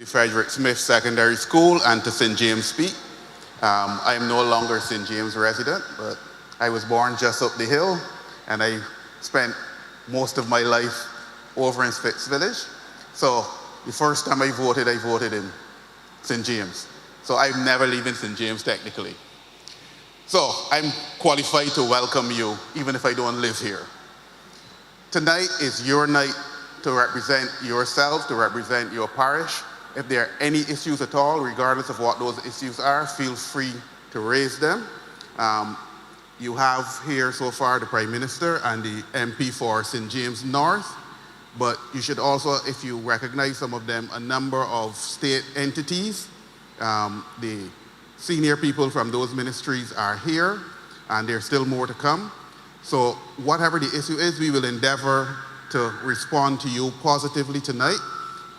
Frederick Smith Secondary School and to St. James Peak. I am no longer St. James resident, but I was born just up the hill and I spent most of my life over in Spitz Village. So the first time I voted in St. James. So I'm never leaving St. James technically. So I'm qualified to welcome you, even if I don't live here. Tonight is your night to represent yourself, to represent your parish. If there are any issues at all, regardless of what those issues are, feel free to raise them. You have here so far the Prime Minister and the MP for St. James North, but you should also, if you recognize some of them, a number of state entities. The senior people from those ministries are here, and there's still more to come. So whatever the issue is, we will endeavor to respond to you positively tonight,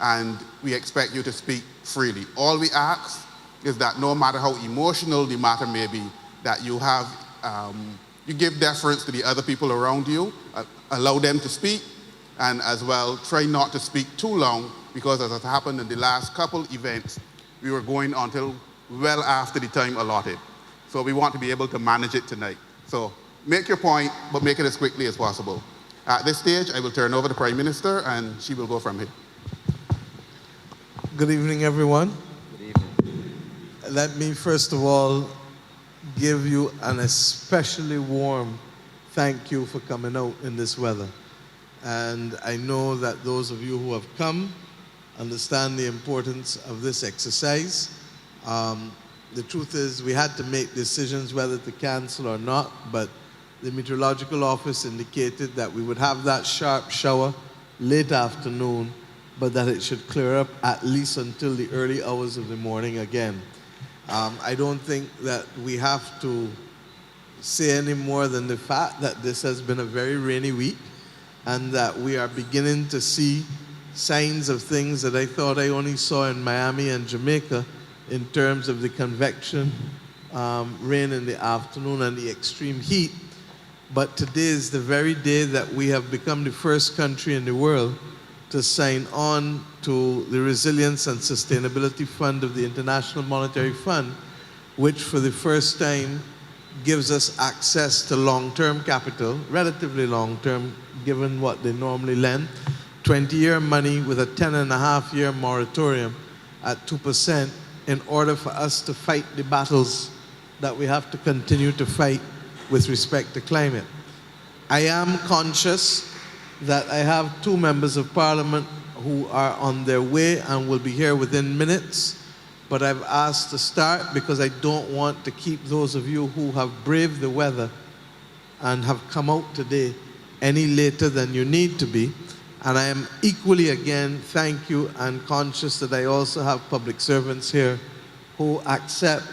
and we expect you to speak freely. All we ask is that no matter how emotional the matter may be, that you have, you give deference to the other people around you, allow them to speak, and as well, try not to speak too long, because as has happened in the last couple events, we were going until well after the time allotted. So we want to be able to manage it tonight. So make your point, but make it as quickly as possible. At this stage, I will turn over to the Prime Minister, and she will go from here. Good evening, everyone. Good evening. Let me first of all give you an especially warm thank you for coming out in this weather. And I know that those of you who have come understand the importance of this exercise. The truth is we had to make decisions whether to cancel or not, but the Meteorological Office indicated that we would have that sharp shower late afternoon, but that it should clear up at least until the early hours of the morning again. I don't think that we have to say any more than the fact that this has been a very rainy week and that we are beginning to see signs of things that I thought I only saw in Miami and Jamaica in terms of the convection, rain in the afternoon and the extreme heat. But today is the very day that we have become the first country in the world to sign on to the Resilience and Sustainability Fund of the International Monetary Fund, which for the first time gives us access to long-term capital, relatively long-term, given what they normally lend, 20-year money with a 10.5-year moratorium at 2% in order for us to fight the battles that we have to continue to fight with respect to climate. I am conscious that I have two members of Parliament who are on their way and will be here within minutes, but I've asked to start because I don't want to keep those of you who have braved the weather and have come out today any later than you need to be. And I am equally, again, thank you, and conscious that I also have public servants here who accept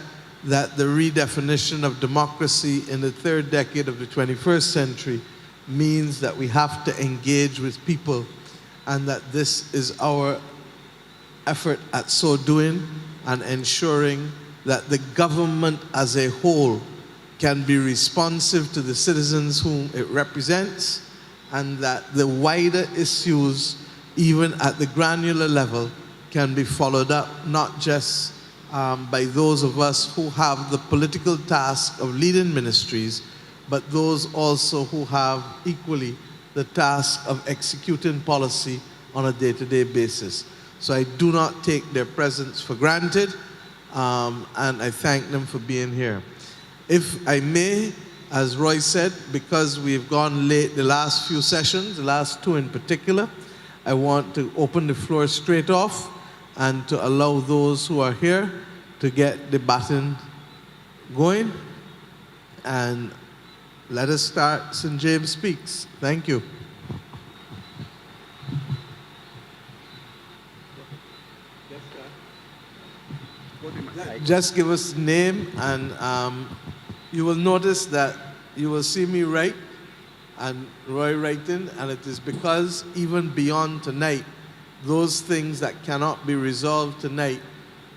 that the redefinition of democracy in the third decade of the 21st century means that we have to engage with people, and that this is our effort at so doing and ensuring that the government as a whole can be responsive to the citizens whom it represents, and that the wider issues, even at the granular level, can be followed up, not just by those of us who have the political task of leading ministries, but those also who have equally the task of executing policy on a day-to-day basis. So I do not take their presence for granted, and I thank them for being here. If I may, as Roy said, because we've gone late the last few sessions, the last two in particular, I want to open the floor straight off and to allow those who are here to get the baton going. And let us start St. James Speaks. Thank you. Just give us name, and you will notice that you will see me write and Roy writing, and it is because even beyond tonight, those things that cannot be resolved tonight,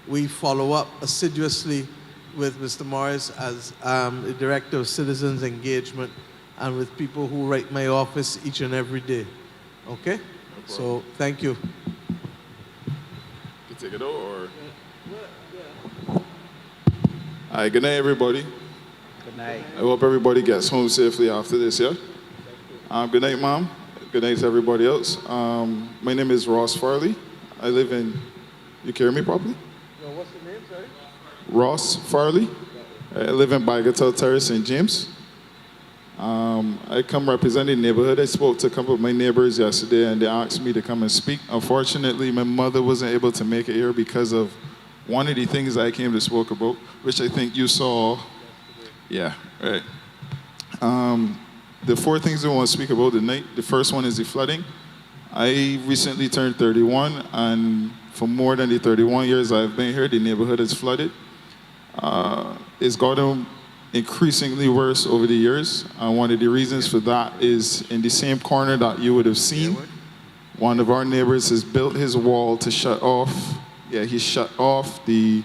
we follow up assiduously with Mr. Morris as the Director of Citizens Engagement, and with people who write my office each and every day. Okay? So, thank you. take it out or? All right, good night, everybody. Good night. I hope everybody gets home safely after this, yeah? Good night, Mom. Good night to everybody else. My name is Ross Farley. I live in, you can hear me properly? No, what's the name, sorry? Ross Farley. I live in Bagatelle Terrace, St. James. I come representing the neighborhood. I spoke to a couple of my neighbors yesterday and they asked me to come and speak. Unfortunately, my mother wasn't able to make it here because of one of the things I came to spoke about, which I think you saw. Yeah, right. The four things I want to speak about tonight, the first one is the flooding. I recently turned 31, and for more than the 31 years I've been here, the neighborhood is flooded. It's gotten increasingly worse over the years, and one of the reasons for that is in the same corner that you would have seen, one of our neighbors has built his wall to shut off. Yeah, he shut off there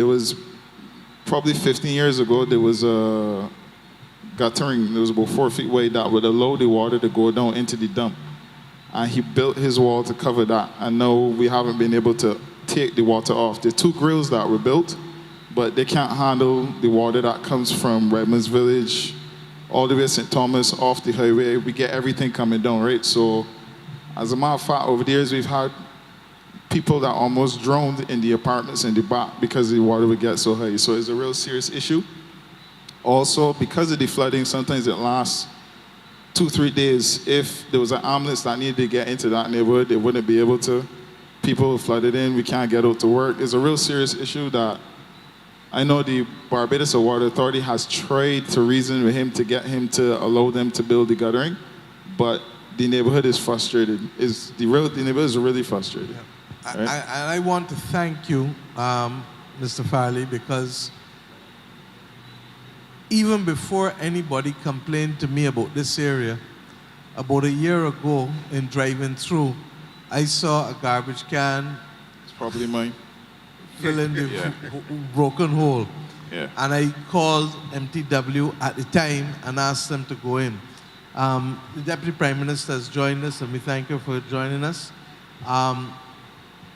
was probably 15 years ago, there was a guttering, it was about 4 feet wide that would allow the water to go down into the dump. And he built his wall to cover that. And now we haven't been able to take the water off. There are 2 grills that were built, but they can't handle the water that comes from Redmonds Village all the way to St. Thomas off the highway. We get everything coming down, right? So as a matter of fact, over the years, we've had people that almost drowned in the apartments in the back because the water would get so high. So it's a real serious issue. Also, because of the flooding, sometimes it lasts 2-3 days. If there was an ambulance that needed to get into that neighborhood, they wouldn't be able to. People flooded in, we can't get out to work. It's a real serious issue that I know the Barbados Water Authority has tried to reason with him to get him to allow them to build the guttering, but the neighborhood is frustrated. The neighborhood is really frustrated. Yeah. Right? I want to thank you, Mr. Farley, because even before anybody complained to me about this area, about a year ago in driving through, I saw a garbage can It's probably mine. fill in the Yeah. broken hole. Yeah. And I called MTW at the time and asked them to go in. The Deputy Prime Minister has joined us, and we thank her for joining us.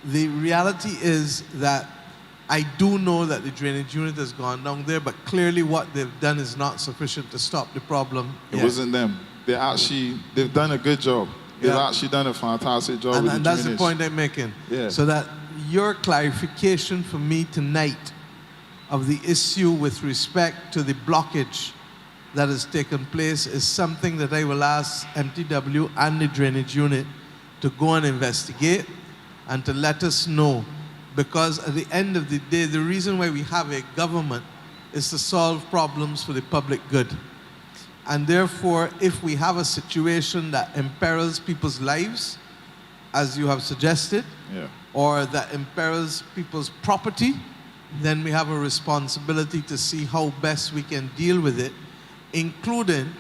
The reality is that I do know that the drainage unit has gone down there, but clearly what they've done is not sufficient to stop the problem. It yet. wasn't them. They've done a good job. They've Yeah. actually done a fantastic job with And the that's the drainage. point I'm making. Yeah. So that your clarification for me tonight of the issue with respect to the blockage that has taken place is something that I will ask MTW and the drainage unit to go and investigate and to let us know. Because at the end of the day, the reason why we have a government is to solve problems for the public good. And therefore, if we have a situation that imperils people's lives, as you have suggested, Yeah. or that imperils people's property, then we have a responsibility to see how best we can deal with it, including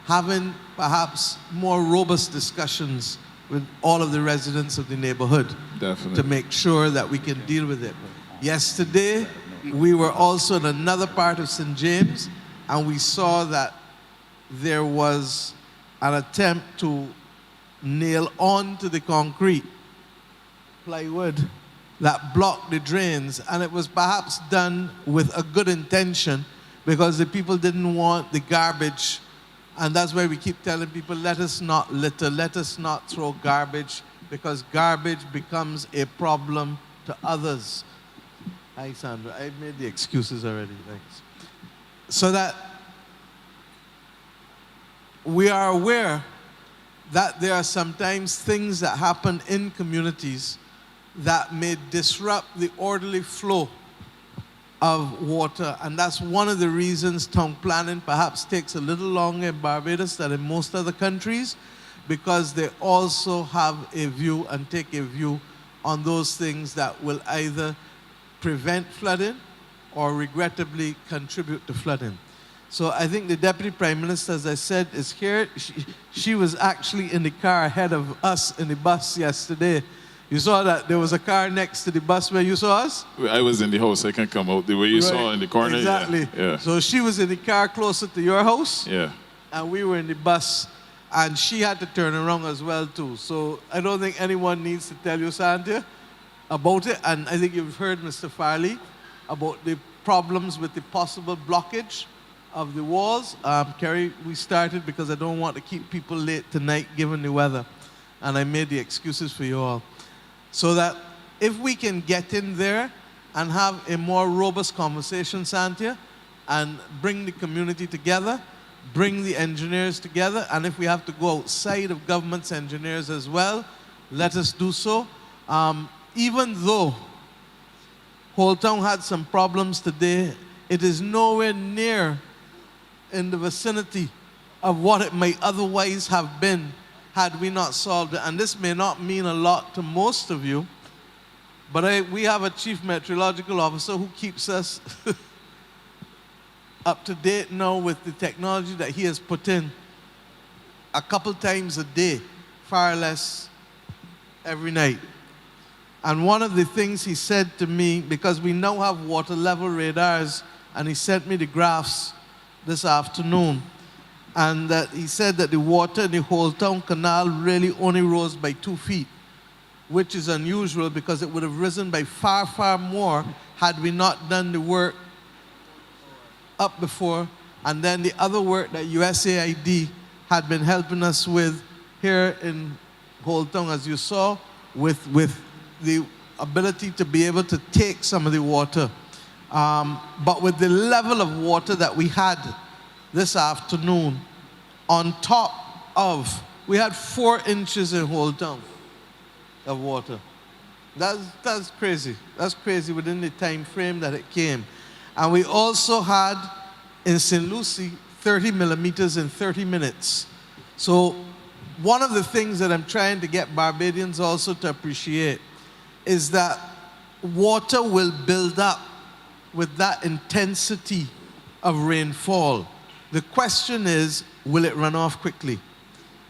having perhaps more robust discussions with all of the residents of the neighborhood Definitely. to make sure that we can deal with it. Yesterday, we were also in another part of St. James, and we saw that there was an attempt to nail onto the concrete plywood that blocked the drains, and it was perhaps done with a good intention because the people didn't want the garbage, and that's why we keep telling people, let us not litter, let us not throw garbage, because garbage becomes a problem to others. Hi, Sandra, I made the excuses already, thanks. So that we are aware that there are sometimes things that happen in communities that may disrupt the orderly flow of water, and that's one of the reasons town planning perhaps takes a little longer in Barbados than in most other countries, because they also have a view and take a view on those things that will either prevent flooding or regrettably contribute to flooding. So I think the Deputy Prime Minister, as I said, is here. She was actually in the car ahead of us in the bus yesterday. You saw that there was a car next to the bus where you saw us? I was in the house. I can come out the way you saw in the corner. Exactly. Yeah. So she was in the car closer to your house, Yeah. and we were in the bus. And she had to turn around as well too. So I don't think anyone needs to tell you, Santia, about it. And I think you've heard Mr. Farley about the problems with the possible blockage of the walls. Kerry, we started because I don't want to keep people late tonight given the weather. And I made the excuses for you all. So that if we can get in there and have a more robust conversation, Santia, and bring the community together, bring the engineers together, and if we have to go outside of government's engineers as well, let us do so. Even though Old Town had some problems today, it is nowhere near in the vicinity of what it might otherwise have been had we not solved it. And this may not mean a lot to most of you, but we have a chief meteorological officer who keeps us up to date now with the technology that he has put in a couple times a day, far less every night. And one of the things he said to me, because we now have water level radars, and he sent me the graphs this afternoon, and that he said that the water in the Old Town Canal really only rose by 2 feet, which is unusual because it would have risen by far, far more had we not done the work up before, and then the other work that USAID had been helping us with here in Old Town, as you saw, with the ability to be able to take some of the water. But with the level of water that we had this afternoon, on top of, we had 4 inches in Old Town of water. That's crazy. That's crazy within the time frame that it came. And we also had in St. Lucie 30 millimeters in 30 minutes. So one of the things that I'm trying to get Barbadians also to appreciate is that water will build up with that intensity of rainfall. The question is, will it run off quickly?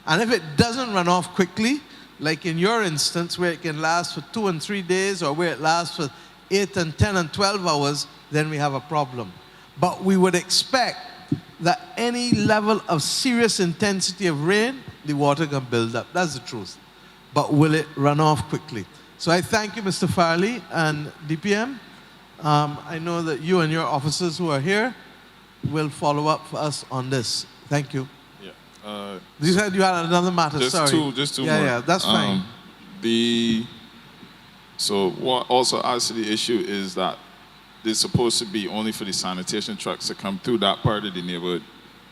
And if it doesn't run off quickly, like in your instance where it can last for 2 and 3 days, or where it lasts for 8 and 10 and 12 hours, then we have a problem. But we would expect that any level of serious intensity of rain, the water can build up. That's the truth. But will it run off quickly? So I thank you, Mr. Farley and DPM. I know that you and your officers who are here will follow up for us on this. Thank you. Yeah. You said you had another matter, sorry. Just two yeah, more. Yeah, that's fine. So what also adds to the issue is that it's supposed to be only for the sanitation trucks to come through that part of the neighborhood,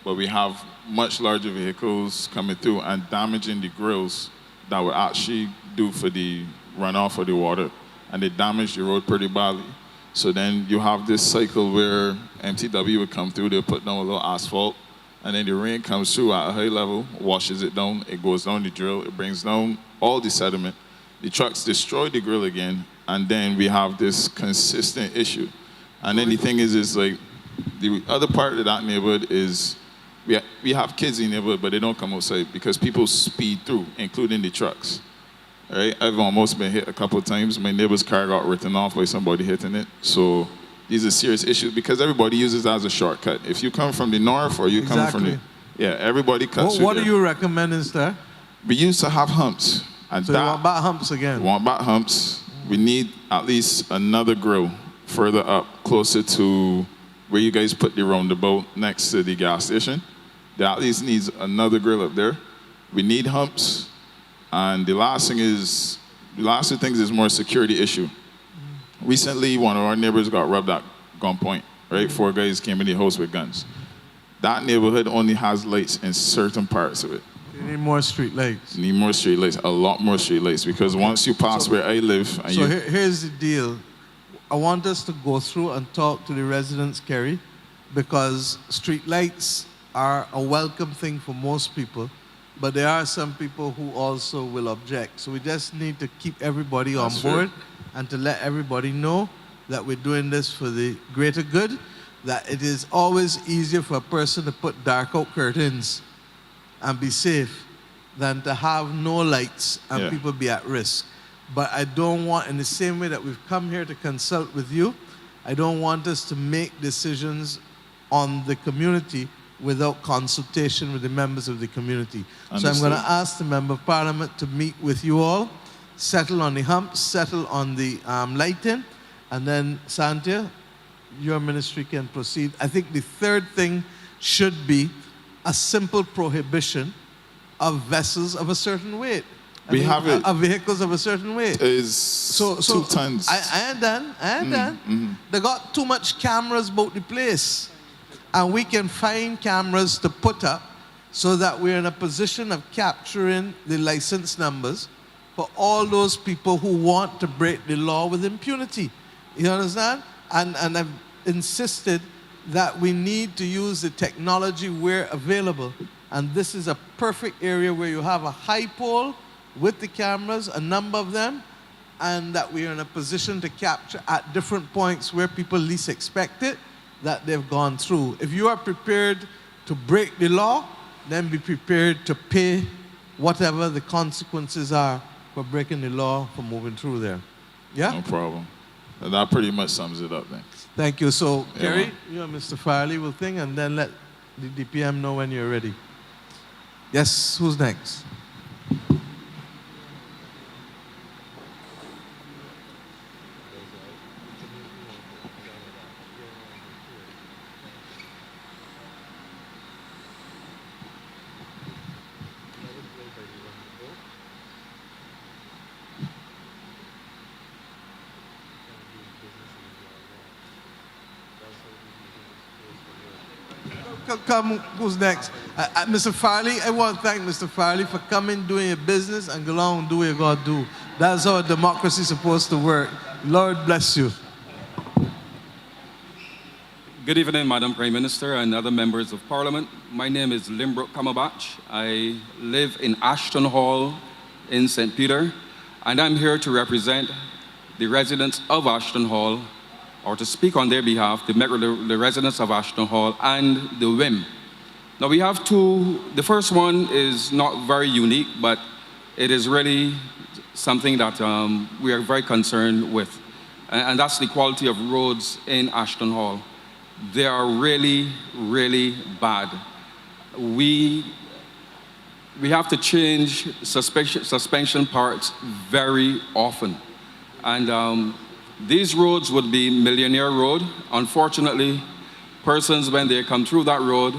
but we have much larger vehicles coming through and damaging the grills that would actually do for the runoff of the water, and they damage the road pretty badly. So then you have this cycle where MTW would come through, they'll put down a little asphalt, and then the rain comes through at a high level, washes it down, it goes down the drill, it brings down all the sediment. The trucks destroy the grill again, and then we have this consistent issue. And then the thing is like, the other part of that neighborhood is, we have kids in the neighborhood, but they don't come outside because people speed through, including the trucks. Right? I've almost been hit a couple of times. My neighbor's car got written off by somebody hitting it. So these are serious issues because everybody uses it as a shortcut. If you come from the north or you come from the, everybody cuts through. What do you recommend instead? We used to have humps. And so you want back humps again? We want back humps. We need at least another grill further up, closer to where you guys put the roundabout next to the gas station. There at least needs another grill up there. We need humps. And the last two things is more security issue. Recently, one of our neighbors got robbed at gunpoint, right? 4 guys came in the house with guns. That neighborhood only has lights in certain parts of it. You need more street lights. Need more street lights, a lot more street lights, because once you pass where I live... And here's the deal. I want us to go through and talk to the residents, Kerry, because street lights are a welcome thing for most people. But there are some people who also will object. So we just need to keep everybody on board and to let everybody know that we're doing this for the greater good, that it is always easier for a person to put dark out curtains and be safe than to have no lights and people be at risk. But I don't want, in the same way that we've come here to consult with you, I don't want us to make decisions on the community without consultation with the members of the community. So I'm Understood. going to ask the Member of Parliament to meet with you all, settle on the humps, settle on the lighting, and then, Santia, your ministry can proceed. I think the third thing should be a simple prohibition of vessels of a certain weight. We have it. Of vehicles of a certain weight. Is 2 tons. I am done. They got too much cameras about the place. And we can find cameras to put up so that we're in a position of capturing the license numbers for all those people who want to break the law with impunity. You understand? And I've insisted that we need to use the technology where available. And this is a perfect area where you have a high pole with the cameras, a number of them, and that we are in a position to capture at different points where people least expect it, that they've gone through. If you are prepared to break the law, then be prepared to pay whatever the consequences are for breaking the law, for moving through there. Yeah? No problem. And that pretty much sums it up then. Thank you. So, Yeah, Kerry, man. you and Mr. Farley will think, and then let the DPM know when you're ready. Yes, who's next? Come, who's next? Mr. Farley, I want to thank Mr. Farley for coming, doing your business, and go on and do what you got to do. That's how democracy is supposed to work. Lord bless you. Good evening, Madam Prime Minister and other members of Parliament. My name is Limbrook Kamabach. I live in Ashton Hall in St. Peter, and I'm here to represent the residents of Ashton Hall, or to speak on their behalf, the residents of Ashton Hall and the WIM. Now we have two. The first one is not very unique, but it is really something that we are very concerned with, and that's the quality of roads in Ashton Hall. They are really, really bad. We have to change suspension parts very often, and these roads would be Millionaire Road. Unfortunately, persons, when they come through that road,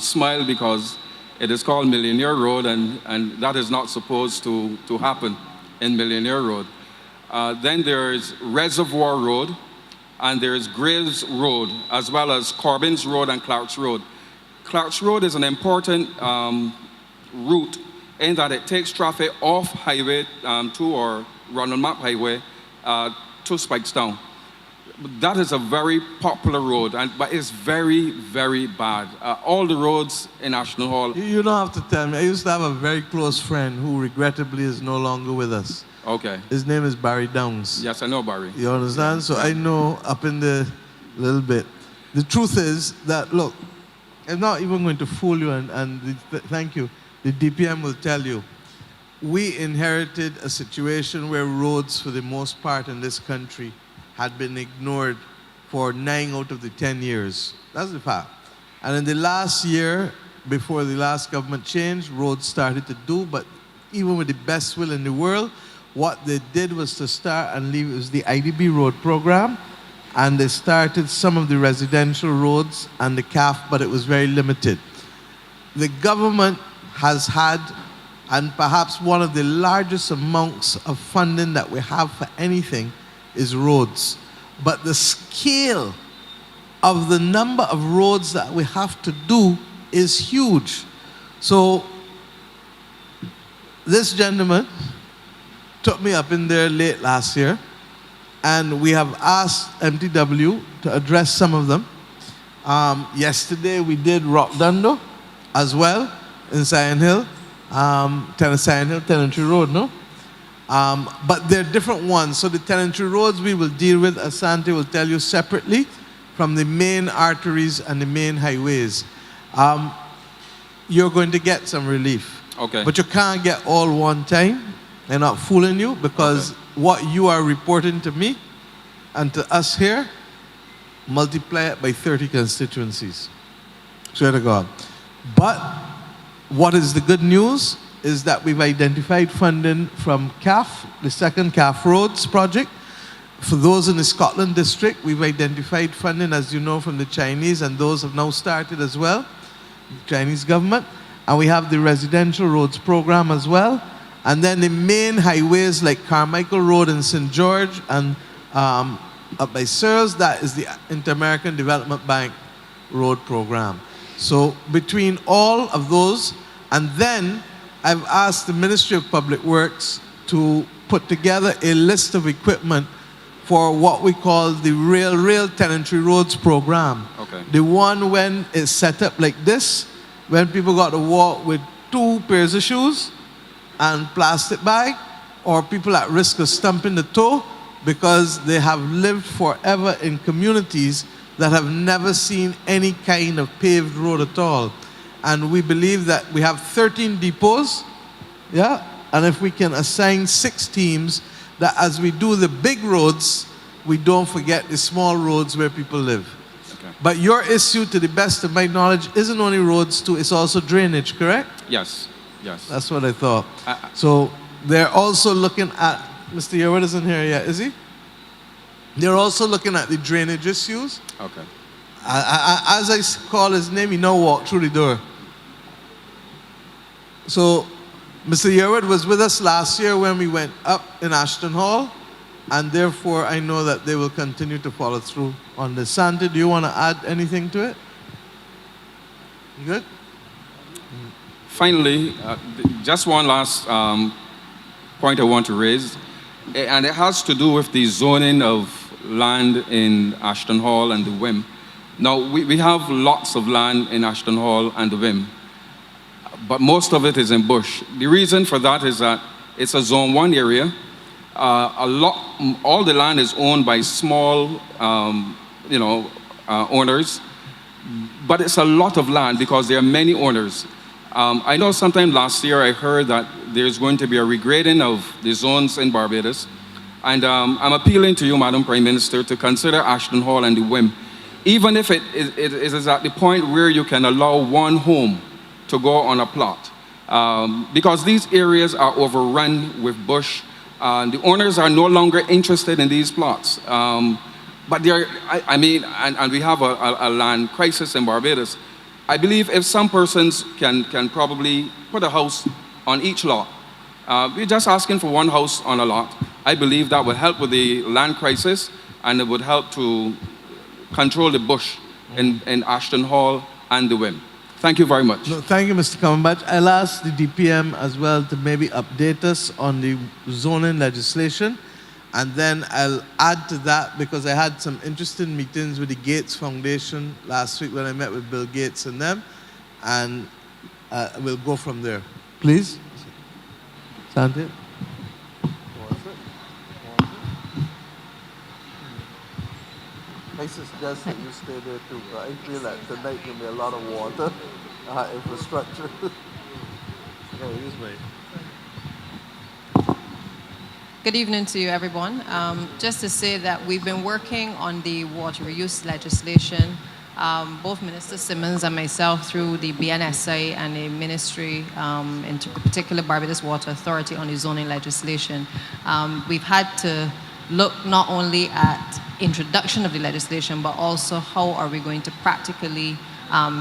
smile because it is called Millionaire Road, and that is not supposed to happen in Millionaire Road. Then there's Reservoir Road, and there's Graves Road, as well as Corbins Road and Clark's Road. Clark's Road is an important route in that it takes traffic off Highway 2 or Ronald Map Highway to Spikestown. That is a very popular road, but it's very, very bad. All the roads in Ashton Hall. You don't have to tell me. I used to have a very close friend who regrettably is no longer with us. Okay. His name is Barry Downs. Yes, I know Barry. You understand? So I know up in the little bit. The truth is that, look, I'm not even going to fool you, thank you. The DPM will tell you. We inherited a situation where roads, for the most part in this country, had been ignored for 9 out of the 10 years. That's the fact. And in the last year, before the last government changed, roads started to do, but even with the best will in the world, what they did was to start and leave, it was the IDB road program, and they started some of the residential roads and the CAF, but it was very limited. The government has had, and perhaps one of the largest amounts of funding that we have for anything is roads. But the scale of the number of roads that we have to do is huge. So this gentleman took me up in there late last year, and we have asked MTW to address some of them. Yesterday we did Rock Dundo as well in Sion Hill, Sion Hill, Tenantry Road, no? But they're different ones. So the Tenantry Roads we will deal with, Asante will tell you, separately from the main arteries and the main highways. You're going to get some relief. Okay. But you can't get all one time. They're not fooling you, because what you are reporting to me and to us here, multiply it by 30 constituencies. Swear to God. But what is the good news is that we've identified funding from CAF, the second CAF Roads project. For those in the Scotland district, we've identified funding, as you know, from the Chinese, and those have now started as well, the Chinese government. And we have the residential roads program as well. And then the main highways like Carmichael Road in St. George and up by Searles, that is the Inter-American Development Bank road program. So between all of those, and then I've asked the Ministry of Public Works to put together a list of equipment for what we call the Rail Tenantry Roads program. Okay. The one when it's set up like this, when people got to walk with 2 pairs of shoes and plastic bag, or people at risk of stumping the toe because they have lived forever in communities that have never seen any kind of paved road at all. And we believe that we have 13 depots, yeah? And if we can assign 6 teams, that as we do the big roads, we don't forget the small roads where people live. Okay. But your issue, to the best of my knowledge, isn't only roads too, it's also drainage, correct? Yes, yes. That's what I thought. So they're also looking at, Mr. Yerwood isn't here yet, is he? They're also looking at the drainage issues. Okay. As I call his name, he now walked through the door. So Mr. Yerwood was with us last year when we went up in Ashton Hall, and therefore I know that they will continue to follow through on this. Santi, do you want to add anything to it? You good? Finally, just one last point I want to raise, and it has to do with the zoning of land in Ashton Hall and the Wim. Now, we have lots of land in Ashton Hall and the Wim, but most of it is in bush. The reason for that is that it's a Zone 1 area. All the land is owned by small, owners, but it's a lot of land because there are many owners. I know sometime last year I heard that there's going to be a regrading of the zones in Barbados. And I'm appealing to you, Madam Prime Minister, to consider Ashton Hall and the Wim, even if it is at the point where you can allow one home to go on a plot. Because these areas are overrun with bush. The owners are no longer interested in these plots. But we have a land crisis in Barbados. I believe if some persons can probably put a house on each lot, we're just asking for one house on a lot. I believe that would help with the land crisis, and it would help to control the bush in Ashton Hall and the Wim. Thank you very much. No, thank you, Mr. Cumberbatch. I'll ask the DPM as well to maybe update us on the zoning legislation. And then I'll add to that, because I had some interesting meetings with the Gates Foundation last week when I met with Bill Gates and them. And we'll go from there. Please. Santi? I suggest that you stay there too, but I feel that tonight there'll be a lot of water infrastructure. Good evening to you, everyone. Just to say that we've been working on the water reuse legislation, both Minister Simmons and myself, through the BNSA and the ministry, in particular Barbados Water Authority, on the zoning legislation. We've had to look not only at introduction of the legislation, but also how are we going to practically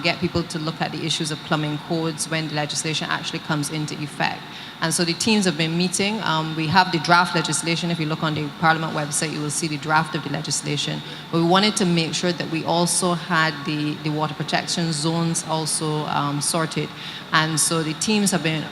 get people to look at the issues of plumbing codes when the legislation actually comes into effect. And so the teams have been meeting. We have the draft legislation. If you look on the Parliament website, you will see the draft of the legislation. But we wanted to make sure that we also had the water protection zones also sorted. And so the teams have been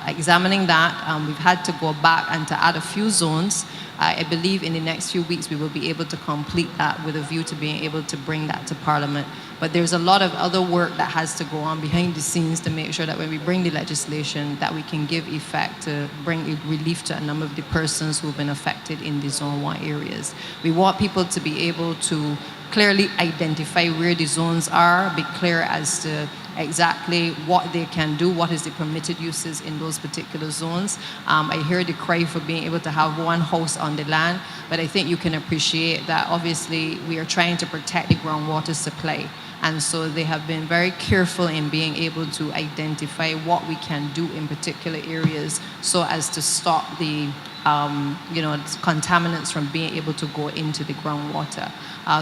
examining that. We've had to go back and to add a few zones. I believe in the next few weeks we will be able to complete that with a view to being able to bring that to Parliament. But there's a lot of other work that has to go on behind the scenes to make sure that when we bring the legislation, that we can give effect to bring relief to a number of the persons who've been affected in the Zone 1 areas. We want people to be able to clearly identify where the zones are, be clear as to exactly what they can do, what is the permitted uses in those particular zones. I hear the cry for being able to have one house on the land, but I think you can appreciate that obviously we are trying to protect the groundwater supply. And so they have been very careful in being able to identify what we can do in particular areas so as to stop the contaminants from being able to go into the groundwater.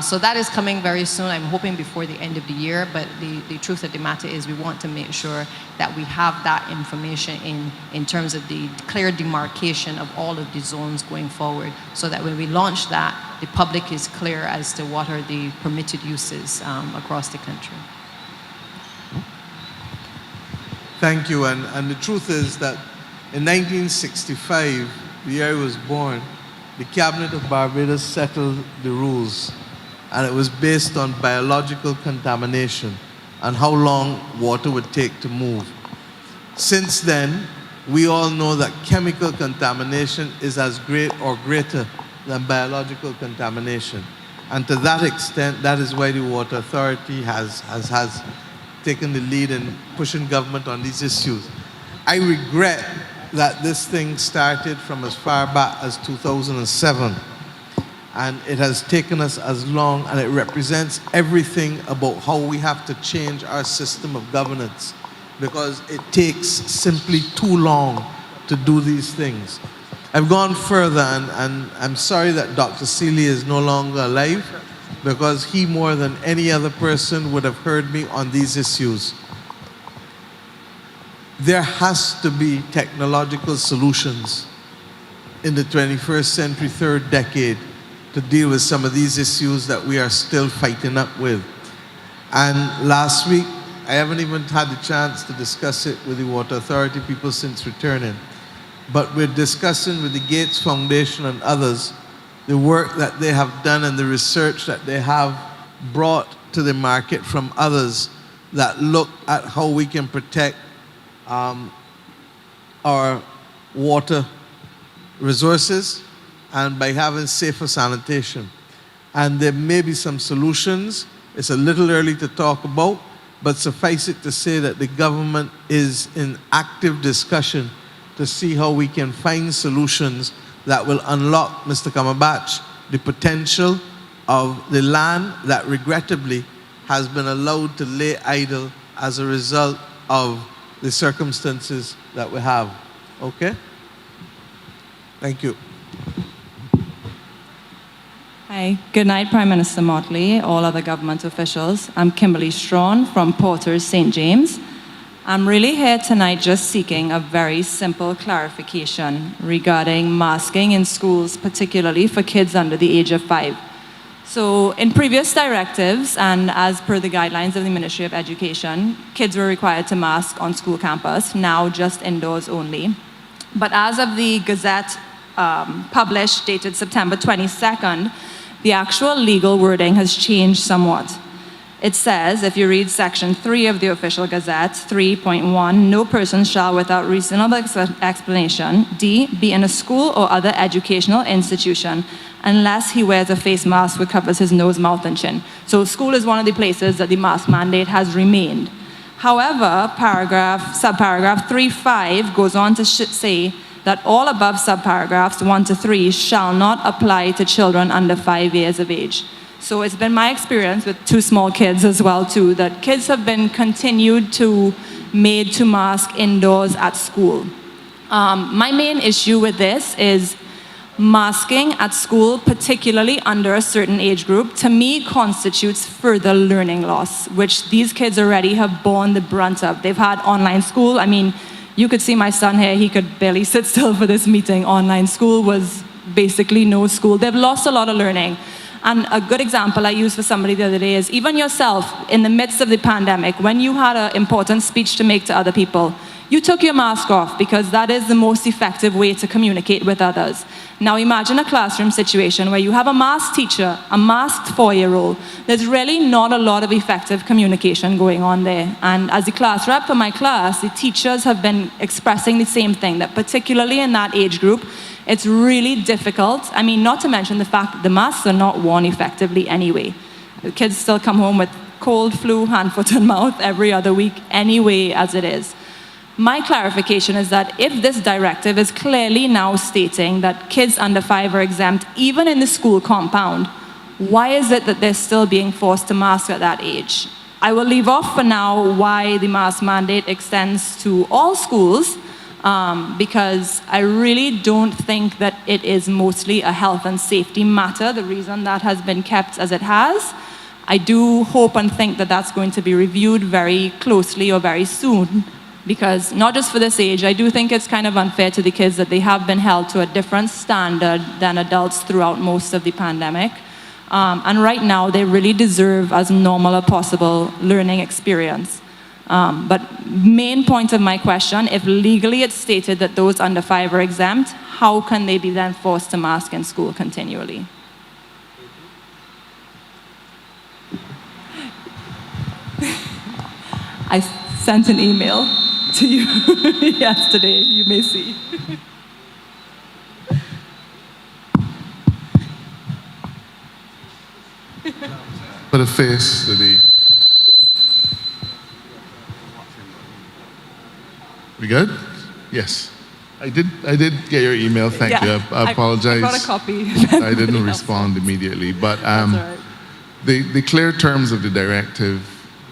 So that is coming very soon. I'm hoping before the end of the year, but the truth of the matter is we want to make sure that we have that information in terms of the clear demarcation of all of the zones going forward, so that when we launch that, the public is clear as to what are the permitted uses across the country. Thank you. And the truth is that in 1965, the year I was born, the Cabinet of Barbados settled the rules, and it was based on biological contamination and how long water would take to move. Since then, we all know that chemical contamination is as great or greater than biological contamination. And to that extent, that is why the Water Authority has taken the lead in pushing government on these issues. I regret that this thing started from as far back as 2007. And it has taken us as long, and it represents everything about how we have to change our system of governance, because it takes simply too long to do these things. I've gone further, and I'm sorry that Dr. Seeley is no longer alive, because he, more than any other person, would have heard me on these issues. There has to be technological solutions in the 21st century, third decade, to deal with some of these issues that we are still fighting up with. And last week, I haven't even had the chance to discuss it with the Water Authority people since returning, but we're discussing with the Gates Foundation and others the work that they have done and the research that they have brought to the market from others that look at how we can protect our water resources and by having safer sanitation. And there may be some solutions. It's a little early to talk about, but suffice it to say that the government is in active discussion to see how we can find solutions that will unlock, Mr. Kamabach, the potential of the land that regrettably has been allowed to lay idle as a result of the circumstances that we have. Okay? Thank you. Hi, good night, Prime Minister Motley, all other government officials. I'm Kimberly Strawn from Porter's St. James. I'm really here tonight just seeking a very simple clarification regarding masking in schools, particularly for kids under the age of 5. So in previous directives, and as per the guidelines of the Ministry of Education, kids were required to mask on school campus, now just indoors only. But as of the Gazette published, dated September 22nd, the actual legal wording has changed somewhat. It says, if you read section 3 of the official Gazette, 3.1, no person shall without reasonable explanation, D, be in a school or other educational institution unless he wears a face mask which covers his nose, mouth, and chin. So school is one of the places that the mask mandate has remained. However, subparagraph 3.5 goes on to say that all above subparagraphs 1 to 3 shall not apply to children under 5 years of age. So it's been my experience with 2 small kids as well too, that kids have been made to mask indoors at school. My main issue with this is masking at school, particularly under a certain age group, to me constitutes further learning loss, which these kids already have borne the brunt of. They've had online school. I mean, you could see my son here, he could barely sit still for this meeting. Online school was basically no school. They've lost a lot of learning. And a good example I used for somebody the other day is even yourself, in the midst of the pandemic, when you had an important speech to make to other people, you took your mask off because that is the most effective way to communicate with others. Now imagine a classroom situation where you have a masked teacher, a masked 4-year-old. There's really not a lot of effective communication going on there. And as the class rep for my class, the teachers have been expressing the same thing, that particularly in that age group, it's really difficult. I mean, not to mention the fact that the masks are not worn effectively anyway. The kids still come home with cold, flu, hand, foot, and mouth every other week anyway as it is. My clarification is that if this directive is clearly now stating that kids under 5 are exempt even in the school compound, why is it that they're still being forced to mask at that age? I will leave off for now why the mask mandate extends to all schools, because I really don't think that it is mostly a health and safety matter, the reason that has been kept as it has. I do hope and think that that's going to be reviewed very closely or very soon, because not just for this age, I do think it's kind of unfair to the kids that they have been held to a different standard than adults throughout most of the pandemic. And right now, they really deserve as normal a possible learning experience. But main point of my question, if legally it's stated that those under 5 are exempt, how can they be then forced to mask in school continually? I sent an email to you yesterday, you may see. Put a face to the... We good? Yes. I did get your email, thank you. I apologize. I got a copy. I didn't respond immediately, but That's all right. the clear terms of the directive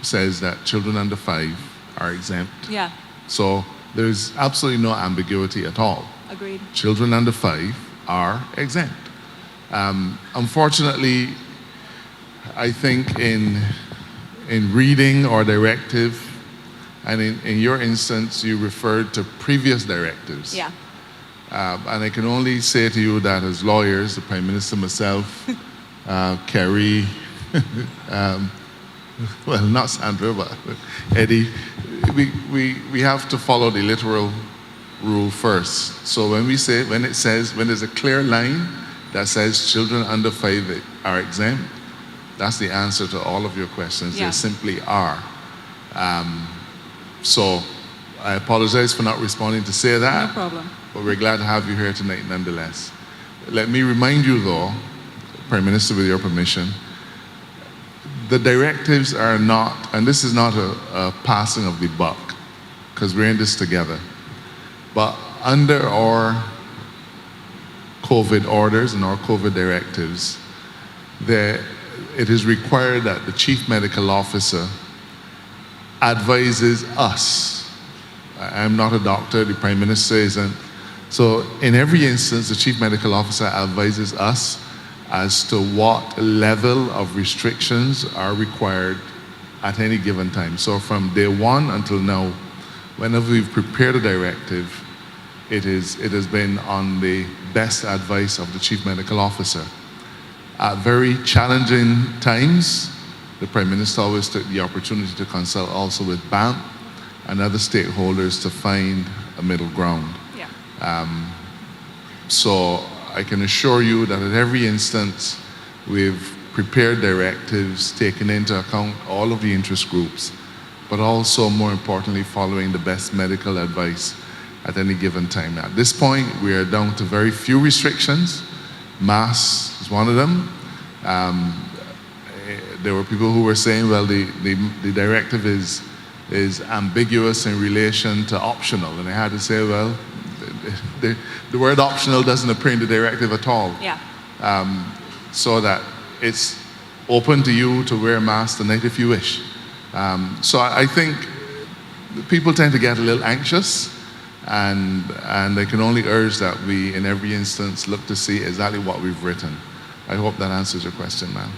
says that children under 5 are exempt. Yeah, So there's absolutely no ambiguity at all. agreed. Children under 5 are exempt. Unfortunately, I think in reading our directive, and in your instance, you referred to previous directives. Yeah. And I can only say to you that as lawyers, the Prime Minister, myself, Kerry, well, not Sandra, but Eddie, we have to follow the literal rule first. So when there's a clear line that says children under 5 are exempt, that's the answer to all of your questions. Yeah. They simply are. So I apologize for not responding to say that. No problem. But we're glad to have you here tonight nonetheless. Let me remind you though, Prime Minister, with your permission, the directives are not, and this is not a passing of the buck, because we're in this together, but under our COVID orders and our COVID directives, it is required that the Chief Medical Officer advises us. I'm not a doctor, the Prime Minister isn't. So in every instance, the Chief Medical Officer advises us as to what level of restrictions are required at any given time. So from day one until now, whenever we've prepared a directive, it has been on the best advice of the Chief Medical Officer. At very challenging times, the Prime Minister always took the opportunity to consult also with BAMP and other stakeholders to find a middle ground. Yeah. So I can assure you that at every instance, we've prepared directives, taken into account all of the interest groups, but also, more importantly, following the best medical advice at any given time. At this point, we are down to very few restrictions. Masks is one of them. There were people who were saying, well, the directive is ambiguous in relation to optional. And I had to say, well, the word optional doesn't appear in the directive at all. Yeah. So that it's open to you to wear a mask tonight if you wish. So I think people tend to get a little anxious, and I can only urge that we, in every instance, look to see exactly what we've written. I hope that answers your question, ma'am.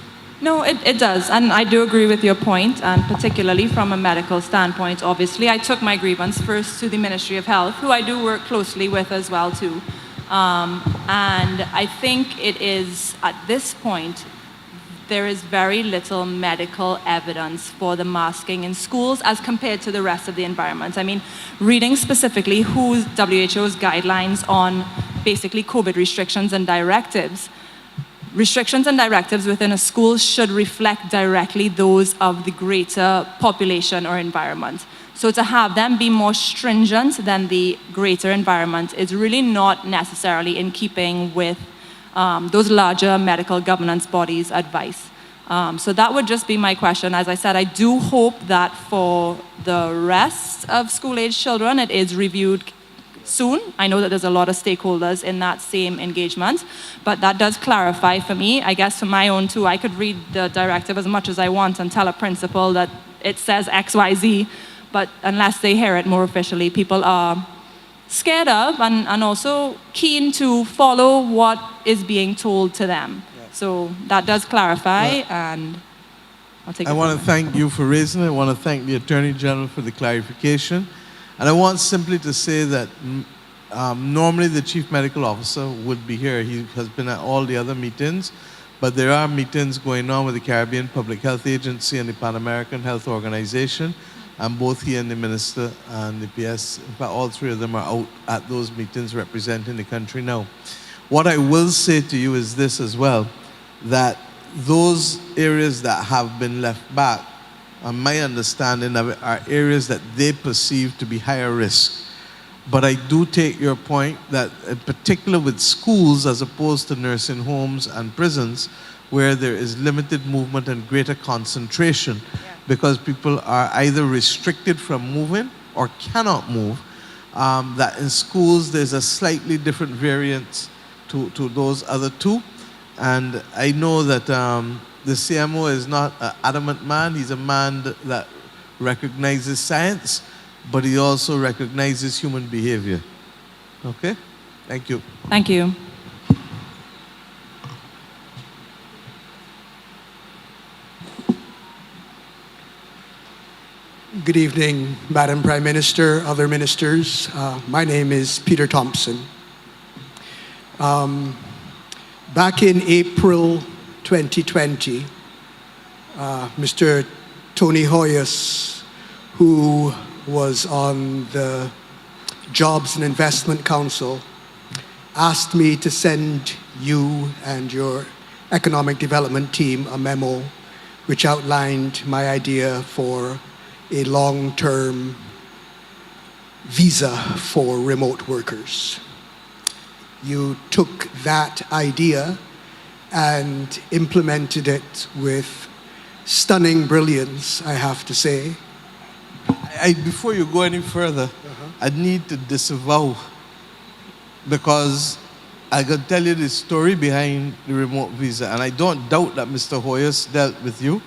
No, it does, and I do agree with your point, and particularly from a medical standpoint, obviously. I took my grievance first to the Ministry of Health, who I do work closely with as well, too. And I think it is, at this point, there is very little medical evidence for the masking in schools as compared to the rest of the environment. I mean, reading specifically WHO's guidelines on basically COVID restrictions and directives within a school should reflect directly those of the greater population or environment. So to have them be more stringent than the greater environment is really not necessarily in keeping with those larger medical governance bodies' advice. So that would just be my question. As I said, I do hope that for the rest of school-age children, it is reviewed soon. I know that there's a lot of stakeholders in that same engagement, but that does clarify for me. I guess for my own too, I could read the directive as much as I want and tell a principal that it says XYZ, but unless they hear it more officially, people are scared of and also keen to follow what is being told to them. So that does clarify, and I'll take it. I want to thank you for raising it. I want to thank the Attorney General for the clarification. And I want simply to say that normally the Chief Medical Officer would be here. He has been at all the other meetings, but there are meetings going on with the Caribbean Public Health Agency and the Pan American Health Organization, and both he and the Minister and the PS, in fact, all three of them are out at those meetings representing the country now. What I will say to you is this as well, that those areas that have been left back, my understanding of it, are areas that they perceive to be higher risk. But I do take your point that in particular with schools as opposed to nursing homes and prisons, where there is limited movement and greater concentration, because people are either restricted from moving or cannot move, that in schools there's a slightly different variance to those other two. And I know that the CMO is not an adamant man. He's a man that recognizes science, but he also recognizes human behavior. Okay? Thank you. Thank you. Good evening, Madam Prime Minister, other ministers. My name is Peter Thompson. Back in April 2020, Mr. Tony Hoyos, who was on the Jobs and Investment Council, asked me to send you and your economic development team a memo which outlined my idea for a long-term visa for remote workers. You took that idea and implemented it with stunning brilliance, I have to say. Before you go any further, I need to disavow, because I can tell you the story behind the remote visa, and I don't doubt that Mr. Hoyos dealt with you.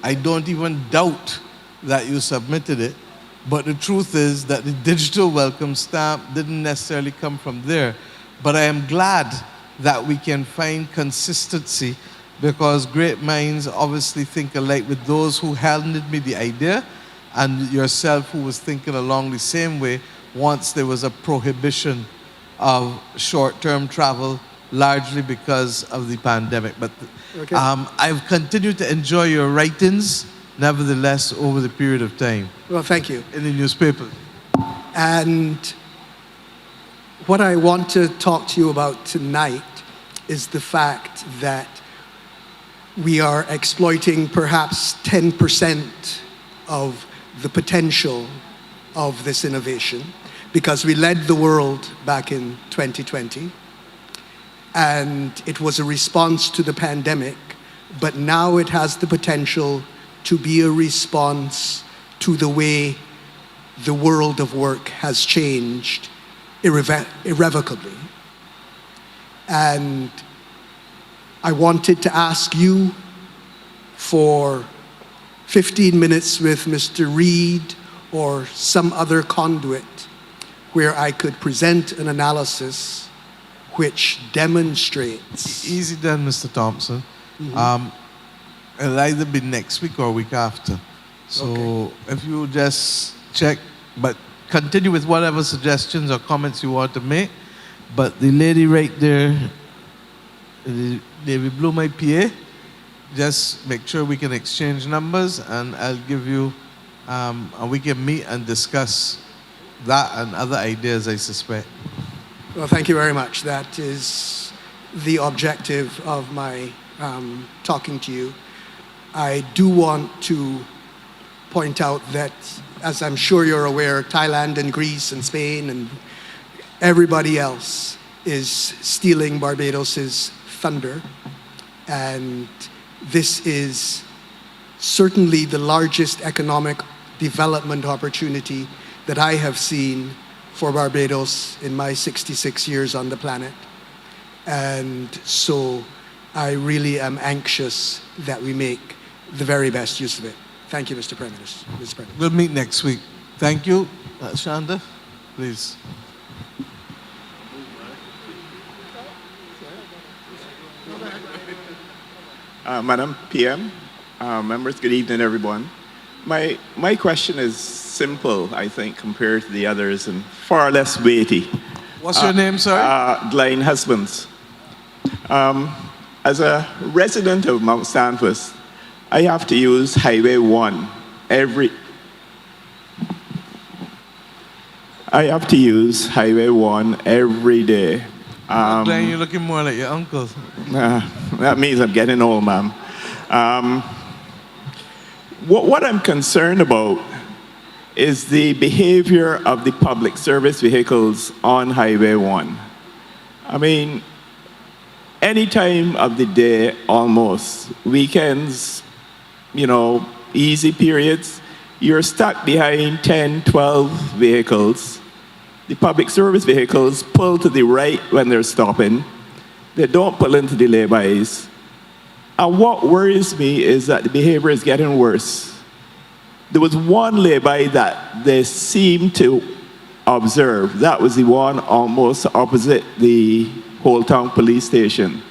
I don't even doubt that you submitted it, but the truth is that the digital welcome stamp didn't necessarily come from there. But I am glad that we can find consistency, because great minds obviously think alike, with those who handed me the idea and yourself who was thinking along the same way once there was a prohibition of short-term travel, largely because of the pandemic. But Okay. I've continued to enjoy your writings, nevertheless, over the period of time Well, thank you. in the newspapers. And what I want to talk to you about tonight is the fact that we are exploiting perhaps 10% of the potential of this innovation, because we led the world back in 2020, and it was a response to the pandemic, but now it has the potential to be a response to the way the world of work has changed irrevocably. And I wanted to ask you for 15 minutes with Mr. Reid or some other conduit where I could present an analysis which demonstrates. Easy done, Mr. Thompson. It'll either be next week or week after. So if you just check, but continue with whatever suggestions or comments you want to make. But the lady right there, Navy Blue, my PA, just make sure we can exchange numbers, and I'll give you, and we can meet and discuss that and other ideas, I suspect. Well, thank you very much. That is the objective of my talking to you. I do want to point out that, as I'm sure you're aware, Thailand and Greece and Spain and everybody else is stealing Barbados's thunder. And this is certainly the largest economic development opportunity that I have seen for Barbados in my 66 years on the planet. And so I really am anxious that we make the very best use of it. Thank you, Mr. Prime Minister. We'll meet next week. Thank you. Shanda, please. Madam PM, members, good evening, everyone. My question is simple, I think, compared to the others, and far less weighty. What's your name, sir? Glenn Husbands. As a resident of Mount Stanford, I have to use Highway 1 every day. Glenn, you're looking more like your uncle. That means I'm getting old, ma'am. What I'm concerned about is the behavior of the public service vehicles on Highway 1. I mean, any time of the day, almost, weekends, easy periods, you're stuck behind 10, 12 vehicles. The public service vehicles pull to the right when they're stopping. They don't pull into the laybys. And what worries me is that the behavior is getting worse. There was one lay-by that they seemed to observe. That was the one almost opposite the Old Town Police Station.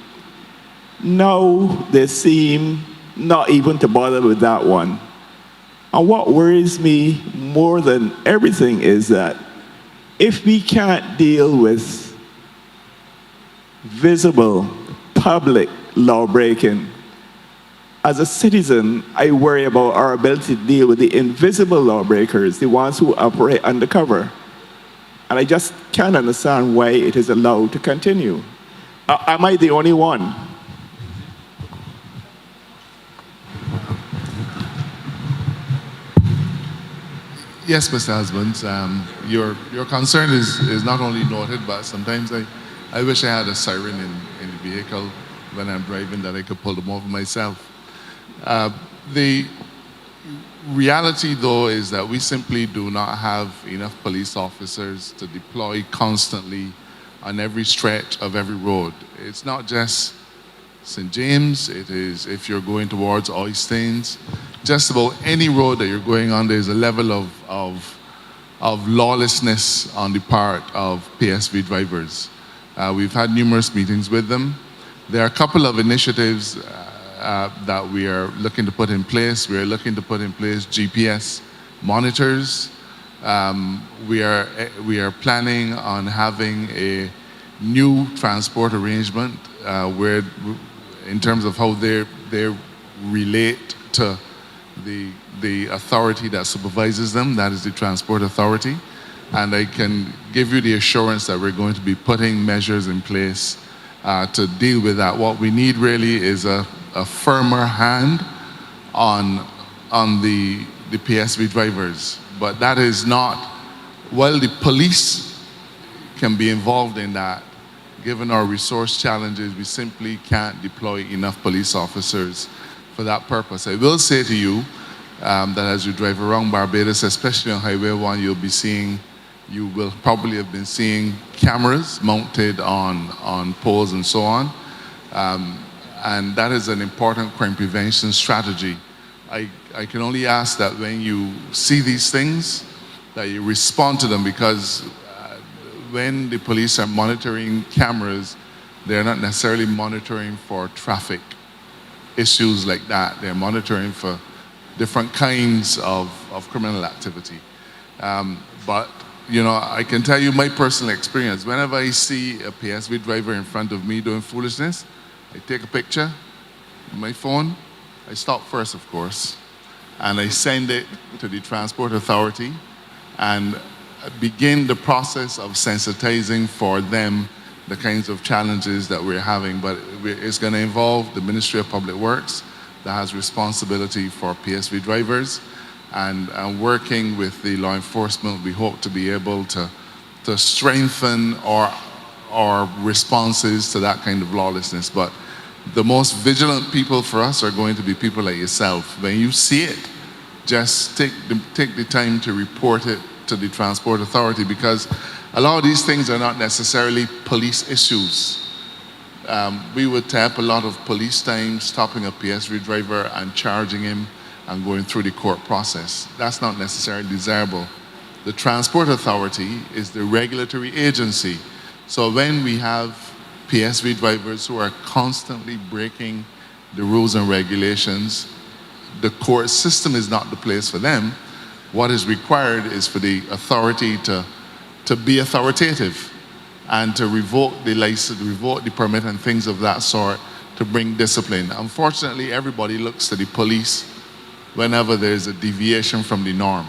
Now they seem not even to bother with that one. And what worries me more than everything is that if we can't deal with visible public law breaking, as a citizen, I worry about our ability to deal with the invisible lawbreakers, the ones who operate undercover. And I just can't understand why it is allowed to continue. Am I the only one? Yes, Mr. Husbands, your concern is not only noted, but sometimes I wish I had a siren in the vehicle when I'm driving that I could pull them over myself. The reality, though, is that we simply do not have enough police officers to deploy constantly on every stretch of every road. It's not just St. James, it is if you're going towards Oystains, just about any road that you're going on, there's a level of lawlessness on the part of PSV drivers. We've had numerous meetings with them. There are a couple of initiatives that we are looking to put in place. We are looking to put in place GPS monitors. We are planning on having a new transport arrangement where, in terms of how they relate to the authority that supervises them, that is the Transport Authority. And I can give you the assurance that we're going to be putting measures in place to deal with that. What we need really is a firmer hand on the PSV drivers. But that is not, while the police can be involved in that, given our resource challenges, we simply can't deploy enough police officers for that purpose. I will say to you that as you drive around Barbados, especially on Highway 1, you will probably have been seeing cameras mounted on poles and so on. And that is an important crime prevention strategy. I can only ask that when you see these things, that you respond to them, because when the police are monitoring cameras, they're not necessarily monitoring for traffic issues like that. They're monitoring for different kinds of criminal activity. But I can tell you my personal experience. Whenever I see a PSV driver in front of me doing foolishness, I take a picture on my phone. I stop first, of course, and I send it to the Transport Authority and begin the process of sensitizing for them the kinds of challenges that we're having. But it's going to involve the Ministry of Public Works that has responsibility for PSV drivers, and working with the law enforcement, we hope to be able to strengthen our responses to that kind of lawlessness. But the most vigilant people for us are going to be people like yourself. When you see it, just take the time to report it to the Transport Authority, because a lot of these things are not necessarily police issues. We would tap a lot of police time stopping a PSV driver and charging him and going through the court process. That's not necessarily desirable. The Transport Authority is the regulatory agency. So when we have PSV drivers who are constantly breaking the rules and regulations, the court system is not the place for them. What is required is for the authority to be authoritative and to revoke the license, revoke the permit and things of that sort to bring discipline. Unfortunately, everybody looks to the police whenever there's a deviation from the norm.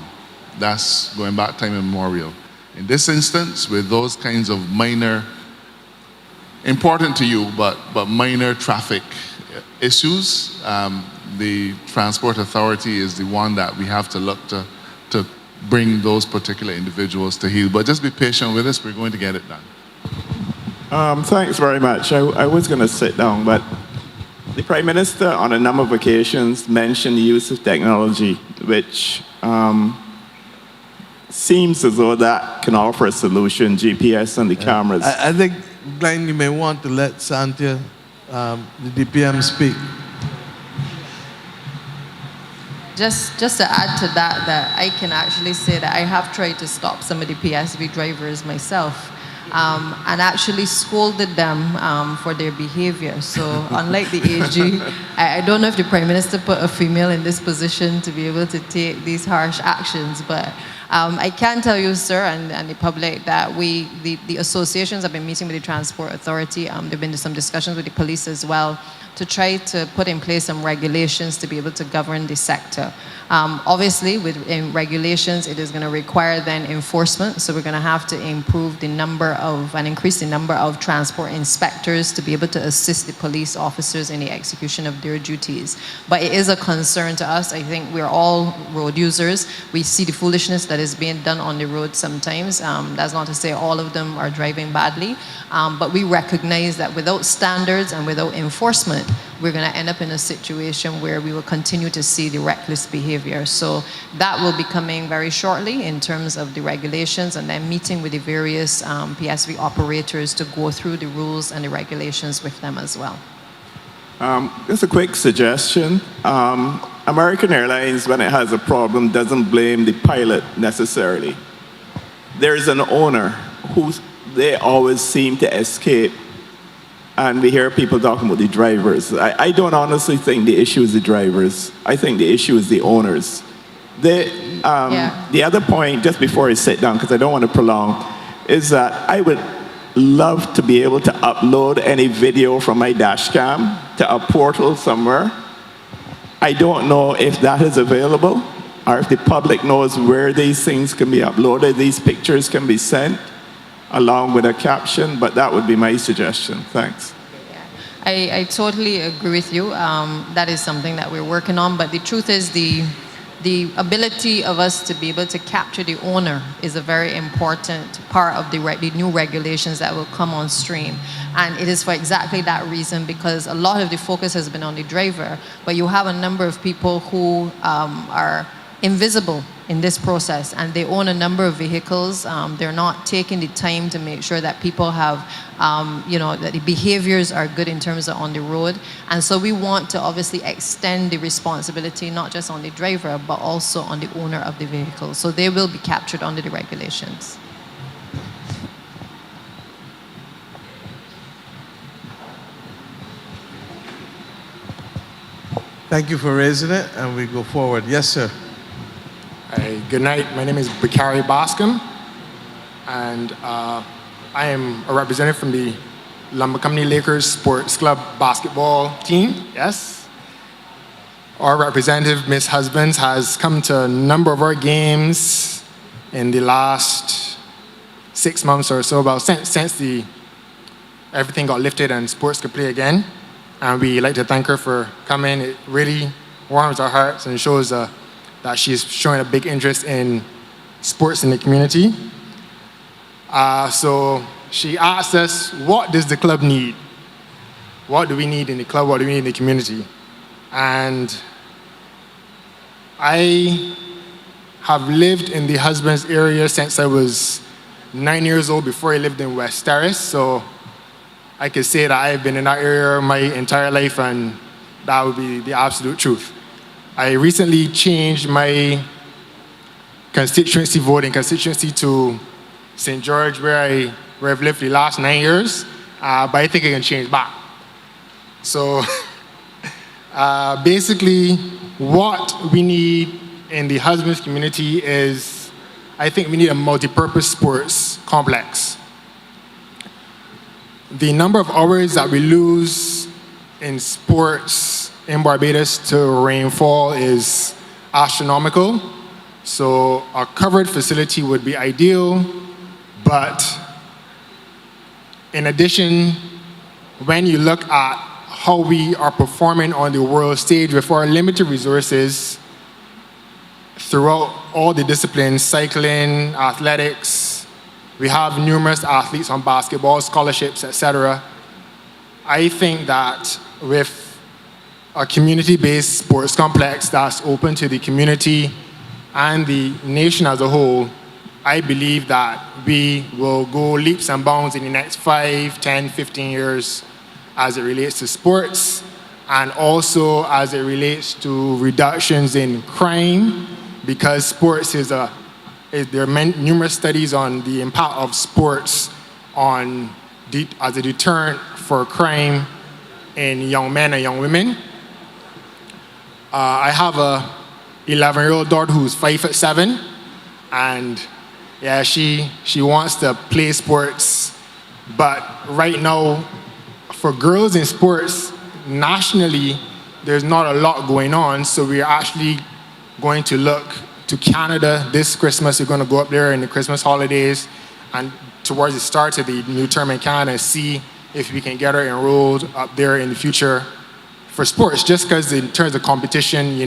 That's going back time immemorial. In this instance, with those kinds of minor, important to you, but minor traffic issues, the Transport Authority is the one that we have to look to bring those particular individuals to heel. But just be patient with us, we're going to get it done. Thanks very much. I was going to sit down, but the Prime Minister on a number of occasions mentioned the use of technology, which seems as though that can offer a solution, GPS and the cameras. I think, Glenn, you may want to let Santia, the DPM, speak. Just to add to that I can actually say that I have tried to stop some of the PSV drivers myself. And actually scolded them for their behavior. So unlike the AG, I don't know if the Prime Minister put a female in this position to be able to take these harsh actions, but I can tell you, sir, and the public, that the associations have been meeting with the Transport Authority. There have been some discussions with the police as well to try to put in place some regulations to be able to govern the sector. Obviously, in regulations, it is going to require then enforcement. So we're going to have to improve the number of and increase the number of transport inspectors to be able to assist the police officers in the execution of their duties. But it is a concern to us. I think we're all road users. We see the foolishness that is being done on the road sometimes. That's not to say all of them are driving badly, but we recognize that without standards and without enforcement, we're going to end up in a situation where we will continue to see the reckless behavior. So that will be coming very shortly in terms of the regulations, and then meeting with the various PSV operators to go through the rules and the regulations with them as well. Just a quick suggestion. American Airlines, when it has a problem, doesn't blame the pilot necessarily. There's an owner who they always seem to escape. And we hear people talking about the drivers. I don't honestly think the issue is the drivers. I think the issue is the owners. The other point, just before I sit down, because I don't want to prolong, is that I would love to be able to upload any video from my dash cam to a portal somewhere. I don't know if that is available, or if the public knows where these things can be uploaded, these pictures can be sent along with a caption, but that would be my suggestion. Thanks. I totally agree with you. That is something that we're working on, but the truth is the ability of us to be able to capture the owner is a very important part of the new regulations that will come on stream. And it is for exactly that reason, because a lot of the focus has been on the driver, but you have a number of people who are invisible in this process, and they own a number of vehicles. They're not taking the time to make sure that people have, that the behaviors are good in terms of on the road. And so we want to obviously extend the responsibility not just on the driver, but also on the owner of the vehicle. So they will be captured under the regulations. Thank you for raising it, and we go forward. Yes, sir. Good night. My name is Bakari Bascom, and I am a representative from the Lumber Company Lakers Sports Club basketball team. Yes. Our representative, Ms. Husbands, has come to a number of our games in the last 6 months or so, about since everything got lifted and sports could play again. And we like to thank her for coming. It really warms our hearts and shows that she's showing a big interest in sports in the community. So she asked us, what does the club need? What do we need in the club? What do we need in the community? And I have lived in the Husbands area since I was 9 years old, before I lived in West Terrace. So I could say that I've been in that area my entire life, and that would be the absolute truth. I recently changed my voting constituency to St. George, where I've lived the last 9 years, but I think I can change back. So basically, what we need in the husbands community is, I think we need a multi-purpose sports complex. The number of hours that we lose in sports in Barbados to rainfall is astronomical. So a covered facility would be ideal, but in addition, when you look at how we are performing on the world stage with our limited resources throughout all the disciplines, cycling, athletics, we have numerous athletes on basketball, scholarships, etc. I think that with a community-based sports complex that's open to the community and the nation as a whole, I believe that we will go leaps and bounds in the next 5, 10, 15 years as it relates to sports, and also as it relates to reductions in crime, because sports there are numerous studies on the impact of sports as a deterrent for crime in young men and young women. I have a 11-year-old daughter who's 5'7", and yeah, she wants to play sports, but right now, for girls in sports, nationally, there's not a lot going on, so we're actually going to look to Canada this Christmas. We're going to go up there in the Christmas holidays and towards the start of the new term in Canada and see if we can get her enrolled up there in the future for sports, just because in terms of competition,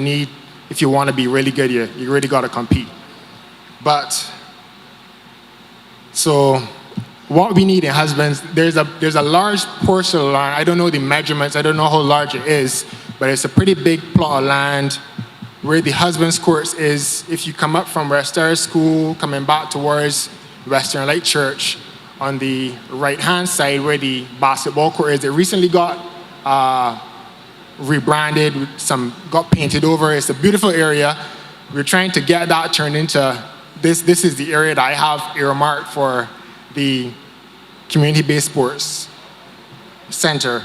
if you want to be really good, you really got to compete. But, so what we need in husbands, there's a large portion of land, I don't know the measurements, I don't know how large it is, but it's a pretty big plot of land where the husbands courts is. If you come up from Western School, coming back towards Western Light Church, on the right-hand side where the basketball court is, it recently got rebranded, got painted over. It's a beautiful area. We're trying to get that turned into, this is the area that I have earmarked for the community-based sports center.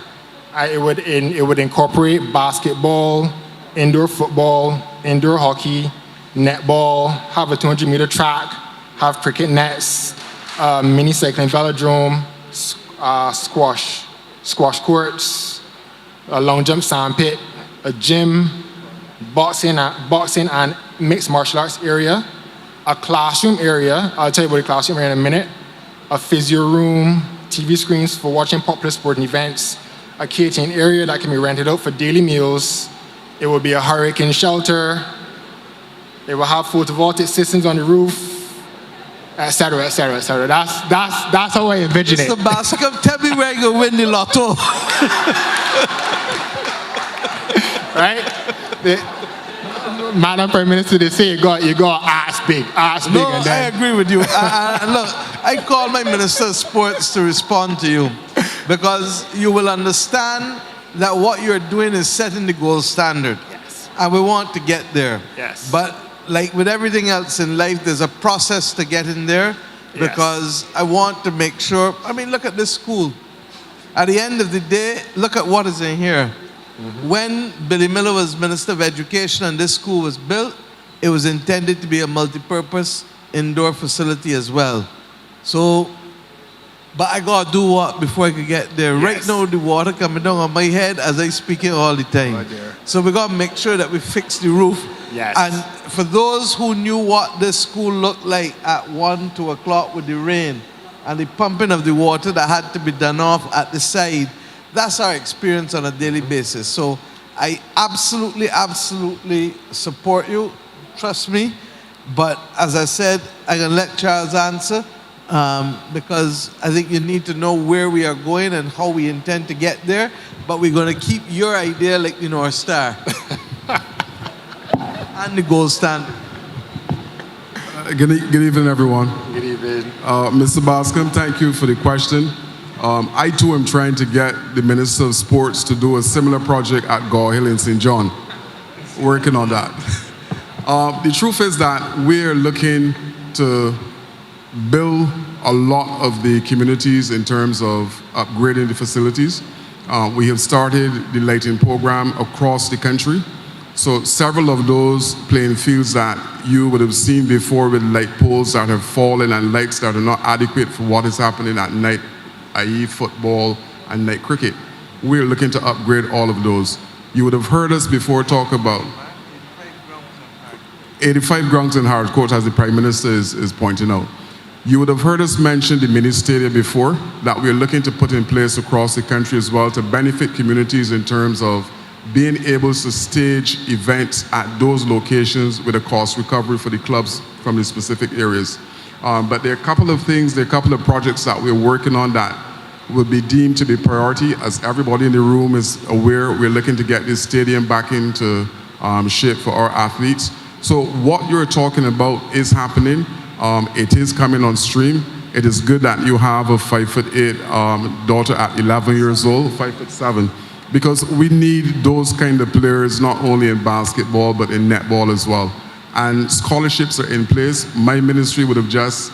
It would incorporate basketball, indoor football, indoor hockey, netball, have a 200-meter track, have cricket nets, mini cycling velodrome, squash courts, a long jump sand pit, a gym, boxing and mixed martial arts area, a classroom area, I'll tell you about the classroom area in a minute, a physio room, TV screens for watching popular sporting events, a catering area that can be rented out for daily meals. It will be a hurricane shelter. It will have photovoltaic systems on the roof, etc., etc., etc. That's how I envision it. Mr. Bascom, tell me where you win the lotto. Right? Madam Prime Minister, they say you got ask big. No, and then. I agree with you. Look, I call my Minister of Sports to respond to you, because you will understand that what you're doing is setting the gold standard. Yes. And we want to get there. Yes. But like with everything else in life, there's a process to get in there, because I want to make sure, look at this school. At the end of the day, look at what is in here. Mm-hmm. When Billy Miller was Minister of Education and this school was built, it was intended to be a multi-purpose indoor facility as well. So, but I gotta do what before I could get there? Yes. Right now, the water coming down on my head as I speak it all the time. So we gotta make sure that we fix the roof. Yes. And for those who knew what this school looked like at 1, 2 o'clock with the rain and the pumping of the water that had to be done off at the side, that's our experience on a daily basis. So I absolutely, absolutely support you. Trust me. But as I said, I'm going to let Charles answer, because I think you need to know where we are going and how we intend to get there. But we're going to keep your idea like the North Star and the gold standard. Good evening, everyone. Good evening. Mr. Bascom, thank you for the question. I too am trying to get the Minister of Sports to do a similar project at Gore Hill in St. John. working on that. The truth is that we're looking to build a lot of the communities in terms of upgrading the facilities. We have started the lighting program across the country. So several of those playing fields that you would have seen before with light poles that have fallen and lights that are not adequate for what is happening at night, i.e. football and night cricket. We're looking to upgrade all of those. You would have heard us before talk about 85 grounds in Howard Court, as the Prime Minister is pointing out. You would have heard us mention the mini stadium before, that we're looking to put in place across the country as well to benefit communities in terms of being able to stage events at those locations with a cost recovery for the clubs from the specific areas. But there are a couple of things, there are a couple of projects that we're working on that will be deemed to be priority. As everybody in the room is aware, we're looking to get this stadium back into shape for our athletes. So what you're talking about is happening. It is coming on stream. It is good that you have a 5'8" daughter at 11 years old, 5'7", because we need those kind of players not only in basketball but in netball as well. And scholarships are in place. My ministry would have just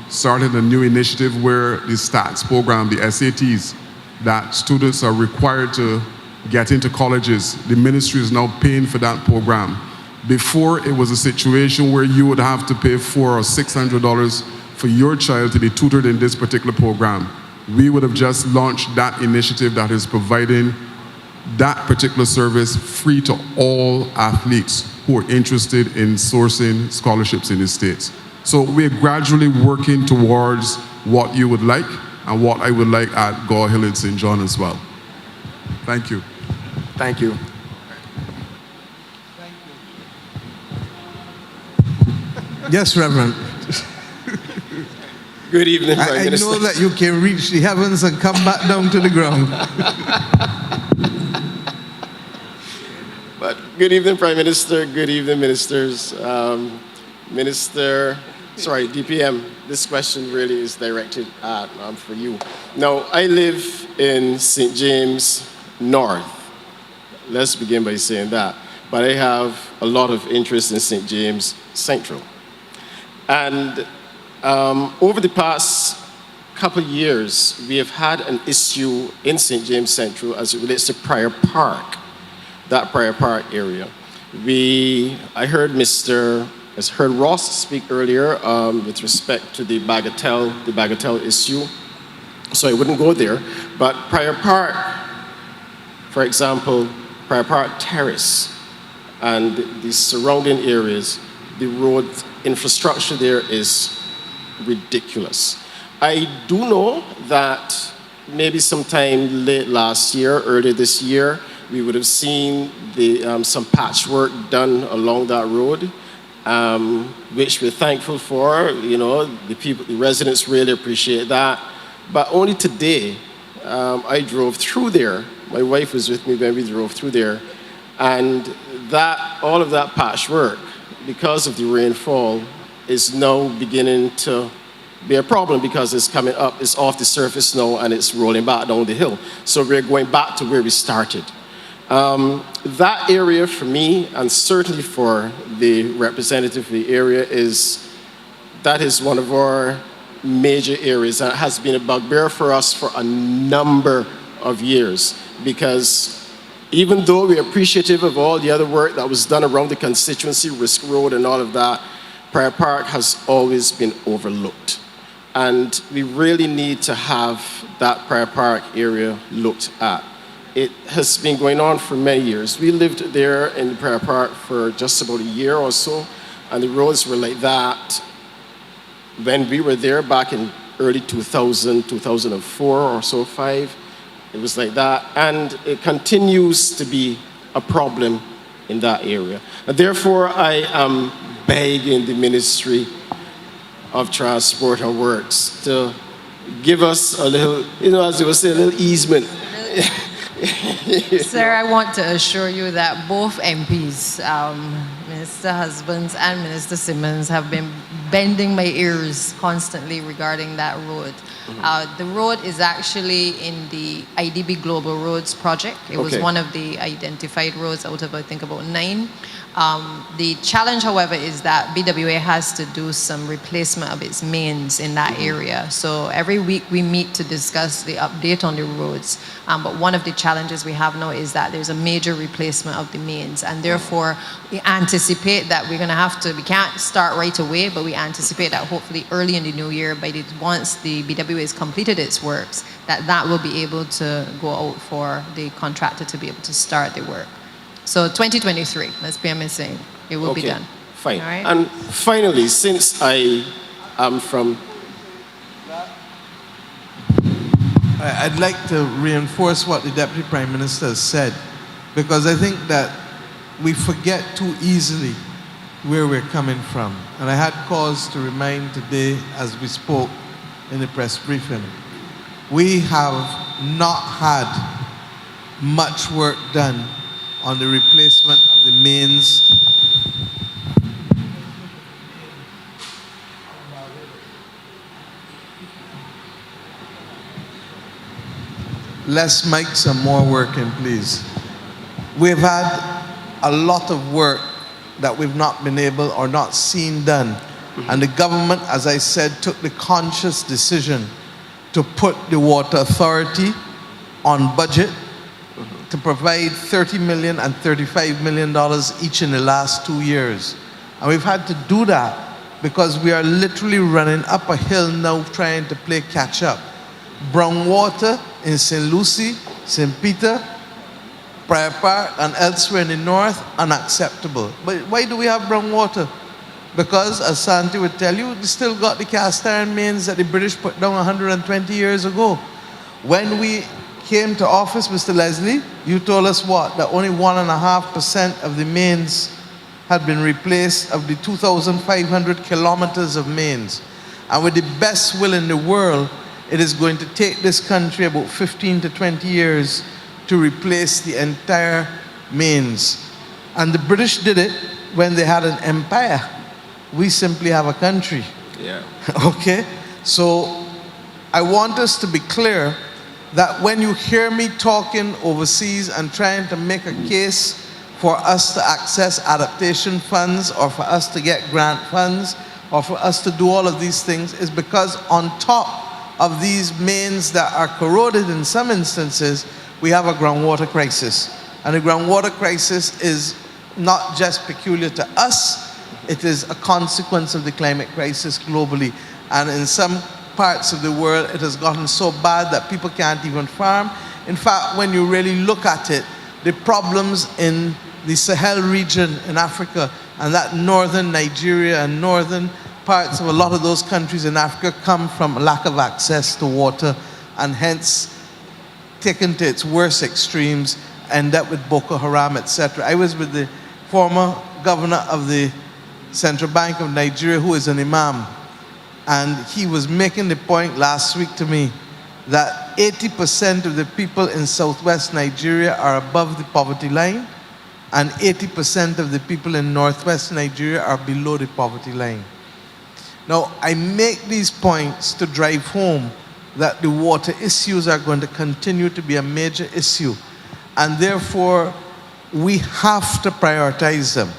started a new initiative where the STATS program, the SATs, that students are required to get into colleges. The ministry is now paying for that program. Before, it was a situation where you would have to pay $400 or $600 for your child to be tutored in this particular program. We would have just launched that initiative that is providing that particular service free to all athletes who are interested in sourcing scholarships in the States. So we're gradually working towards what you would like and what I would like at Gore Hill and St. John as well. Thank you. Thank you. Yes, Reverend. Good evening, Prime I Minister. know that you can reach the heavens and come back down to the ground. But good evening, Prime Minister. Good evening, ministers. DPM, this question really is directed at for you. Now, I live in St. James North. Let's begin by saying that. But I have a lot of interest in St. James Central. And over the past couple of years, we have had an issue in St. James Central as it relates to Prior Park, that Prior Park area. I heard Ross speak earlier with respect to the Bagatelle issue, so I wouldn't go there. But Prior Park, for example, Prior Park Terrace and the surrounding areas, the road infrastructure there is ridiculous. I do know that maybe sometime late last year, early this year, we would have seen some patchwork done along that road, which we're thankful for. You know, the residents really appreciate that. But only today, I drove through there. My wife was with me when we drove through there, and all of that patchwork, because of the rainfall, is now beginning to be a problem because it's coming up, it's off the surface now, and it's rolling back down the hill. So we're going back to where we started. That area for me, and certainly for the representative of the area, that is one of our major areas, and it has been a bugbear for us for a number of years, because even though we're appreciative of all the other work that was done around the constituency, Risk Road and all of that, Prior Park has always been overlooked. And we really need to have that Prior Park area looked at. It has been going on for many years. We lived there in Prior Park for just about a year or so, and the roads were like that when we were there back in early 2000, 2004 or so, 5. It was like that, and it continues to be a problem in that area. And therefore, I am begging the Ministry of Transport and Works to give us a little, as they would say, a little easement. Sir, I want to assure you that both MPs, Minister Husbands and Minister Simmons, have been bending my ears constantly regarding that road. The road is actually in the IDB Global Roads project. It was Okay. one of the identified roads out of, I think, about 9. The challenge, however, is that BWA has to do some replacement of its mains in that area. So every week we meet to discuss the update on the roads. But one of the challenges we have now is that there's a major replacement of the mains. And therefore, we anticipate that we're going to have to, we can't start right away, but we anticipate that hopefully early in the new year, once the BWA has completed its works, that will be able to go out for the contractor to be able to start the work. So 2023, as PM is saying, it will be done. Fine. All right? And finally, since I am from... I'd like to reinforce what the Deputy Prime Minister has said, because I think that we forget too easily where we're coming from. And I had cause to remind today, as we spoke in the press briefing, we have not had much work done on the replacement of the mains Let's make some more working, please. We've had a lot of work that we've not been able or not seen done. And the government, as I said, took the conscious decision to put the Water Authority on budget to provide $30 million and $35 million each in the last 2 years. And we've had to do that because we are literally running up a hill now trying to play catch up. Brown water in St. Lucie, St. Peter, Prior Park, and elsewhere in the north, unacceptable. But why do we have brown water? Because, as Santi would tell you, we still got the cast iron mains that the British put down 120 years ago. When we came to office, Mr. Leslie, you told us what? That only 1.5% of the mains had been replaced of the 2,500 kilometers of mains. And with the best will in the world, it is going to take this country about 15 to 20 years to replace the entire mains. And the British did it when they had an empire. We simply have a country. Yeah. Okay? So I want us to be clear that when you hear me talking overseas and trying to make a case for us to access adaptation funds or for us to get grant funds or for us to do all of these things, is because on top of these mains that are corroded in some instances, we have a groundwater crisis. And the groundwater crisis is not just peculiar to us, it is a consequence of the climate crisis globally. And in some parts of the world, it has gotten so bad that people can't even farm. In fact, when you really look at it, the problems in the Sahel region in Africa and that northern Nigeria and northern parts of a lot of those countries in Africa come from a lack of access to water, and hence, taken to its worst extremes, end up with Boko Haram, etc. I was with the former governor of the Central Bank of Nigeria, who is an imam, and he was making the point last week to me that 80% of the people in southwest Nigeria are above the poverty line, and 80% of the people in northwest Nigeria are below the poverty line. Now, I make these points to drive home that the water issues are going to continue to be a major issue, and therefore we have to prioritize them.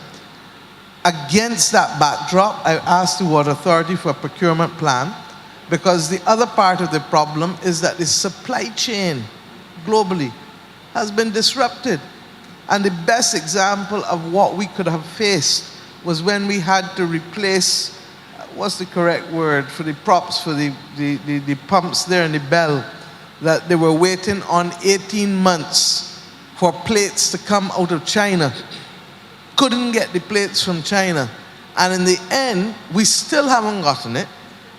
Against that backdrop, I asked the Water Authority for a procurement plan, because the other part of the problem is that the supply chain globally has been disrupted. And the best example of what we could have faced was when we had to replace, what's the correct word, for the props, for the pumps there in the bell, that they were waiting on 18 months for plates to come out of China. Couldn't get the plates from China. And in the end, we still haven't gotten it,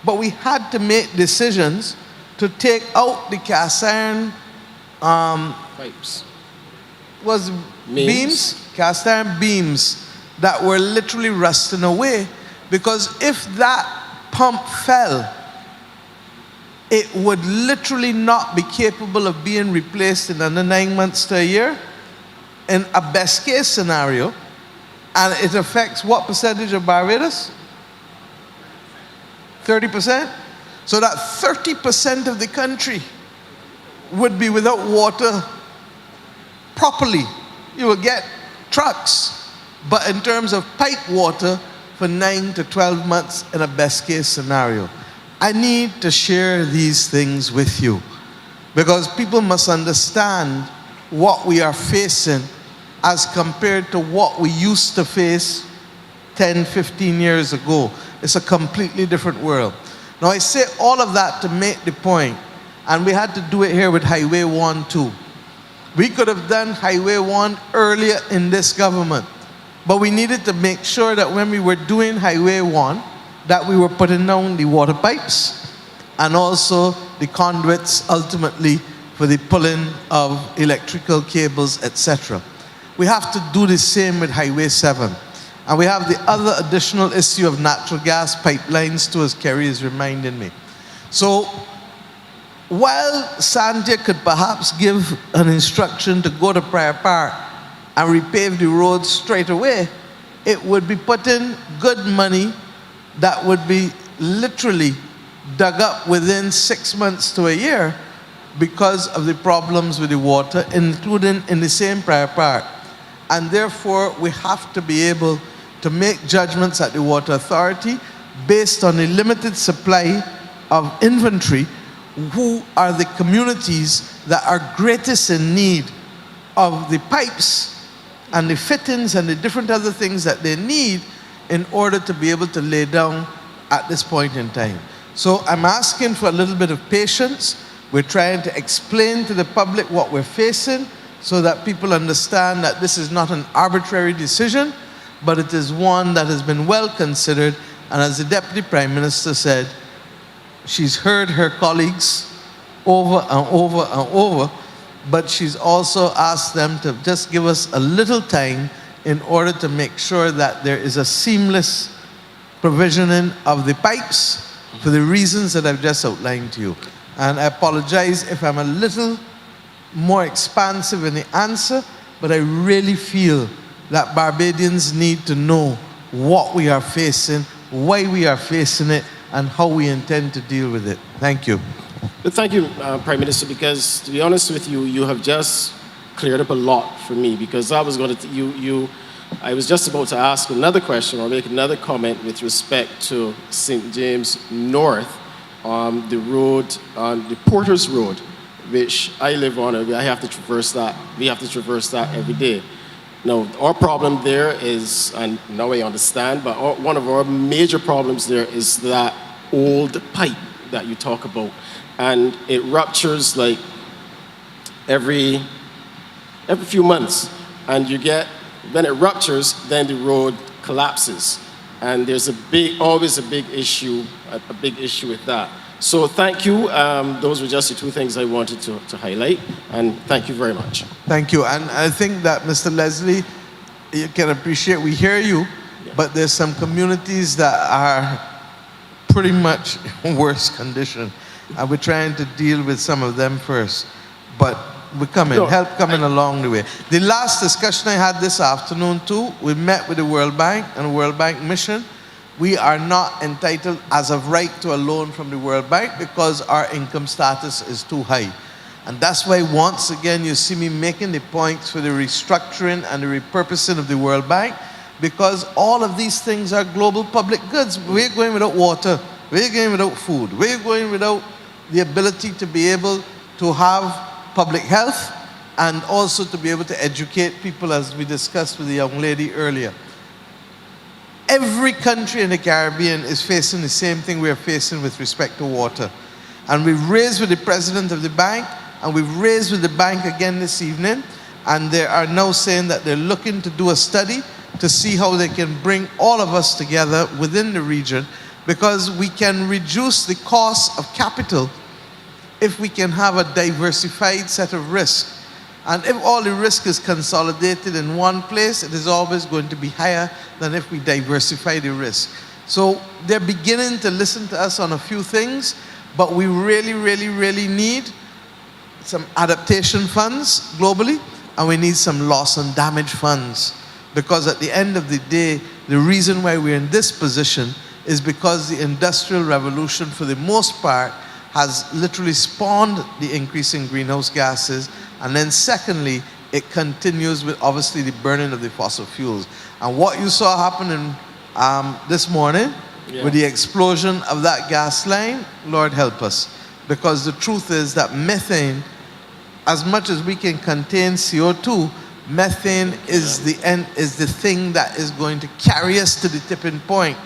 but we had to make decisions to take out the cast iron Pipes. was beams, cast iron beams that were literally rusting away, because if that pump fell, it would literally not be capable of being replaced in under 9 months to a year in a best case scenario. And it affects what percentage of Barbados? 30%? So that 30% of the country would be without water properly. You will get trucks, but in terms of pipe water for 9 to 12 months in a best case scenario. I need to share these things with you because people must understand what we are facing as compared to what we used to face 10, 15 years ago. It's a completely different world. Now I say all of that to make the point, and we had to do it here with Highway 1 too. We could have done Highway 1 earlier in this government, but we needed to make sure that when we were doing Highway 1, that we were putting down the water pipes and also the conduits ultimately for the pulling of electrical cables, etc. We have to do the same with Highway 7. And we have the other additional issue of natural gas pipelines too, as Kerry is reminding me. So while Sandia could perhaps give an instruction to go to Prior Park and repave the roads straight away, it would be putting good money that would be literally dug up within 6 months to a year because of the problems with the water, including in the same Prior Park. And therefore, we have to be able to make judgments at the Water Authority based on a limited supply of inventory. Who are the communities that are greatest in need of the pipes and the fittings and the different other things that they need in order to be able to lay down at this point in time. So I'm asking for a little bit of patience. We're trying to explain to the public what we're facing so that people understand that this is not an arbitrary decision, but it is one that has been well considered. And as the Deputy Prime Minister said, she's heard her colleagues over and over and over, but she's also asked them to just give us a little time in order to make sure that there is a seamless provisioning of the pipes for the reasons that I've just outlined to you. And I apologize if I'm a little more expansive in the answer, but I really feel that Barbadians need to know what we are facing, why we are facing it, and how we intend to deal with it. Thank you. But thank you, Prime Minister, because to be honest with you, you have just cleared up a lot for me, because I was going to, I was just about to ask another question or make another comment with respect to St. James North, the road, on the Porters Road, which I live on. I have to traverse that. We have to traverse that every day. Now, our problem there is, and now I understand, but one of our major problems there is that old pipe that you talk about. And it ruptures like every few months. And you get, when it ruptures, then the road collapses. And there's always a big issue with that. So thank you. Those were just the two things I wanted to highlight. And thank you very much. Thank you. And I think that, Mr. Leslie, you can appreciate, we hear you, but there's some communities that are pretty much in worse condition. And we're trying to deal with some of them first. But we're coming, help coming along the way. The last discussion I had this afternoon too, we met with the World Bank and the World Bank mission. We are not entitled as of right to a loan from the World Bank because our income status is too high. And that's why once again you see me making the points for the restructuring and the repurposing of the World Bank, because all of these things are global public goods. We're going without water, we're going without food, we're going without the ability to be able to have public health and also to be able to educate people, as we discussed with the young lady earlier. Every country in the Caribbean is facing the same thing we are facing with respect to water. And we've raised with the president of the bank, and we've raised with the bank again this evening, and they are now saying that they're looking to do a study to see how they can bring all of us together within the region, because we can reduce the cost of capital if we can have a diversified set of risk. And if all the risk is consolidated in one place, it is always going to be higher than if we diversify the risk. So they're beginning to listen to us on a few things, but we really, really, really need some adaptation funds globally, and we need some loss and damage funds. Because at the end of the day, the reason why we're in this position is because the Industrial Revolution, for the most part, has literally spawned the increase in greenhouse gases. And then secondly, it continues with obviously the burning of the fossil fuels. And what you saw happening this morning with the explosion of that gas line, Lord help us. Because the truth is that methane, as much as we can contain CO2, methane is the thing that is going to carry us to the tipping point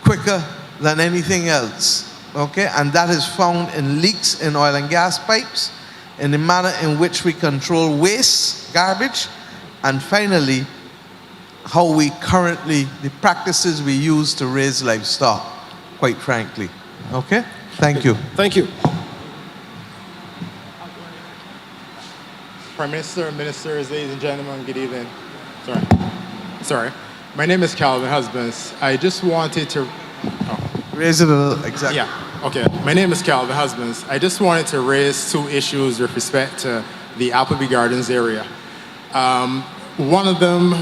quicker than anything else. Okay? And that is found in leaks in oil and gas pipes, in the manner in which we control waste, garbage, and finally, how we currently, the practices we use to raise livestock, quite frankly. Okay? Thank you. Thank you. Prime Minister, ministers, ladies and gentlemen, good evening. Sorry. My name is Calvin Husbands. I just wanted to... Raise it a little, exactly. Yeah, okay. My name is Calvin Husbands. I just wanted to raise two issues with respect to the Appleby Gardens area. One of them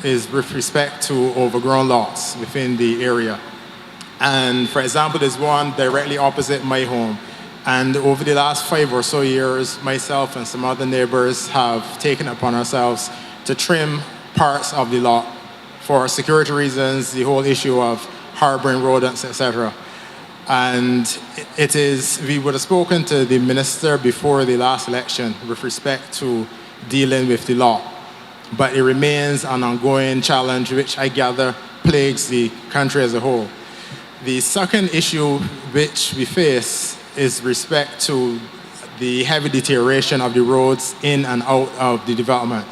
is with respect to overgrown lots within the area. And for example, there's one directly opposite my home. And over the last 5 or so years, myself and some other neighbors have taken it upon ourselves to trim parts of the lot for security reasons, the whole issue of harboring rodents, etc. And we would have spoken to the minister before the last election with respect to dealing with the law. But it remains an ongoing challenge, which I gather plagues the country as a whole. The second issue which we face is respect to the heavy deterioration of the roads in and out of the development.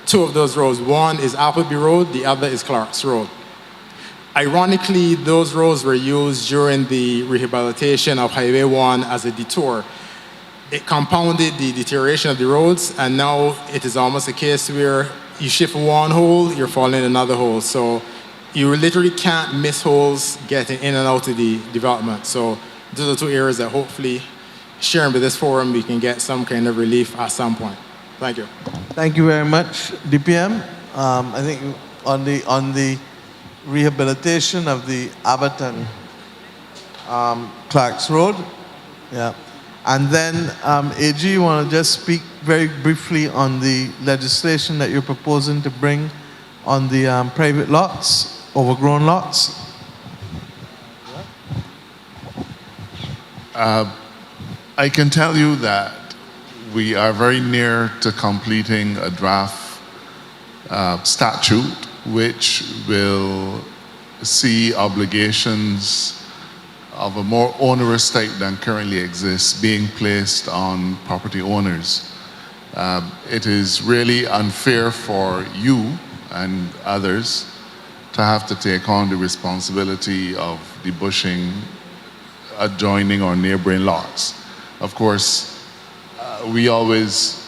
Two of those roads, one is Appleby Road, the other is Clark's Road. Ironically, those roads were used during the rehabilitation of Highway 1 as a detour. It compounded the deterioration of the roads, and now it is almost a case where you shift one hole, you're falling in another hole. So you literally can't miss holes getting in and out of the development. So those are two areas that hopefully, sharing with this forum, we can get some kind of relief at some point. Thank you. Thank you very much, DPM. I think on the rehabilitation of the Abbott and Clark's Road, yeah. And then AG, you want to just speak very briefly on the legislation that you're proposing to bring on the private lots, overgrown lots? I can tell you that we are very near to completing a draft statute which will see obligations of a more onerous type than currently exists being placed on property owners. It is really unfair for you and others to have to take on the responsibility of debushing adjoining or neighboring lots. Of course, we always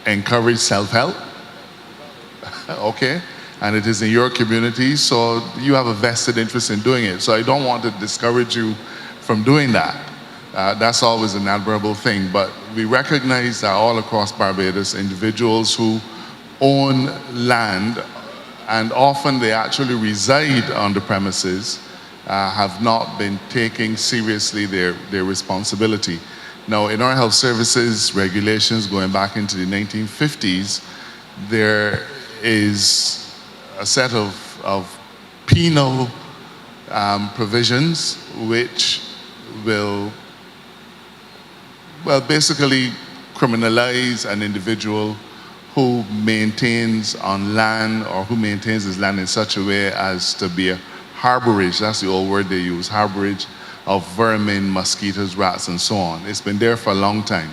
encourage self-help, okay? And it is in your community, so you have a vested interest in doing it. So I don't want to discourage you from doing that. That's always an admirable thing, but we recognize that all across Barbados, individuals who own land, and often they actually reside on the premises, have not been taking seriously their responsibility. Now, in our health services regulations going back into the 1950s, there is a set of penal provisions which will, well, basically criminalize an individual who maintains on land or who maintains his land in such a way as to be a harborage, that's the old word they use, harborage of vermin, mosquitoes, rats, and so on. It's been there for a long time.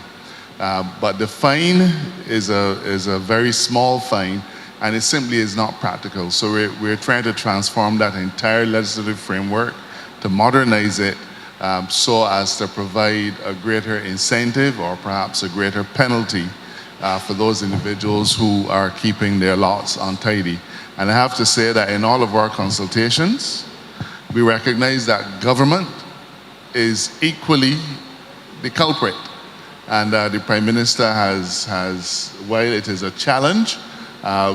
But the fine is a very small fine, and it simply is not practical. So we're trying to transform that entire legislative framework to modernize it so as to provide a greater incentive or perhaps a greater penalty for those individuals who are keeping their lots untidy. And I have to say that in all of our consultations, we recognize that government is equally the culprit. And the Prime Minister has, while it is a challenge,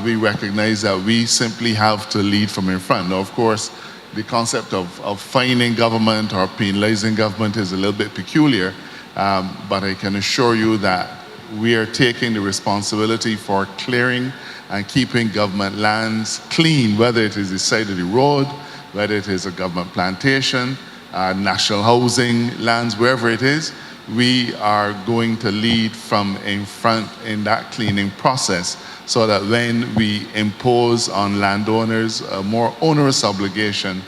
we recognize that we simply have to lead from in front. Now, of course, the concept of fining government or penalizing government is a little bit peculiar, but I can assure you that we are taking the responsibility for clearing and keeping government lands clean, whether it is the side of the road, whether it is a government plantation, national housing lands, wherever it is. We are going to lead from in front in that cleaning process, so that when we impose on landowners a more onerous obligation,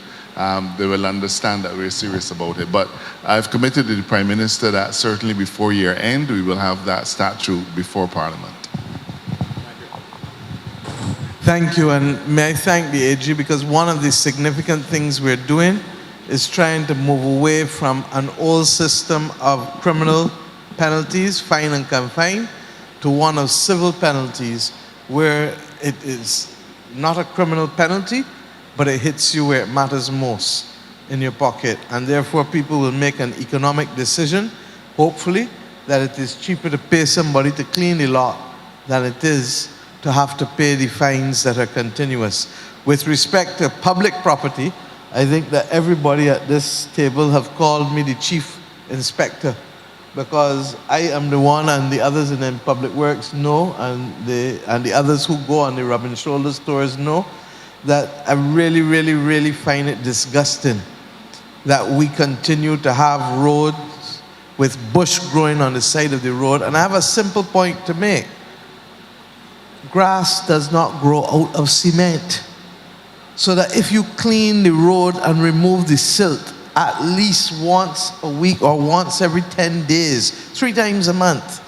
they will understand that we're serious about it. But I've committed to the Prime Minister that certainly before year end, we will have that statute before Parliament. Thank you, and may I thank the AG, because one of the significant things we're doing is trying to move away from an old system of criminal penalties, fine and confine, to one of civil penalties, where it is not a criminal penalty, but it hits you where it matters most, in your pocket. And therefore people will make an economic decision, hopefully, that it is cheaper to pay somebody to clean the lot than it is to have to pay the fines that are continuous. With respect to public property, I think that everybody at this table have called me the chief inspector, because I am the one, and the others in Public Works know, and the others who go on the rub and shoulder stores know, that I really find it disgusting that we continue to have roads with bush growing on the side of the road. And I have a simple point to make. Grass does not grow out of cement. So that if you clean the road and remove the silt at least once a week or once every 10 days, 3 times a month,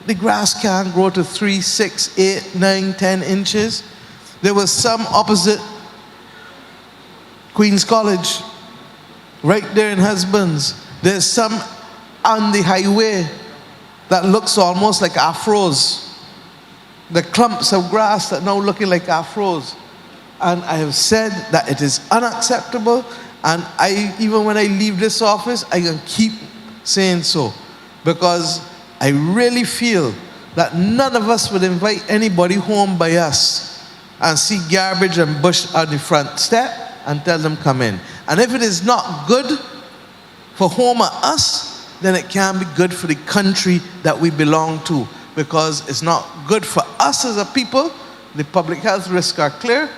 the grass can grow to 3, 6, 8, 9, 10 inches. There was some opposite Queen's College, right there in Husbands. There's some on the highway that looks almost like afros. The clumps of grass that now looking like afros. And I have said that it is unacceptable, and even when I leave this office, I can keep saying so, because I really feel that none of us would invite anybody home by us and see garbage and bush on the front step and tell them come in. And if it is not good for home or us, then it can be good for the country that we belong to, because it's not good for us as a people. The public health risks are clear,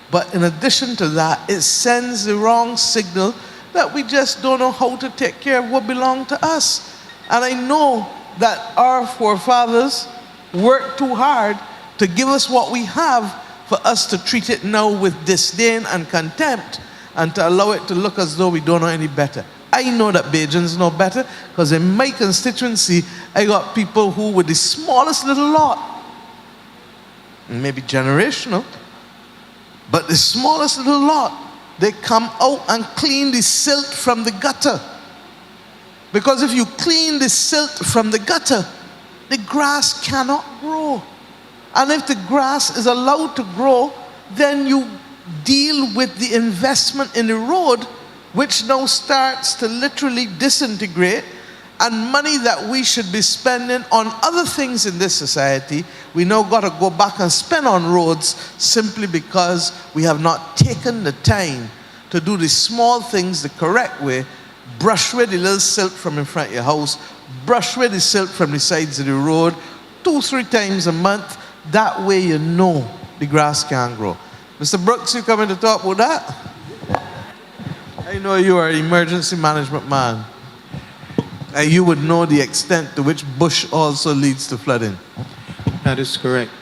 but in addition to that, it sends the wrong signal that we just don't know how to take care of what belongs to us. And I know that our forefathers worked too hard to give us what we have, for us to treat it now with disdain and contempt, and to allow it to look as though we don't know any better. I know that Bajans know better, because in my constituency, I got people who with the smallest little lot, maybe generational, but the smallest little lot, they come out and clean the silt from the gutter. Because if you clean the silt from the gutter, the grass cannot grow. And if the grass is allowed to grow, then you deal with the investment in the road, which now starts to literally disintegrate, and money that we should be spending on other things in this society, we now got to go back and spend on roads, simply because we have not taken the time to do the small things the correct way. Brush away the little silt from in front of your house, brush away the silt from the sides of the road 2-3 times a month. That way you know the grass can grow. Mr. Brooks, you coming to talk about that? I know you are an emergency management man, and you would know the extent to which bush also leads to flooding. That is correct.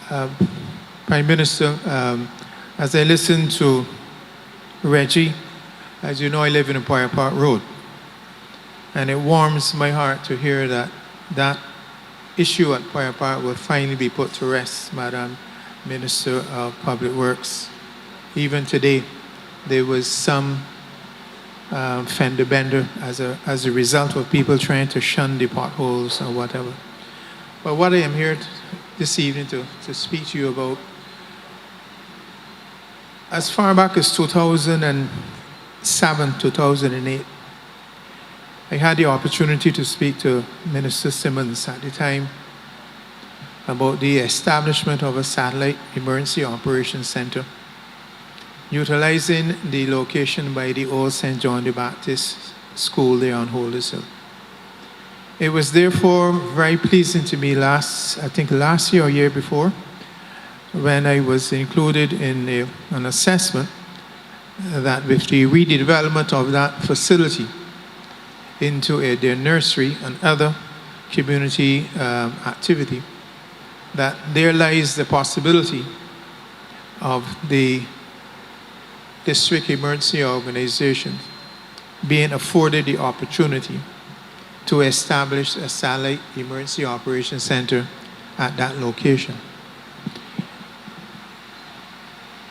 Prime Minister, as I listen to Reggie, as you know, I live in Empire Park Road, and it warms my heart to hear that that issue at Empire Park will finally be put to rest, Madam Minister of Public Works. Even today, there was some fender bender as a result of people trying to shun the potholes or whatever. But what I am here this evening to speak to you about, as far back as 2007, 2008, I had the opportunity to speak to Minister Simmons at the time about the establishment of a satellite emergency operations center utilizing the location by the old St. John the Baptist School there on Holders Hill. It was therefore very pleasing to me last year or year before, when I was included in an assessment that with the redevelopment of that facility into their nursery and other community activity, that there lies the possibility of the district emergency organization being afforded the opportunity to establish a satellite emergency operations center at that location.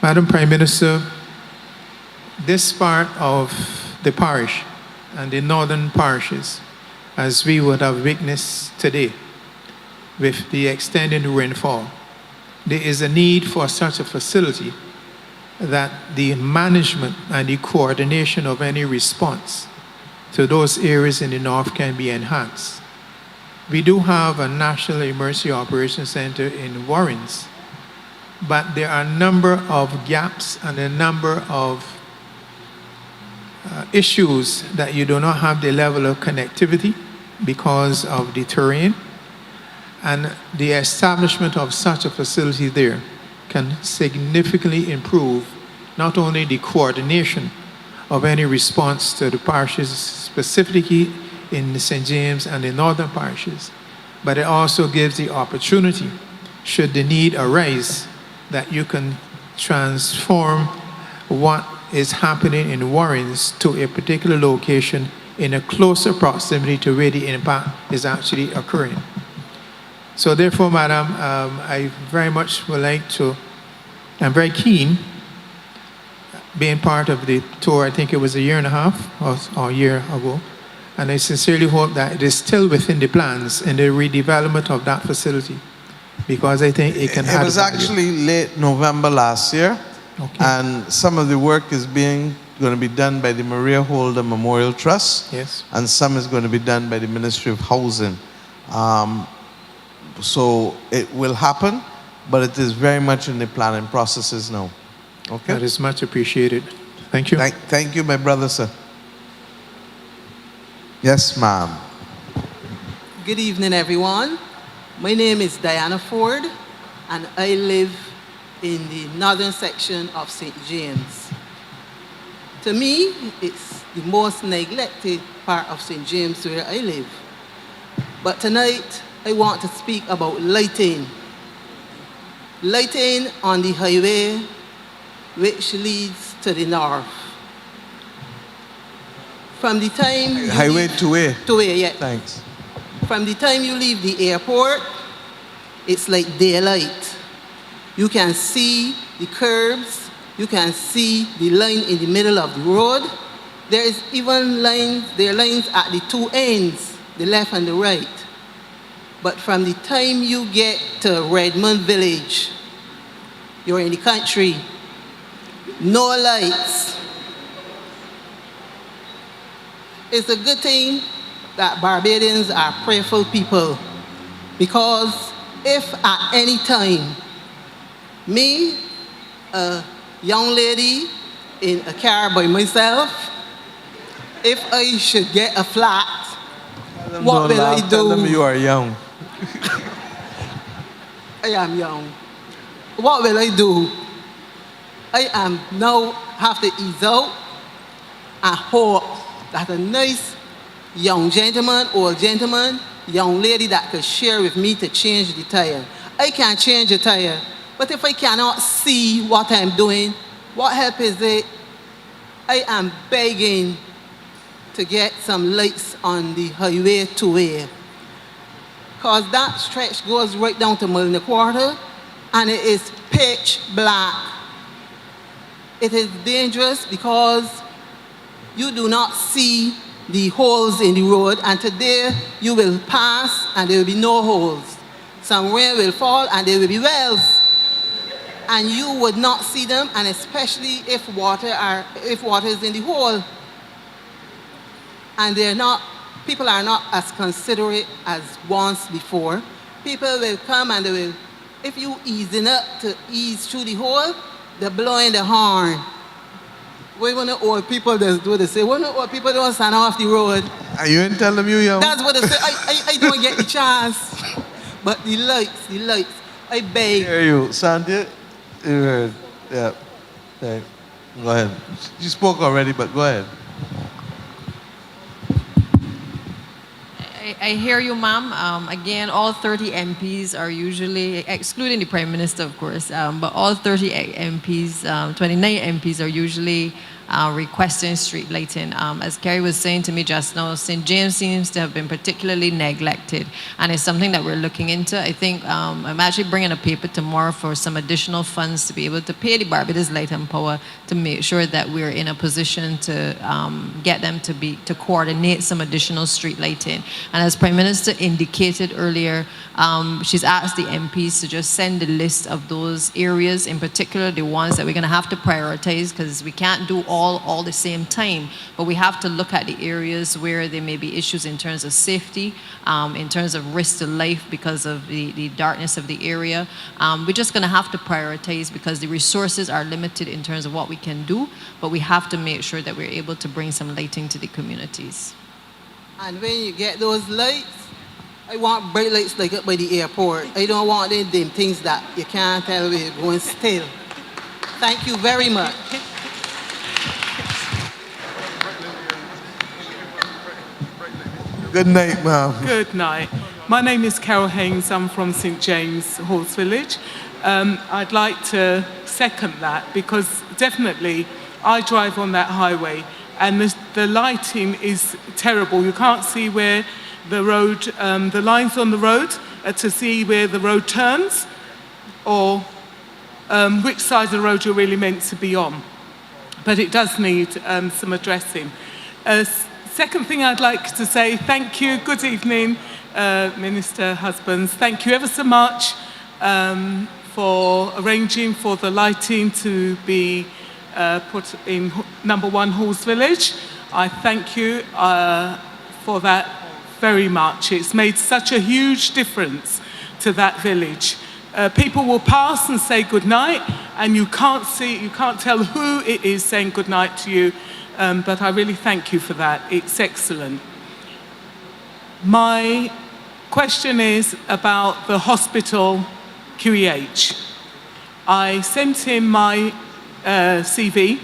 Madam Prime Minister, this part of the parish and the northern parishes, as we would have witnessed today with the extended rainfall, there is a need for such a facility that the management and the coordination of any response to those areas in the north can be enhanced. We do have a National Emergency Operations Center in Warrens, but there are a number of gaps and a number of issues that you do not have the level of connectivity because of the terrain, and the establishment of such a facility there can significantly improve not only the coordination of any response to the parishes, specifically in the St. James and the northern parishes, but it also gives the opportunity, should the need arise, that you can transform what is happening in Warrens to a particular location in a closer proximity to where the impact is actually occurring. So therefore, Madam, I very much would like to, I'm very keen being part of the tour. I think it was a year and a half or a year ago. And I sincerely hope that it is still within the plans in the redevelopment of that facility, because I think it can It add was value. actually late November last year, and some of the work is going to be done by the Maria Holder Memorial Trust, yes, and some is going to be done by the Ministry of Housing. So it will happen, but it is very much in the planning processes now. Okay? That is much appreciated. Thank you. Thank you, my brother, sir. Yes, ma'am. Good evening, everyone. My name is Diana Ford, and I live in the northern section of St. James. To me, it's the most neglected part of St. James where I live. But tonight, I want to speak about lighting. Lighting on the highway which leads to the north. From the time you Highway leave, 2A. 2A, yeah. Thanks. From the time you leave the airport, it's like daylight. You can see the curbs, you can see the line in the middle of the road. There is even lines, there are lines at the two ends, the left and the right. But from the time you get to Redmond Village, you're in the country, no lights. It's a good thing that Barbadians are prayerful people, because if at any time me, a young lady in a car by myself, if I should get a flat, what will I do? Tell them you are young. I am young. What will I do? I am now have to ease out and hope that a nice young gentleman, old gentleman, young lady that could share with me to change the tire. I can change the tire, but if I cannot see what I'm doing, what help is it? I am begging to get some lights on the highway 2A, because that stretch goes right down to Milner Quarter, and it is pitch black. It is dangerous because you do not see the holes in the road, and today you will pass and there will be no holes. Some rain will fall and there will be wells, and you would not see them, and especially if water is in the hole. And people are not as considerate as once before. People will come and they will, if you easing up to ease through the hole, they're blowing the horn. We want to old people that's what they say. When the old people don't stand off the road. Are you ain't telling them you young? That's what they say. I don't get the chance. But the lights. I beg. Hear you, Sandy. You heard. Yeah. Okay. Go ahead. You spoke already, but go ahead. I hear you, ma'am. Again, all 30 MPs are usually, excluding the Prime Minister, of course, but all 30 MPs, 29 MPs are usually requesting street lighting. As Kerry was saying to me just now, St. James seems to have been particularly neglected, and it's something that we're looking into. I think I'm actually bringing a paper tomorrow for some additional funds to be able to pay the Barbados Light and Power to make sure that we're in a position to get them to coordinate some additional street lighting. And as Prime Minister indicated earlier, she's asked the MPs to just send the list of those areas, in particular the ones that we're going to have to prioritize, because we can't do all the same time, but we have to look at the areas where there may be issues in terms of safety, in terms of risk to life because of the darkness of the area. We're just going to have to prioritize because the resources are limited in terms of what we can do, but we have to make sure that we're able to bring some lighting to the communities. And when you get those lights, I want bright lights like up by the airport. I don't want them things that you can't tell where you're going still. Thank you very much. Good night, ma'am. Good night. My name is Carol Haynes. I'm from St. James Horse Village. I'd like to second that because definitely I drive on that highway and the lighting is terrible. You can't see where the road, the lines on the road to see where the road turns or which side of the road you're really meant to be on. But it does need some addressing. Second thing I'd like to say, thank you, good evening, Minister Husbands. Thank you ever so much for arranging for the lighting to be put in number 1 Halls Village. I thank you for that very much. It's made such a huge difference to that village. People will pass and say good night, and you can't tell who it is saying good night to you. But I really thank you for that. It's excellent. My question is about the hospital QEH. I sent him my CV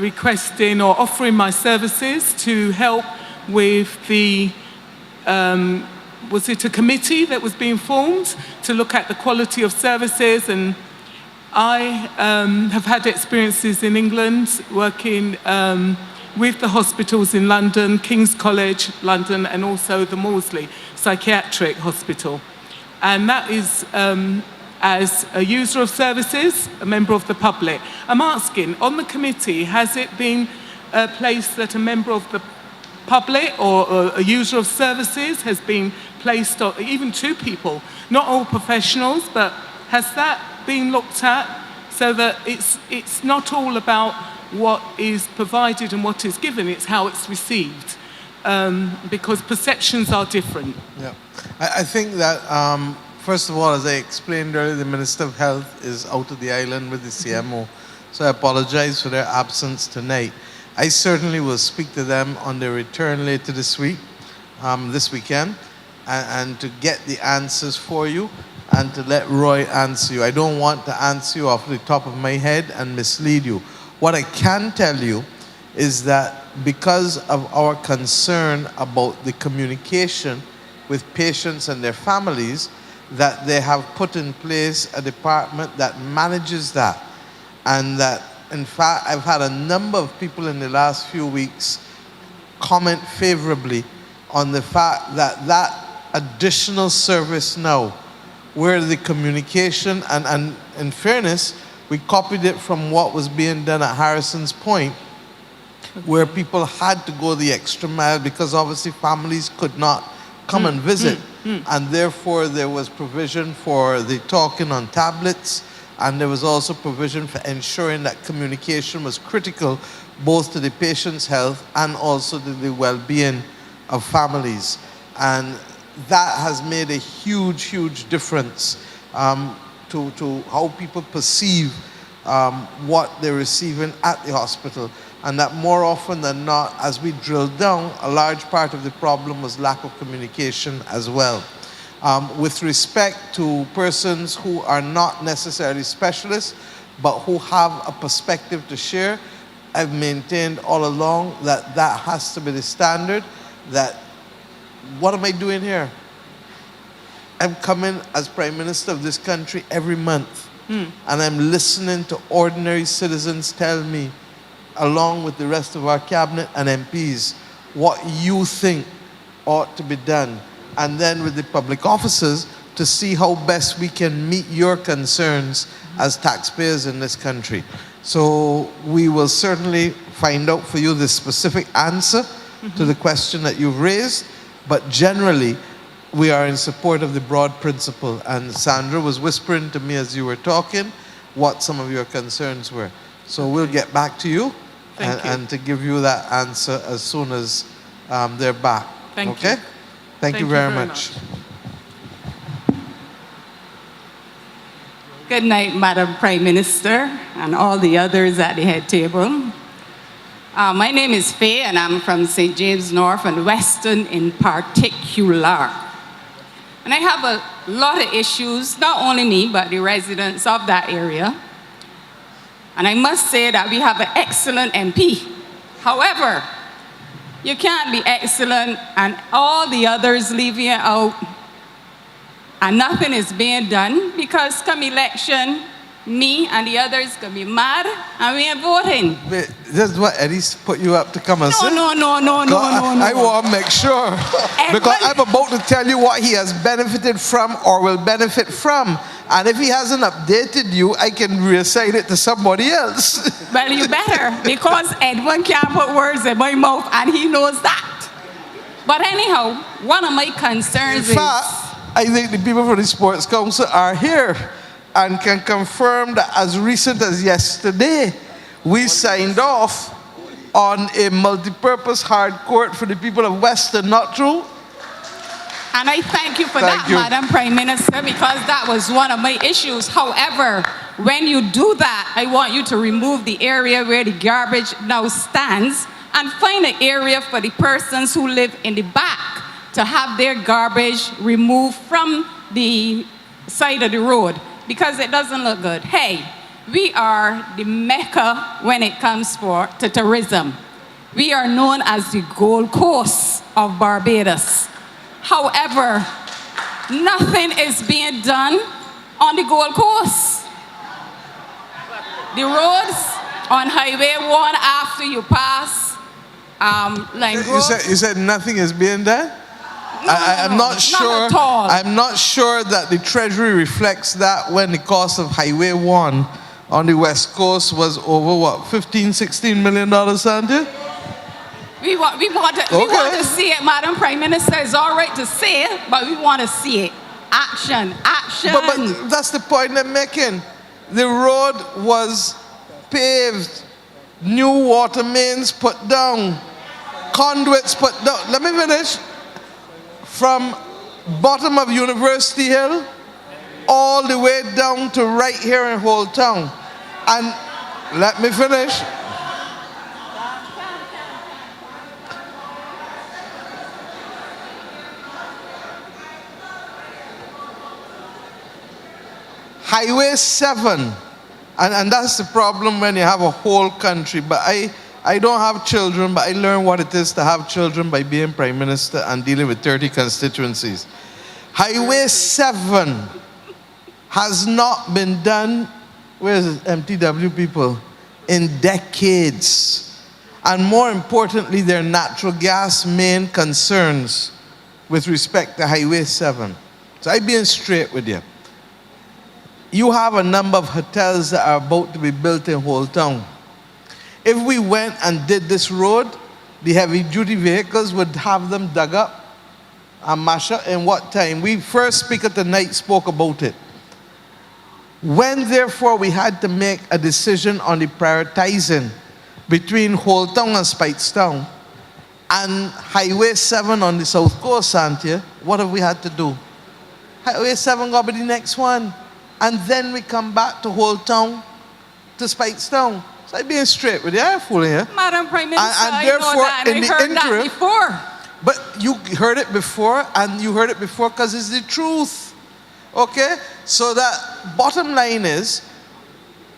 requesting or offering my services to help with the, was it a committee that was being formed to look at the quality of services, and I have had experiences in England working with the hospitals in London, King's College, London, and also the Maudsley Psychiatric Hospital. And that is as a user of services, a member of the public. I'm asking, on the committee, has it been placed that a member of the public or a user of services has been placed, or even 2 people, not all professionals, but has that being looked at so that it's not all about what is provided and what is given, it's how it's received, because perceptions are different. Yeah, I think that first of all, as I explained earlier, the Minister of Health is out of the island with the CMO, so I apologize for their absence tonight. I certainly will speak to them on their return later this week, this weekend, and to get the answers for you, and to let Roy answer you. I don't want to answer you off the top of my head and mislead you. What I can tell you is that because of our concern about the communication with patients and their families, that they have put in place a department that manages that. And that, in fact, I've had a number of people in the last few weeks comment favorably on the fact that that additional service now, where the communication, and in fairness, we copied it from what was being done at Harrison's Point, where people had to go the extra mile because obviously families could not come and visit. And therefore there was provision for the talking on tablets, and there was also provision for ensuring that communication was critical both to the patient's health and also to the well-being of families. And that has made a huge, huge difference to how people perceive what they're receiving at the hospital. And that more often than not, as we drill down, a large part of the problem was lack of communication as well. With respect to persons who are not necessarily specialists, but who have a perspective to share, I've maintained all along that that has to be the standard. That, what am I doing here? I'm coming as Prime Minister of this country every month, and I'm listening to ordinary citizens tell me, along with the rest of our cabinet and MPs, what you think ought to be done. And then with the public officers to see how best we can meet your concerns as taxpayers in this country. So we will certainly find out for you the specific answer to the question that you've raised, but generally we are in support of the broad principle. And Sandra was whispering to me as you were talking what some of your concerns were. So we'll get back to you and to give you that answer as soon as they're back. Thank okay? you. Thank you very much. Good night, Madam Prime Minister and all the others at the head table. My name is Faye, and I'm from St. James North and Weston in particular. And I have a lot of issues, not only me, but the residents of that area. And I must say that we have an excellent MP. However, you can't be excellent and all the others leave you out and nothing is being done, because come election, me and the others can be mad and we ain't voting. Wait, this is what Eddie's put you up to come and say? No. I want to make sure, because I'm about to tell you what he has benefited from or will benefit from. And if he hasn't updated you, I can recite it to somebody else. Well, you better, because Edwin can't put words in my mouth and he knows that. But anyhow, one of my concerns in fact, I think the people from the Sports Council are here and can confirm that as recent as yesterday, we signed off on a multi-purpose hard court for the people of Weston, not true? And I thank you for that, Madam Prime Minister, because that was one of my issues. However, when you do that, I want you to remove the area where the garbage now stands and find an area for the persons who live in the back to have their garbage removed from the side of the road, because it doesn't look good. Hey, we are the Mecca when it comes to tourism. We are known as the Gold Coast of Barbados. However, nothing is being done on the Gold Coast. The roads on Highway 1 after you pass Line Road. You said nothing is being done? I'm not sure. Not at all. I'm not sure that the Treasury reflects that when the cost of Highway 1 on the West Coast was over what, $15–16 million, Sandy? We want to see it, Madam Prime Minister. It's all right to say it, but we want to see it. Action. But that's the point I'm making. The road was paved, new water mains put down, conduits put down. Let me finish. From bottom of University Hill all the way down to right here in Old Town. And let me finish. Highway 7, and that's the problem when you have a whole country. But I don't have children, but I learned what it is to have children by being Prime Minister and dealing with 30 constituencies. Highway 7 has not been done, where's MTW people, in decades. And more importantly, their natural gas main concerns with respect to Highway 7. So I'm being straight with you. You have a number of hotels that are about to be built in Old Town. If we went and did this road, the heavy-duty vehicles would have them dug up and mash up in what time? We first speaker tonight spoke about it. When, therefore, we had to make a decision on the prioritizing between Old Town and Speightstown and Highway 7 on the South Coast, Santia, what have we had to do? Highway 7 got to be the next one. And then we come back to Old Town to Speightstown. So I'm being straight with you, I'm fooling you. Madam Prime Minister, And I therefore, know that, and in I the heard that interim, before. But you heard it before, and you heard it before because it's the truth. Okay? So that bottom line is,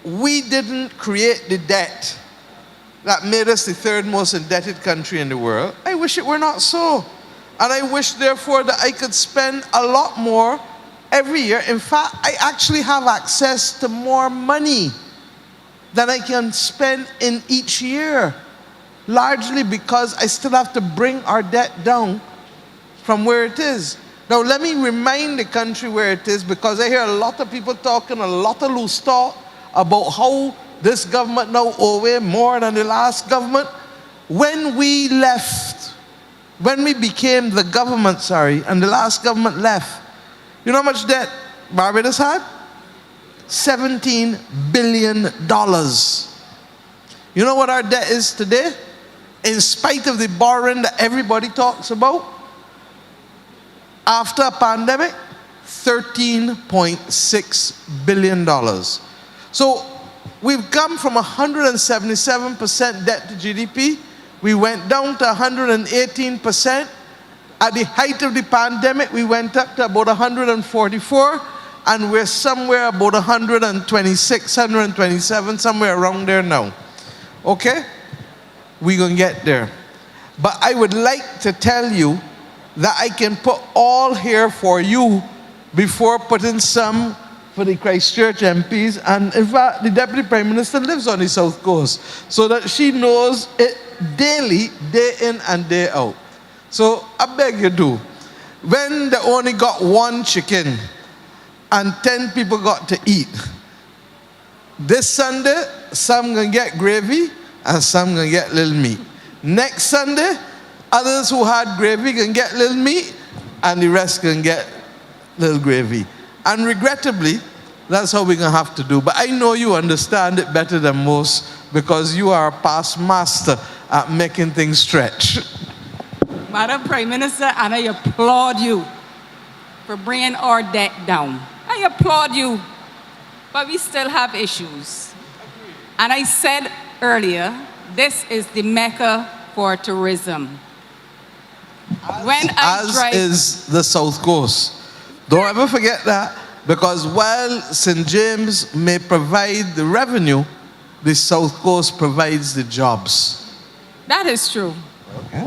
we didn't create the debt that made us the third most indebted country in the world. I wish it were not so. And I wish, therefore, that I could spend a lot more every year. In fact, I actually have access to more money than I can spend in each year, largely because I still have to bring our debt down from where it is. Now, let me remind the country where it is, because I hear a lot of people talking a lot of loose talk about how this government now owe more than the last government. When we left, when we became the government, and the last government left, you know how much debt Barbados had? $17 billion. You know what our debt is today? In spite of the borrowing that everybody talks about, after a pandemic, $13.6 billion. So we've come from 177% debt to GDP. We went down to 118%. At the height of the pandemic, we went up to about 144, and we're somewhere about 126, 127, somewhere around there now. Okay? We're going to get there. But I would like to tell you that I can put all here for you before putting some for the Christchurch MPs. And in fact, the Deputy Prime Minister lives on the South Coast, so that she knows it daily, day in and day out. So I beg you do. When they only got one chicken and 10 people got to eat, this Sunday, some gonna get gravy and some gonna get little meat. Next Sunday, others who had gravy can get little meat and the rest can get little gravy. And regrettably, that's how we're gonna have to do. But I know you understand it better than most, because you are a past master at making things stretch. Madam Prime Minister, and I applaud you for bringing our debt down. I applaud you, but we still have issues. And I said earlier, this is the Mecca for tourism. As is the South Coast. Don't ever forget that, because while St. James may provide the revenue, the South Coast provides the jobs. That is true. Okay.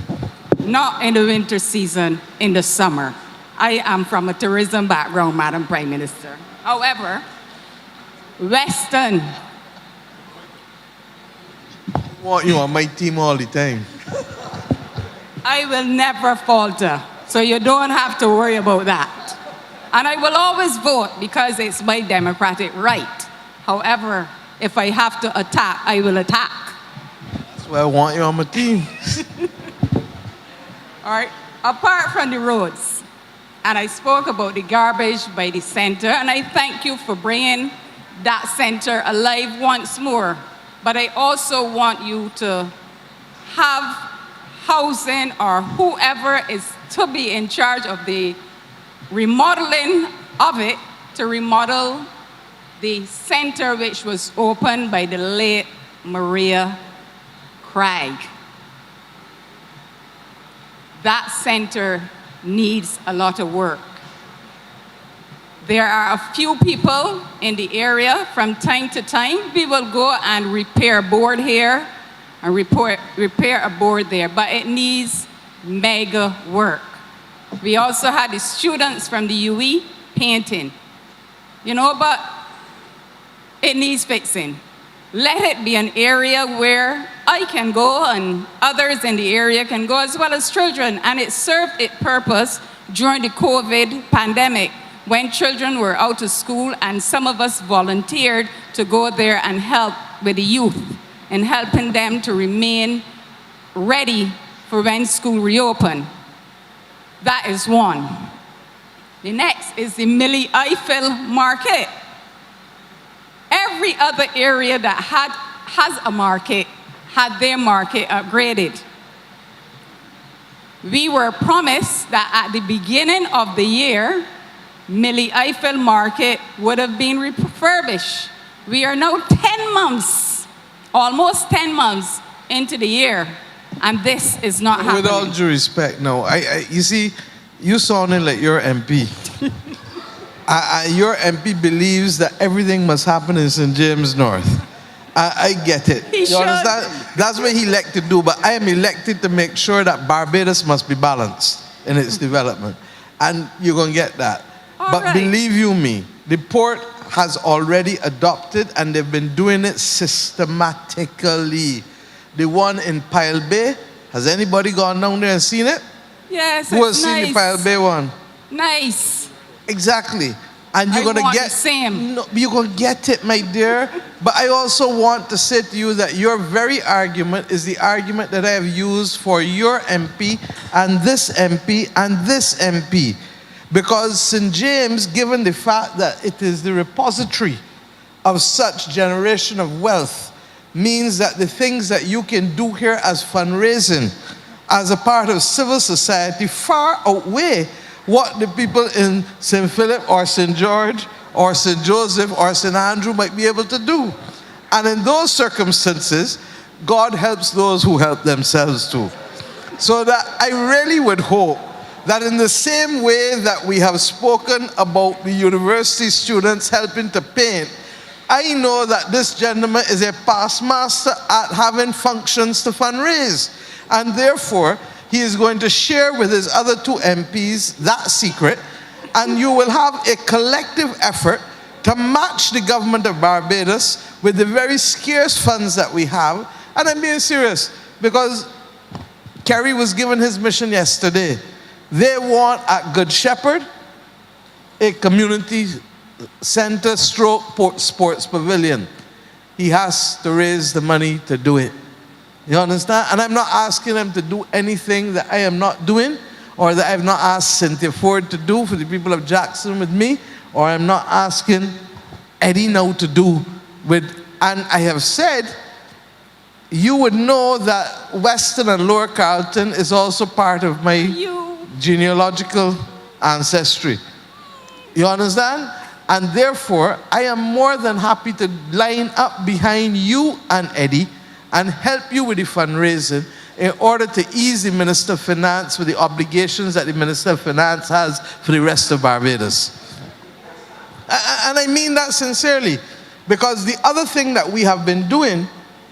Not in the winter season, in the summer. I am from a tourism background, Madam Prime Minister. However, Western. I want you on my team all the time. I will never falter, so you don't have to worry about that. And I will always vote because it's my democratic right. However, if I have to attack, I will attack. That's why I want you on my team. All right, apart from the roads, and I spoke about the garbage by the center, and I thank you for bringing that center alive once more. But I also want you to have housing, or whoever is to be in charge of the remodeling of it, to remodel the center which was opened by the late Maria Craig. That center needs a lot of work. There are a few people in the area. From time to time, we will go and repair a board here and repair a board there, but it needs mega work. We also had the students from the UE painting. You know, but it needs fixing. Let it be an area where I can go and others in the area can go, as well as children. And it served its purpose during the COVID pandemic, when children were out of school, and some of us volunteered to go there and help with the youth and helping them to remain ready for when school reopened. That is one. The next is the Millie Eiffel Market. Every other area that has a market had their market upgraded. We were promised that at the beginning of the year, Millie Eiffel Market would have been refurbished. We are now 10 months, almost 10 months into the year, and this is not happening. With all due respect, no. You see, you sounding like your MP. Your MP believes that everything must happen in St. James North. I get it. He should. Understand? That's what he elected to do, but I am elected to make sure that Barbados must be balanced in its development. And you're going to get that. But right. believe you me, the port has already adopted, and they've been doing it systematically. The one in Pile Bay, has anybody gone down there and seen it? Yes, Who has it's seen nice. the Pile Bay one? Nice. Exactly. And you're I going to want get the same. No, you're going to get it, my dear. But I also want to say to you that your very argument is the argument that I have used for your MP and this MP and this MP. Because St. James, given the fact that it is the repository of such generation of wealth, means that the things that you can do here as fundraising, as a part of civil society, far outweigh what the people in St. Philip or St. George or St. Joseph or St. Andrew might be able to do. And in those circumstances, God helps those who help themselves too. So that I really would hope that in the same way that we have spoken about the university students helping to paint, I know that this gentleman is a past master at having functions to fundraise. And therefore, he is going to share with his other two MPs that secret, and you will have a collective effort to match the government of Barbados with the very scarce funds that we have. And I'm being serious, because Kerry was given his mission yesterday. They want at Good Shepherd a community center stroke sports pavilion. He has to raise the money to do it. You understand? And I'm not asking them to do anything that I am not doing, or that I have not asked Cynthia Ford to do for the people of Jackson with me, or I'm not asking Eddie now to do with. And I have said, you would know that Western and Lower Carlton is also part of my genealogical ancestry. You understand? And therefore, I am more than happy to line up behind you and Eddie and help you with the fundraising in order to ease the Minister of Finance with the obligations that the Minister of Finance has for the rest of Barbados. And I mean that sincerely, because the other thing that we have been doing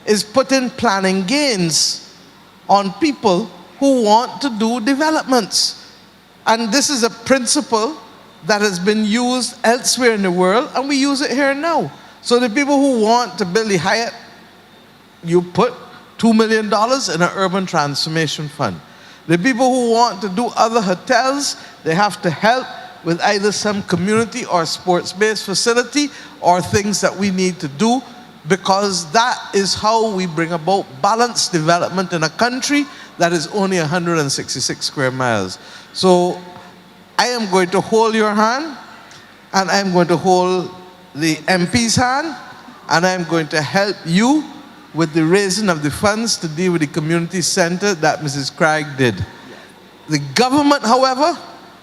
is putting planning gains on people who want to do developments. And this is a principle that has been used elsewhere in the world, and we use it here now. So the people who want to build the Hyatt, you put $2 million in an urban transformation fund. The people who want to do other hotels, they have to help with either some community or sports-based facility or things that we need to do, because that is how we bring about balanced development in a country that is only 166 square miles. So I am going to hold your hand, and I am going to hold the MP's hand, and I am going to help you with the raising of the funds to deal with the community center that Mrs. Craig did. The government, however,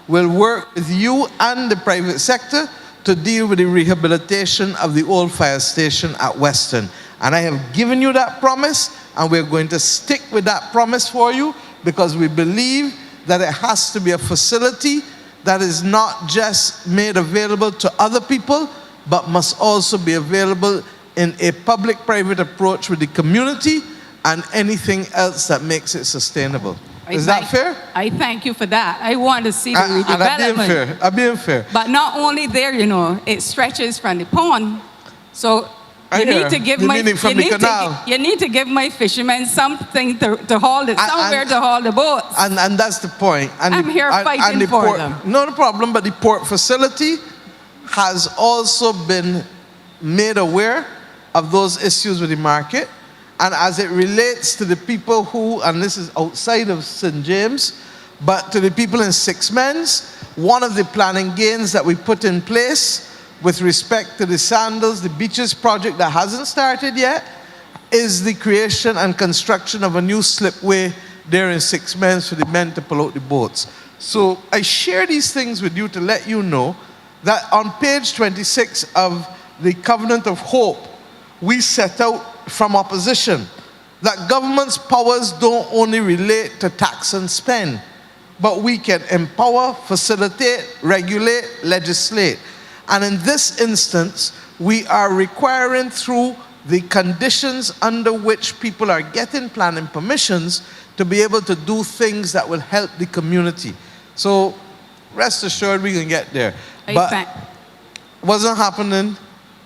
will work with you and the private sector to deal with the rehabilitation of the old fire station at Western. And I have given you that promise, and we're going to stick with that promise for you, because we believe that it has to be a facility that is not just made available to other people, but must also be available in a public-private approach with the community and anything else that makes it sustainable. Is that fair? I thank you for that. I want to see the redevelopment. And I'm being fair. But not only there, you know, it stretches from the pond. So you need to give my you need to give my fishermen something to haul it, somewhere to haul the boats. And that's the point. And I'm here fighting for them. No problem, but the port facility has also been made aware of those issues with the market. And as it relates to the people who, and this is outside of St. James, but to the people in Six Men's, one of the planning gains that we put in place with respect to the Sandals, the beaches project that hasn't started yet, is the creation and construction of a new slipway there in Six Men's for the men to pull out the boats. So I share these things with you to let you know that on page 26 of the Covenant of Hope, we set out from opposition that government's powers don't only relate to tax and spend, but we can empower, facilitate, regulate, legislate. And in this instance, we are requiring through the conditions under which people are getting planning permissions to be able to do things that will help the community. So rest assured we can get there. But wasn't happening.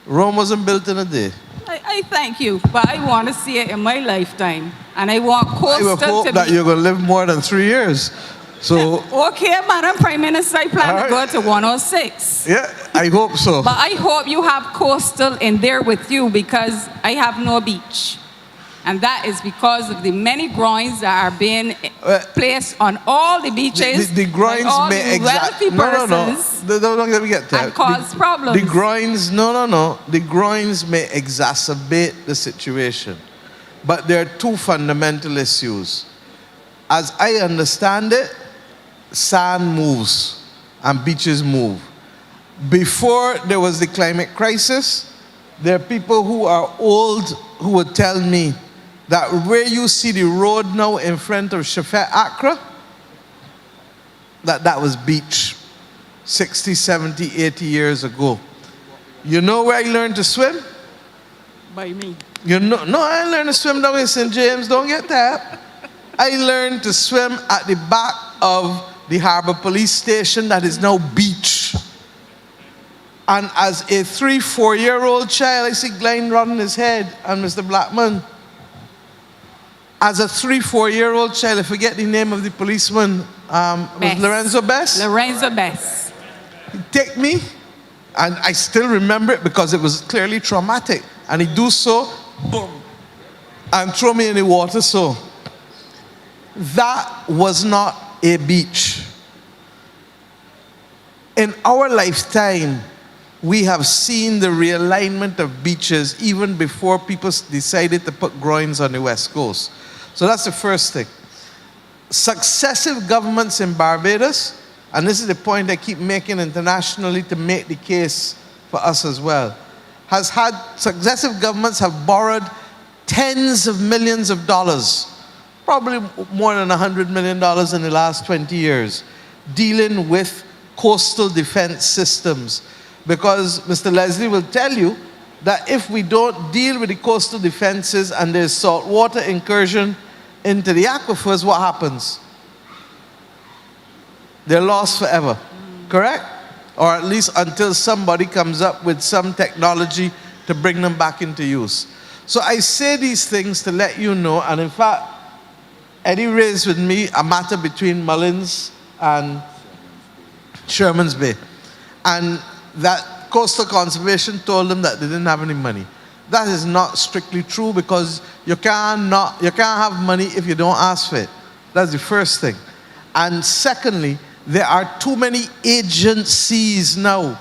Rome wasn't built in a day. I thank you, but I want to see it in my lifetime. And I want coastal I would hope to that be... you're going to live more than 3 years. So, Okay, Madam Prime Minister, I plan to go to 106. yeah, I hope so. But I hope you have coastal in there with you because I have no beach. And that is because of the many groins that are being placed on all the beaches. The groins by all may the wealthy persons Don't let me get that. and cause problems. The groins, no. The groins may exacerbate the situation. But there are two fundamental issues. As I understand it, sand moves and beaches move. Before there was the climate crisis, there are people who are old who would tell me that where you see the road now in front of Shafet Accra, that was beach 60, 70, 80 years ago. You know where I learned to swim? By me. No, I learned to swim down in St. James, don't get that. I learned to swim at the back of the Harbour Police Station that is now beach. And as a 3-4-year-old child, I see Glenn running his head and Mr. Blackman. As a 3-4-year-old child, I forget the name of the policeman, was Lorenzo Best? Lorenzo Best. He'd take me, and I still remember it because it was clearly traumatic. And he'd do so, boom, and throw me in the water so. That was not a beach. In our lifetime, we have seen the realignment of beaches even before people decided to put groins on the West Coast. So that's the first thing. Successive governments in Barbados, and this is the point I keep making internationally to make the case for us as well, successive governments have borrowed tens of millions of dollars, probably more than $100 million in the last 20 years, dealing with coastal defense systems. Because Mr. Leslie will tell you that if we don't deal with the coastal defenses and there's saltwater incursion into the aquifers, what happens? They're lost forever, correct? Or at least until somebody comes up with some technology to bring them back into use. So I say these things to let you know, and in fact, Eddie raised with me a matter between Mullins and Sherman's Bay. And that Coastal Conservation told them that they didn't have any money. That is not strictly true because you can't have money if you don't ask for it. That's the first thing. And secondly, there are too many agencies now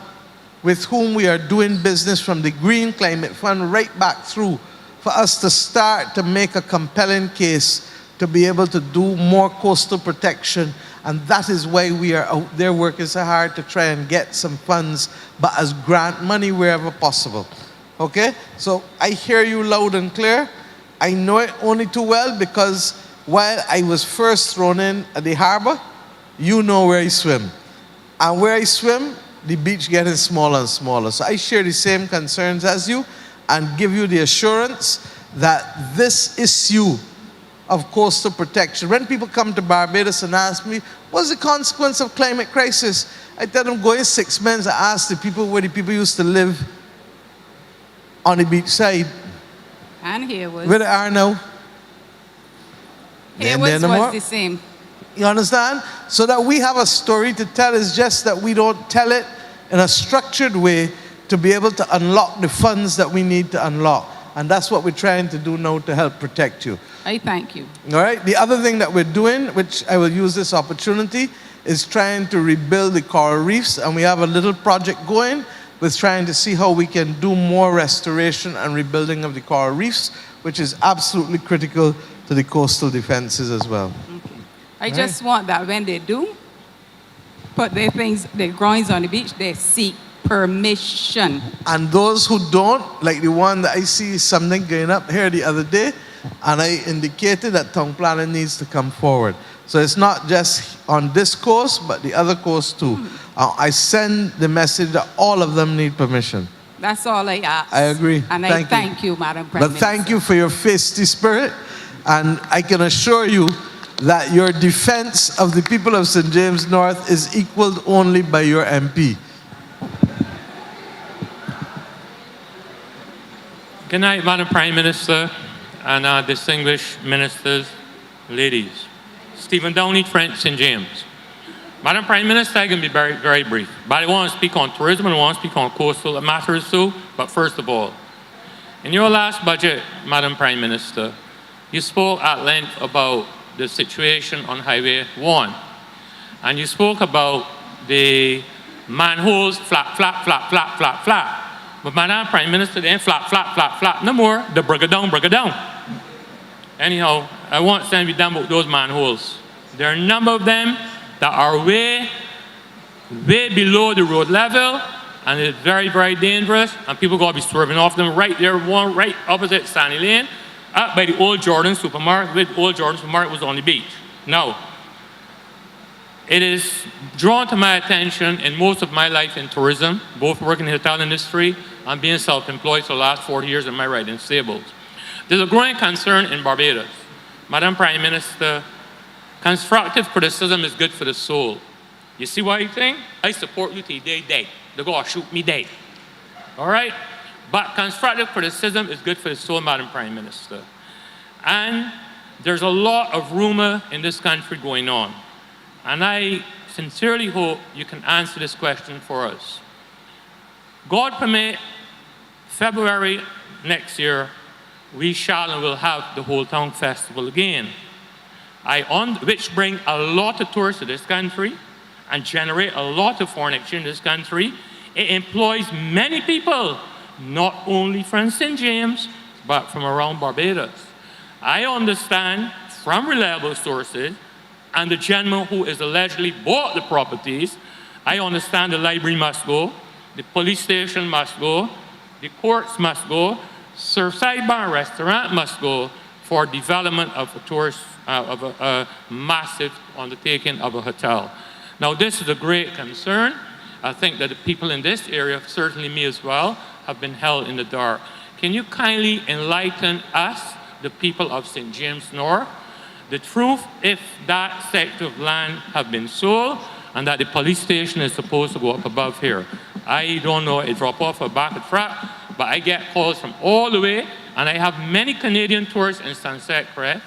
with whom we are doing business from the Green Climate Fund right back through for us to start to make a compelling case to be able to do more coastal protection. And that is why we are out there working so hard to try and get some funds, but as grant money wherever possible. Okay? So I hear you loud and clear. I know it only too well because while I was first thrown in at the harbor, you know where I swim. And where I swim, the beach getting smaller and smaller. So I share the same concerns as you and give you the assurance that this issue of coastal protection. When people come to Barbados and ask me, what's the consequence of climate crisis? I tell them, go in 6 months and ask the people where the people used to live on the beach side. And here was... Where they are now. Here was the same. You understand? So that we have a story to tell. It's just that we don't tell it in a structured way to be able to unlock the funds that we need to unlock. And that's what we're trying to do now to help protect you. I thank you. All right? The other thing that we're doing, which I will use this opportunity, is trying to rebuild the coral reefs. And we have a little project going with trying to see how we can do more restoration and rebuilding of the coral reefs, which is absolutely critical to the coastal defenses as well. Okay. I just want that when they do put their groins on the beach, they seek permission. And those who don't, like the one that I see something going up here the other day, and I indicated that town planning needs to come forward. So it's not just on this coast, but the other coast too. I send the message that all of them need permission. That's all I ask. I agree. And I thank you, Madam Prime But Minister. thank you for your feisty spirit, and I can assure you that your defense of the people of St. James North is equaled only by your MP. Good night, Madam Prime Minister and distinguished ministers, ladies. Stephen Downey, Trent, St. James. Madam Prime Minister, I can be very, very brief. But I want to speak on tourism and I want to speak on coastal matters too. But first of all, in your last budget, Madam Prime Minister, you spoke at length about the situation on Highway 1. And you spoke about the manholes flat, flat, flat, flat, flat, flat. But Madam Prime Minister, they ain't flat, flat, flat, flat no more. They bring it down. Anyhow, I want to be done with those manholes. There are a number of them that are way below the road level, and it's very, very dangerous, and people got to be swerving off them right there, one right opposite Stanley Lane, up by the old Jordan supermarket, with old Jordan supermarket was on the beach. Now, it is drawn to my attention in most of my life in tourism, both working in the hotel industry and being self-employed for the last 40 years in my riding stables. There's a growing concern in Barbados. Madam Prime Minister, constructive criticism is good for the soul. You see what I think? I support you till day. They're going to shoot me dead. All right? But constructive criticism is good for the soul, Madam Prime Minister. And there's a lot of rumor in this country going on. And I sincerely hope you can answer this question for us. God permit, February next year, we shall and will have the Whole Town Festival again. Which bring a lot of tourists to this country and generate a lot of foreign exchange in this country. It employs many people, not only from St. James, but from around Barbados. I understand from reliable sources, and the gentleman who is allegedly bought the properties, I understand the library must go, the police station must go, the courts must go, Surfside Bar and Restaurant must go for development of a tourist, of a massive undertaking of a hotel. Now, this is a great concern. I think that the people in this area, certainly me as well, have been held in the dark. Can you kindly enlighten us, the people of St. James North, the truth if that sector of land have been sold and that the police station is supposed to go up above here? I don't know, it drop off a back of truck, but I get calls from all the way, and I have many Canadian tourists in Sunset Crest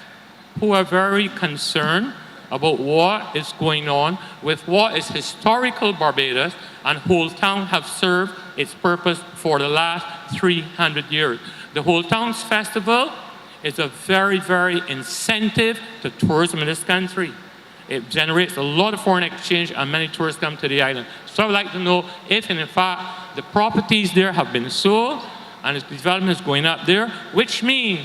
who are very concerned about what is going on with what is historical Barbados, and Whole Town have served its purpose for the last 300 years. The Whole Towns Festival is a very, very incentive to tourism in this country. It generates a lot of foreign exchange and many tourists come to the island. So I would like to know if, in fact, the properties there have been sold and the development is going up there, which means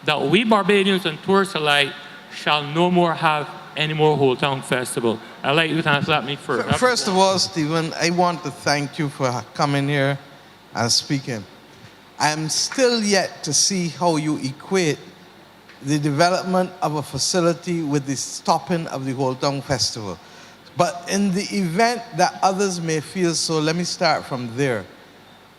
that we Barbadians and tourists alike shall no more have any more Whole Town Festival. I'd like you to answer that me first. First of all, Stephen, I want to thank you for coming here and speaking. I am still yet to see how you equate the development of a facility with the stopping of the Whole Town Festival. But in the event that others may feel so, let me start from there.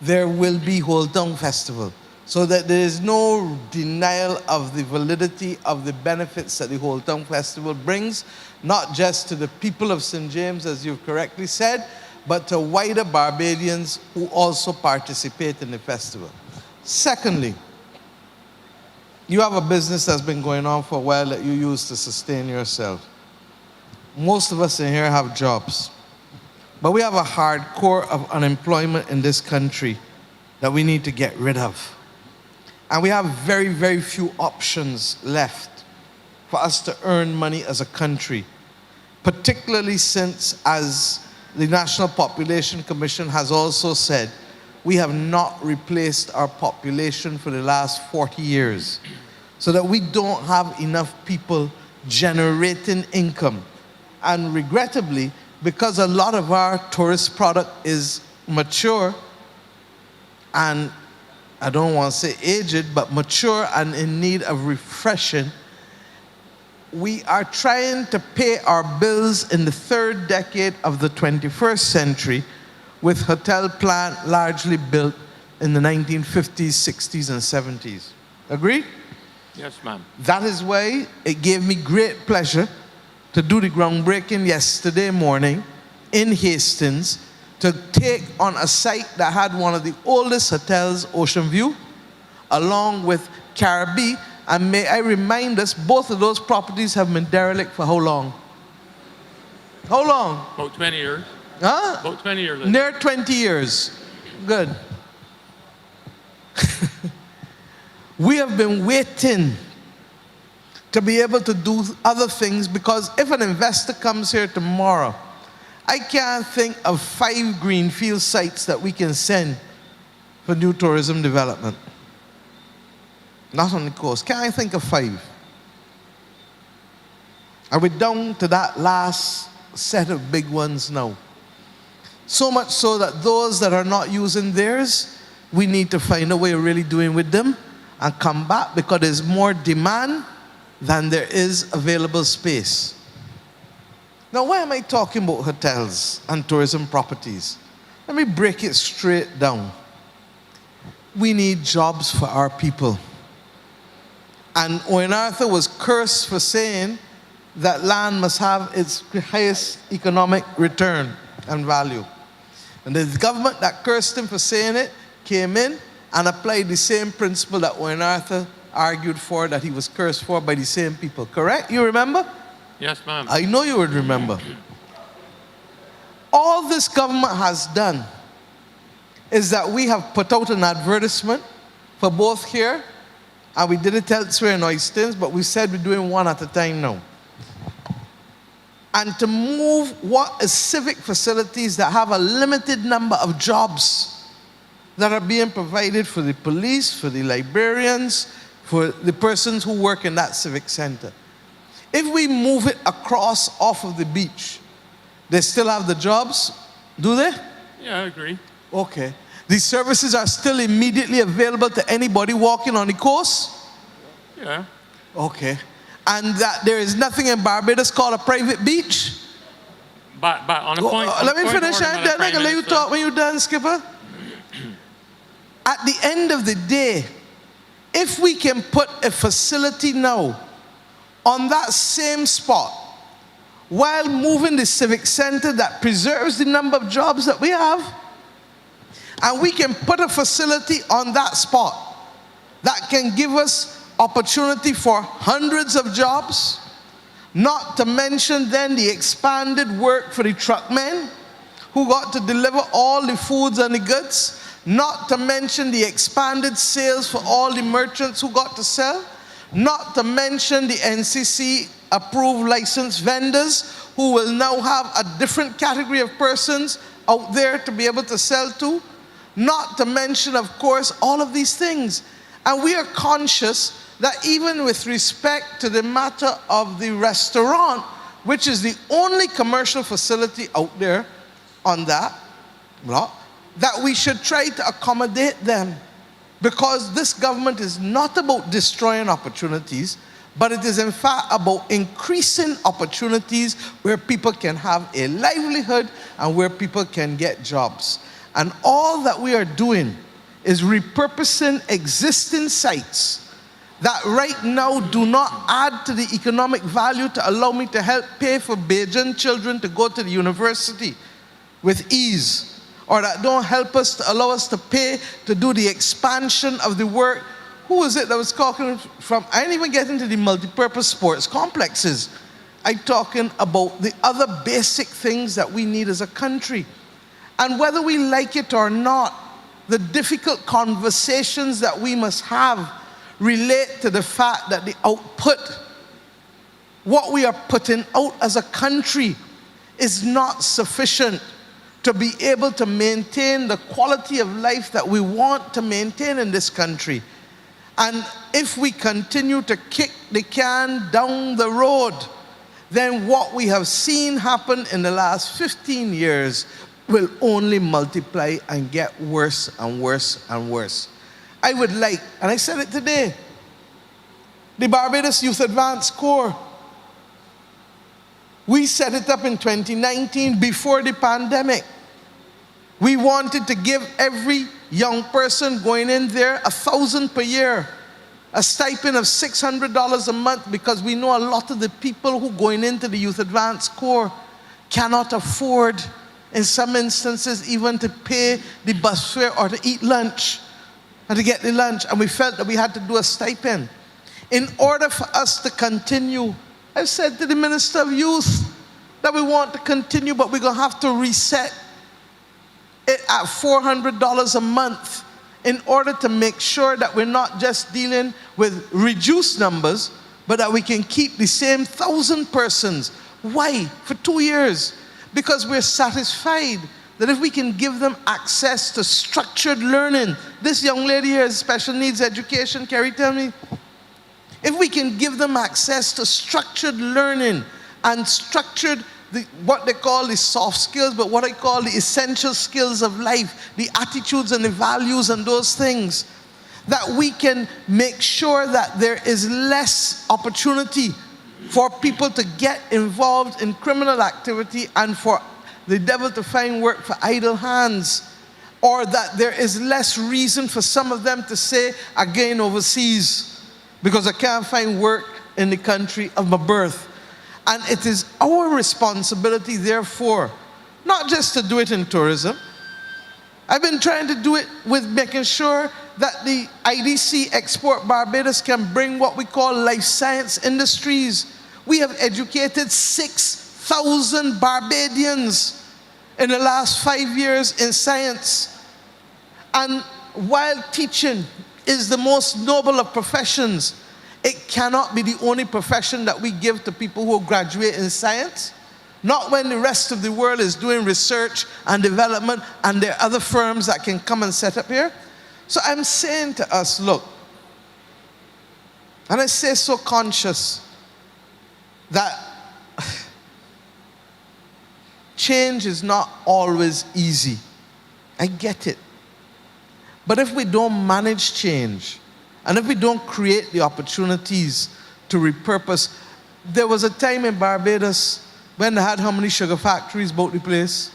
There will be Whole Town Festival, so that there is no denial of the validity of the benefits that the Whole Town Festival brings, not just to the people of St. James, as you've correctly said, but to wider Barbadians who also participate in the festival. Secondly, you have a business that's been going on for a while that you use to sustain yourself. Most of us in here have jobs, but we have a hard core of unemployment in this country that we need to get rid of. And we have very, very few options left for us to earn money as a country, particularly since, as the National Population Commission has also said, we have not replaced our population for the last 40 years, so that we don't have enough people generating income. And regrettably, because a lot of our tourist product is mature, and I don't want to say aged, but mature and in need of refreshing. We are trying to pay our bills in the third decade of the 21st century with hotel plant largely built in the 1950s, 60s, and 70s. Agree? Yes, ma'am. That is why it gave me great pleasure to do the groundbreaking yesterday morning in Hastings to take on a site that had one of the oldest hotels, Ocean View, along with Caribbean. And may I remind us, both of those properties have been derelict for how long? How long? About 20 years. Huh? About 20 years. Near 20 years. Good. We have been waiting to be able to do other things, because if an investor comes here tomorrow, I can't think of 5 greenfield sites that we can send for new tourism development. Not on the coast. Can't I think of 5? Are we down to that last set of big ones now? So much so that those that are not using theirs, we need to find a way of really doing with them and come back, because there's more demand than there is available space. Now, why am I talking about hotels and tourism properties? Let me break it straight down. We need jobs for our people. And Owen Arthur was cursed for saying that land must have its highest economic return and value. And the government that cursed him for saying it came in and applied the same principle that Owen Arthur argued for, that he was cursed for by the same people. Correct? You remember? Yes, ma'am. I know you would remember. All this government has done is that we have put out an advertisement for both here, and we did it elsewhere in Oistins, but we said we're doing one at a time now. And to move what is civic facilities that have a limited number of jobs that are being provided for the police, for the librarians, for the persons who work in that civic center. If we move it across off of the beach, they still have the jobs, do they? Yeah, I agree. Okay. These services are still immediately available to anybody walking on the coast? Yeah. Okay. And that there is nothing in Barbados called a private beach? But on a point... Let me finish, and then I can let you talk when you're done, Skipper. At the end of the day, if we can put a facility now on that same spot, while moving the civic center that preserves the number of jobs that we have, and we can put a facility on that spot that can give us opportunity for hundreds of jobs, not to mention then the expanded work for the truckmen who got to deliver all the foods and the goods, not to mention the expanded sales for all the merchants who got to sell, not to mention the NCC approved licensed vendors who will now have a different category of persons out there to be able to sell to, not to mention, of course, all of these things. And we are conscious that even with respect to the matter of the restaurant, which is the only commercial facility out there on that block, that we should try to accommodate them. Because this government is not about destroying opportunities, but it is in fact about increasing opportunities where people can have a livelihood and where people can get jobs. And all that we are doing is repurposing existing sites that right now do not add to the economic value to allow me to help pay for Bajan children to go to the university with ease, or that don't help us to allow us to pay to do the expansion of the work. Who was it that was talking from? I didn't even get into the multi-purpose sports complexes. I'm talking about the other basic things that we need as a country. And whether we like it or not, the difficult conversations that we must have relate to the fact that the output, what we are putting out as a country, is not sufficient to be able to maintain the quality of life that we want to maintain in this country. And if we continue to kick the can down the road, then what we have seen happen in the last 15 years will only multiply and get worse and worse and worse. I would like, and I said it today, the Barbados Youth Advance Corps. We set it up in 2019 before the pandemic. We wanted to give every young person going in there $1,000 per year, a stipend of $600 a month, because we know a lot of the people who going into the Youth Advance Corps cannot afford, in some instances, even to pay the bus fare or to eat lunch and to get the lunch. And we felt that we had to do a stipend. In order for us to continue, I've said to the Minister of Youth that we want to continue, but we're going to have to reset it at $400 a month in order to make sure that we're not just dealing with reduced numbers, but that we can keep the same 1,000 persons. Why? For 2 years. Because we're satisfied that if we can give them access to structured learning. This young lady here is special needs education, Carrie, tell me. If we can give them access to structured learning and structured, what they call the soft skills, but what I call the essential skills of life, the attitudes and the values and those things, that we can make sure that there is less opportunity for people to get involved in criminal activity and for the devil to find work for idle hands, or that there is less reason for some of them to say, again overseas, because I can't find work in the country of my birth. And it is our responsibility, therefore, not just to do it in tourism. I've been trying to do it with making sure that the IDC Export Barbados can bring what we call life science industries. We have educated 6,000 Barbadians in the last 5 years in science. And while teaching is the most noble of professions, it cannot be the only profession that we give to people who graduate in science. Not when the rest of the world is doing research and development and there are other firms that can come and set up here. So I'm saying to us, look, and I say so conscious that change is not always easy. I get it. But if we don't manage change, and if we don't create the opportunities to repurpose, there was a time in Barbados when they had how many sugar factories about the place?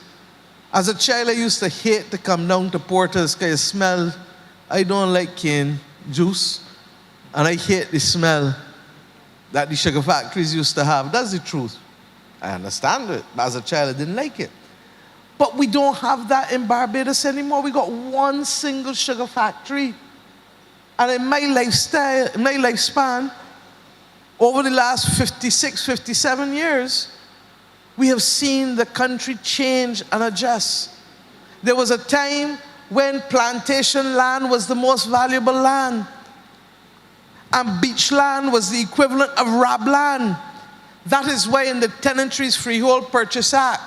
As a child, I used to hate to come down to Porter's because it smelled. I don't like cane juice, and I hate the smell that the sugar factories used to have. That's the truth. I understand it, but as a child, I didn't like it. But we don't have that in Barbados anymore. We got one single sugar factory. And in my lifespan, over the last 56, 57 years, we have seen the country change and adjust. There was a time when plantation land was the most valuable land, and beach land was the equivalent of rab land. That is why in the Tenantries Freehold Purchase Act,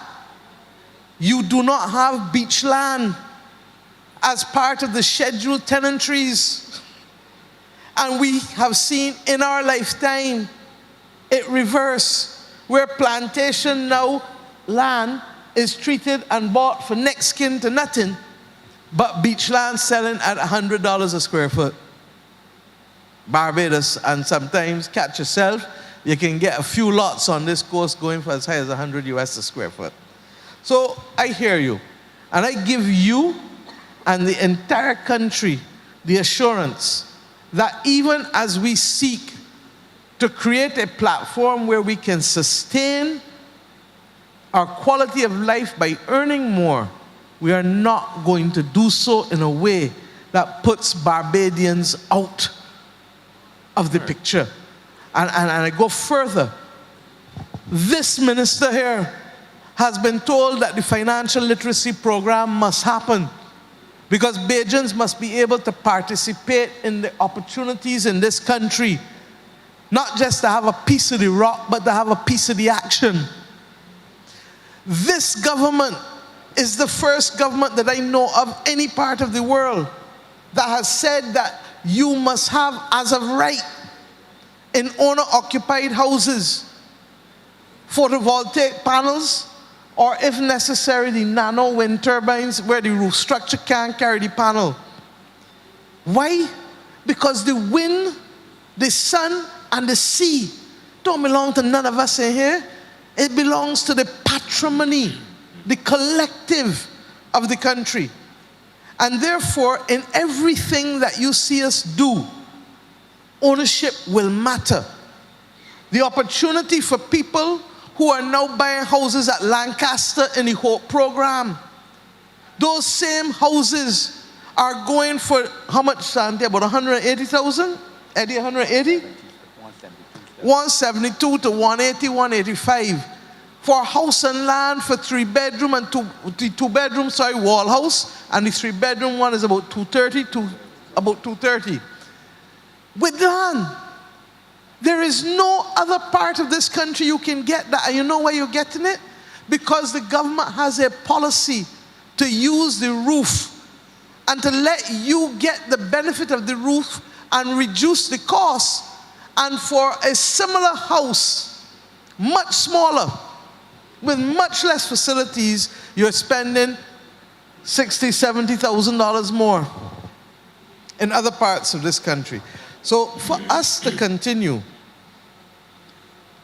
you do not have beach land as part of the scheduled tenantries. And we have seen in our lifetime it reverse, where plantation now land is treated and bought for next kin to nothing, but beach land selling at $100 a square foot. Barbados, and sometimes catch yourself, you can get a few lots on this coast going for as high as 100 US a square foot. So I hear you, and I give you and the entire country the assurance that even as we seek to create a platform where we can sustain our quality of life by earning more, we are not going to do so in a way that puts Barbadians out of the picture. And I go further. This minister here has been told that the financial literacy program must happen because Bajans must be able to participate in the opportunities in this country, not just to have a piece of the rock, but to have a piece of the action. This government is the first government that I know of any part of the world that has said that you must have, as of right, in owner-occupied houses, photovoltaic panels or if necessary, the nano wind turbines where the roof structure can't carry the panel. Why? Because the wind, the sun, and the sea don't belong to none of us in here. It belongs to the patrimony, the collective of the country. And therefore, in everything that you see us do, ownership will matter. The opportunity for people who are now buying houses at Lancaster in the Hope program, those same houses are going for how much, Sandy? About 180,000? Eddie, 180? 172 to 180, 185. For a house and land for 3-bedroom and two bedroom, wall house, and the 3-bedroom one is about 230 to about 230. We're done. There is no other part of this country you can get that. And you know why you're getting it? Because the government has a policy to use the roof and to let you get the benefit of the roof and reduce the cost. And for a similar house, much smaller, with much less facilities, you're spending $60,000, $70,000 more in other parts of this country. So for us to continue,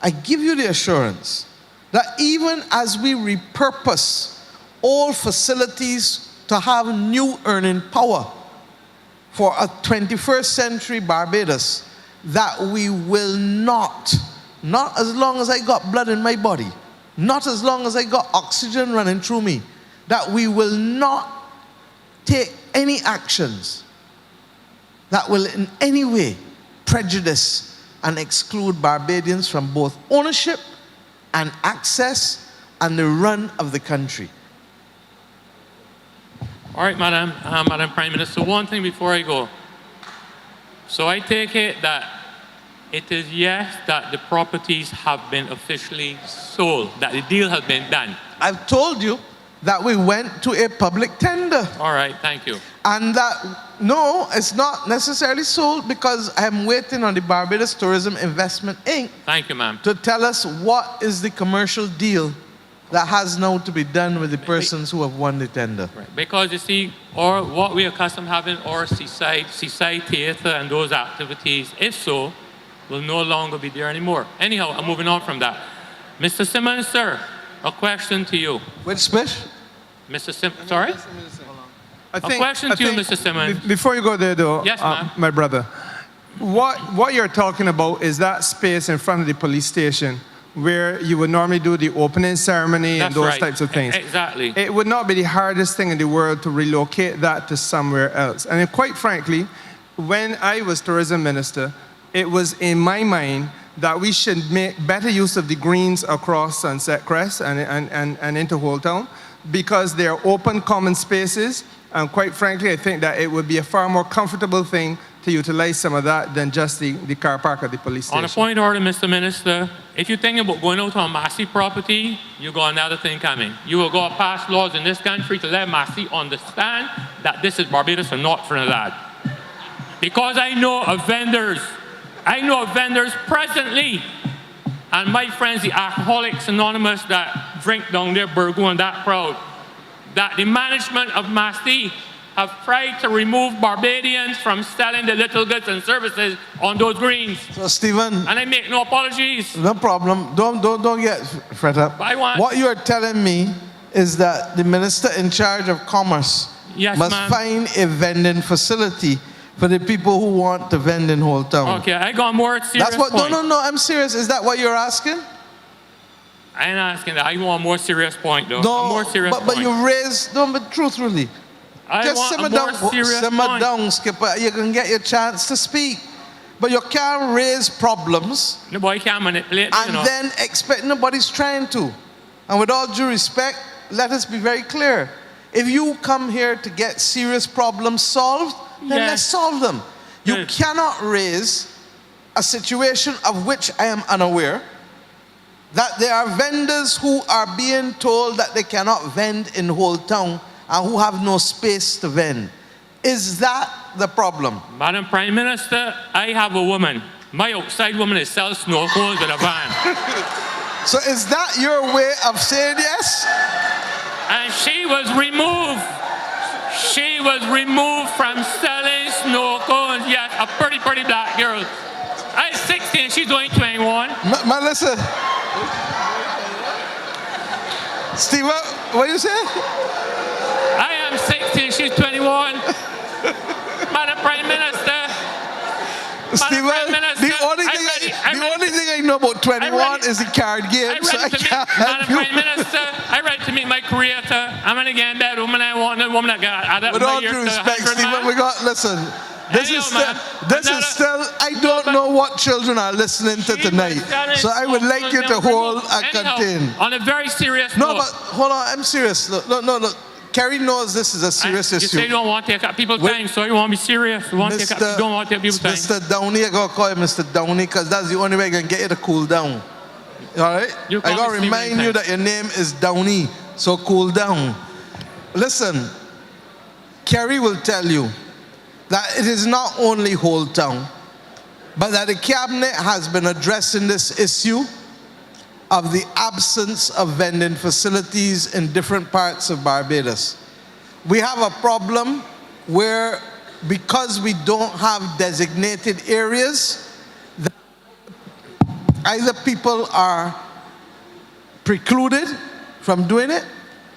I give you the assurance that even as we repurpose all facilities to have new earning power for a 21st century Barbados, that we will not as long as I got blood in my body, not as long as I got oxygen running through me, that we will not take any actions that will in any way prejudice and exclude Barbadians from both ownership and access and the run of the country. All right, Madam Prime Minister, one thing before I go. So I take it that it is yes that the properties have been officially sold, that the deal has been done. I've told you that we went to a public tender. All right, thank you. And that, no, it's not necessarily sold because I'm waiting on the Barbados Tourism Investment Inc. Thank you, ma'am. to tell us what is the commercial deal that has now to be done with the persons who have won the tender. Right. Because you see, or what we are accustomed having, or seaside theatre and those activities, if so, will no longer be there anymore. Anyhow, I'm moving on from that. Mr. Simmons, sir, a question to you. Which speech? Mr. Simmons, sorry? A question to you, Mr. Simmons. Before you go there, though, yes, ma'am. My brother, what you're talking about is that space in front of the police station where you would normally do the opening ceremony and those types of things. Exactly. It would not be the hardest thing in the world to relocate that to somewhere else. And quite frankly, when I was tourism minister, it was in my mind that we should make better use of the greens across Sunset Crest and into Old Town because they're open common spaces. And quite frankly, I think that it would be a far more comfortable thing to utilize some of that than just the car park at the police station. On a point of order, Mr. Minister, if you think about going out on Massey property, you got another thing coming. You will go pass laws in this country to let Massey understand that this is Barbados and not Trinidad. Because I know of vendors presently, and my friends, the Alcoholics Anonymous that drink down there, Burgo and that crowd, that the management of Massey have tried to remove Barbadians from selling the little goods and services on those greens. So, Stephen. And I make no apologies. No problem. Don't get fret up. What you are telling me is that the minister in charge of commerce must find a vending facility for the people who want to vend in Old Town. Okay, I got more serious That's what. point. No, I'm serious. Is that what you're asking? I ain't asking that. I want a more serious point, though. No, a more serious but you raised. No, but truthfully, just simmer down, Skipper. You can get your chance to speak, but you can't raise problems. No, boy, can't manipulate. And then expect nobody's trying to. And with all due respect, let us be very clear. If you come here to get serious problems solved, then let's solve them. You cannot raise a situation of which I am unaware, that there are vendors who are being told that they cannot vend in Old Town and who have no space to vend. Is that the problem? Madam Prime Minister, I have a woman. My outside woman is selling snow cones with a van. So is that your way of saying yes? And she was removed. She was removed from selling snow cones. Yes, a pretty black girl. I'm 16, she's only 21. Melissa. Steve, what you say? I am 16, she's 21. Madam Prime Minister. Steve, the only thing I know about 21 is the card game, so I can't help you. Madam Prime Minister, I'm ready to meet my creator. I'm going to get in bed woman I want, a woman that got out With all due respect, Steve, we got, listen, this is still, I don't know what children are listening to tonight, so I would like you to hold and contain. On a very serious note. No, but hold on, I'm serious. Look. Kerry knows this is a serious issue. You say you don't want to take up people's time, so you want to be serious. You want to take up, you don't want to take people's time. Mr. Downey, I got to call you Mr. Downey because that's the only way I can get you to cool down. All right? I got to remind you that your name is Downey, so cool down. Listen, Kerry will tell you that it is not only Old Town, but that the cabinet has been addressing this issue of the absence of vending facilities in different parts of Barbados. We have a problem where, because we don't have designated areas, either people are precluded from doing it,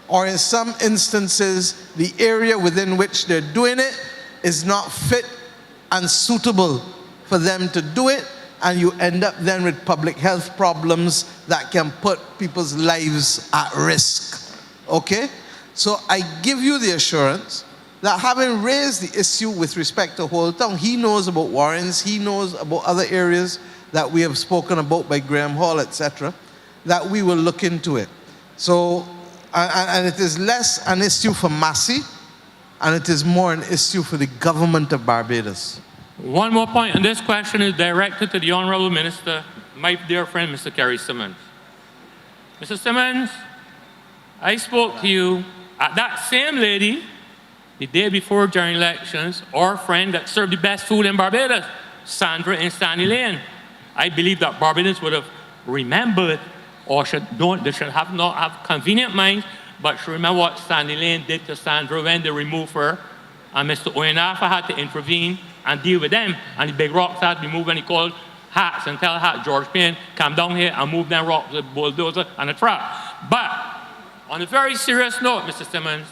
or in some instances, the area within which they're doing it is not fit and suitable for them to do it, and you end up then with public health problems that can put people's lives at risk. Okay? So I give you the assurance that having raised the issue with respect to Old Town, he knows about Warrens, he knows about other areas that we have spoken about by Graham Hall, etc., that we will look into it. So, and it is less an issue for Massey, and it is more an issue for the government of Barbados. One more point, and this question is directed to the Honourable Minister, my dear friend, Mr. Kerry Simmons. Mr. Simmons, I spoke to you at that same lady the day before during elections, our friend that served the best food in Barbados, Sandra in Sandy Lane. I believe that Barbados would have remembered, or they should have not have convenient minds, but should remember what Sandy Lane did to Sandra when they removed her, and Mr. Oyenafa had to intervene and deal with them, and the big rocks had to be moved, and he called Hats and tell George Payne, come down here and move them rocks with a bulldozer and a truck. But on a very serious note, Mr. Simmons,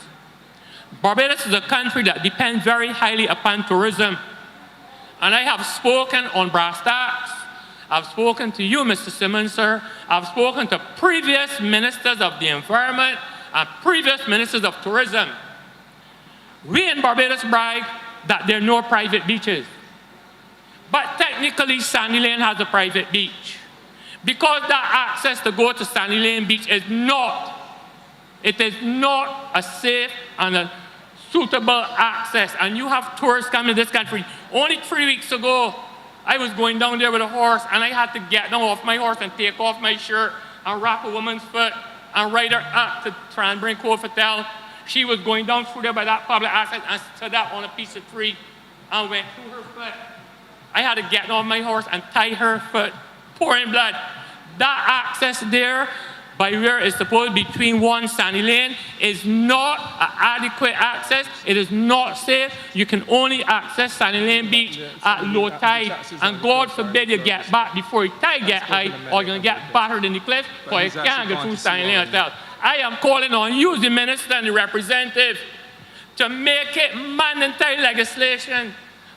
Barbados is a country that depends very highly upon tourism. And I have spoken on brass tacks. I've spoken to you, Mr. Simmons, sir. I've spoken to previous ministers of the environment and previous ministers of tourism. We in Barbados brag that there are no private beaches. But technically, Sandy Lane has a private beach. Because that access to go to Sandy Lane Beach is not a safe and a suitable access. And you have tourists coming to this country. Only 3 weeks ago, I was going down there with a horse, and I had to get down off my horse and take off my shirt and wrap a woman's foot and ride her up to try and bring Cove Hotel. She was going down through there by that public access and stood up on a piece of tree and went through her foot. I had to get off my horse and tie her foot, pouring blood. That access there, by where it's supposed to be between one Sandy Lane, is not an adequate access. It is not safe. You can only access Sandy Lane Beach at low tide. And God forbid you get back before your tide get high, or you're going to get battered in the cliff, or you can't go through Sandy Lane Hotel. I am calling on you, the minister and the representative, to make it mandatory legislation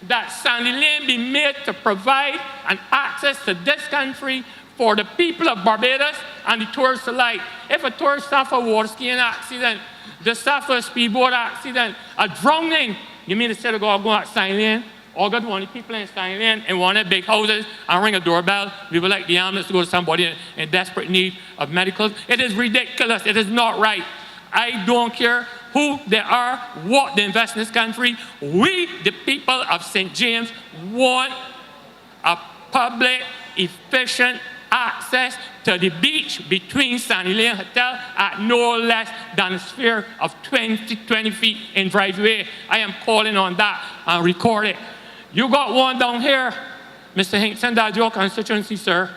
that Sandy Lane be made to provide an access to this country for the people of Barbados and the tourists alike. If a tourist suffers a water skiing accident, they suffer a speedboat accident, a drowning, you mean instead of go out Sandy Lane, or go to one of the people in Sandy Lane in one of the big houses and ring a doorbell, we would like the ambulance to go to somebody in desperate need of medicals. It is ridiculous. It is not right. I don't care who they are, what they invest in this country. We, the people of St. James, want a public, efficient access to the beach between Sandy Lane Hotel at no less than a sphere of 20 feet in driveway. I am calling on that and record it. You got one down here, Mr. Hinkson, that's your constituency, sir.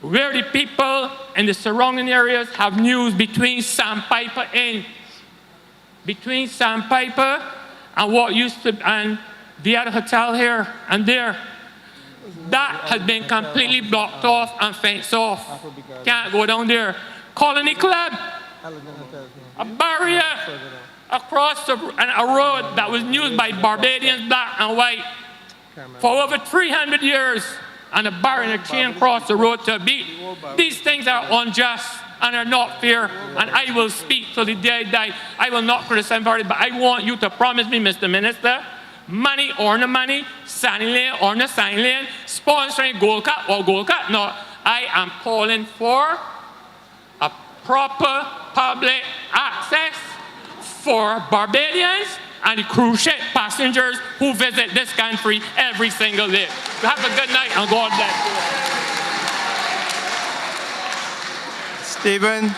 where the people in the surrounding areas have news between Sandpiper and what used to, and the other hotel here and there. That has been completely blocked off and fenced off. Can't go down there. Colony Club, a barrier across a road that was used by Barbadians, black and white, for over 300 years, and a barrier and a chain across the road to a beach. These things are unjust and are not fair, and I will speak till the day I die. I will not criticize anybody, but I want you to promise me, Mr. Minister, money or no money, Sunny Lane or no Sunny Lane, sponsoring Gold Cup or Gold Cup. No, I am calling for a proper public access for Barbadians and the cruise ship passengers who visit this country every single day. Have a good night and God bless you. Stephen,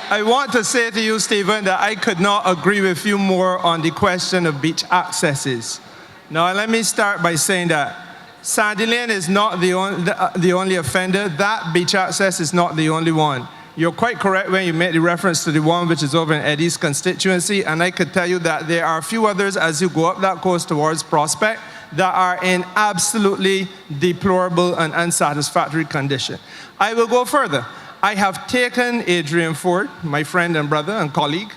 I want to say to you, Stephen, that I could not agree with you more on the question of beach accesses. Now, let me start by saying that Sandy Lane is not the only offender. That beach access is not the only one. You're quite correct when you made the reference to the one which is over in Eddie's constituency, and I could tell you that there are a few others as you go up that coast towards Prospect that are in absolutely deplorable and unsatisfactory condition. I will go further. I have taken Adrian Ford, my friend and brother and colleague,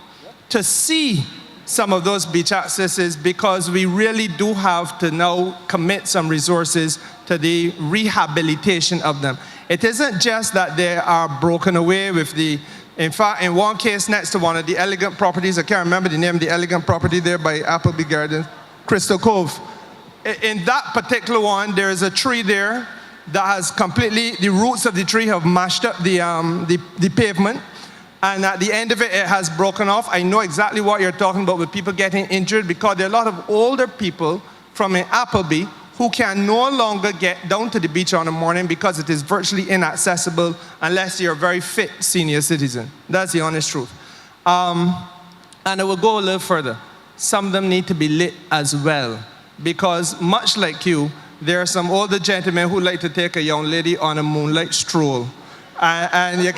to see some of those beach accesses because we really do have to now commit some resources to the rehabilitation of them. It isn't just that they are broken away with in fact, in one case next to one of the elegant properties, I can't remember the name of the elegant property there by Appleby Gardens, Crystal Cove. In that particular one, there is a tree there that has completely, the roots of the tree have mashed up the pavement. And at the end of it, it has broken off. I know exactly what you're talking about with people getting injured because there are a lot of older people from Appleby who can no longer get down to the beach on the morning because it is virtually inaccessible unless you're a very fit senior citizen. That's the honest truth. And I will go a little further. Some of them need to be lit as well because much like you, there are some older gentlemen who like to take a young lady on a moonlight stroll. And you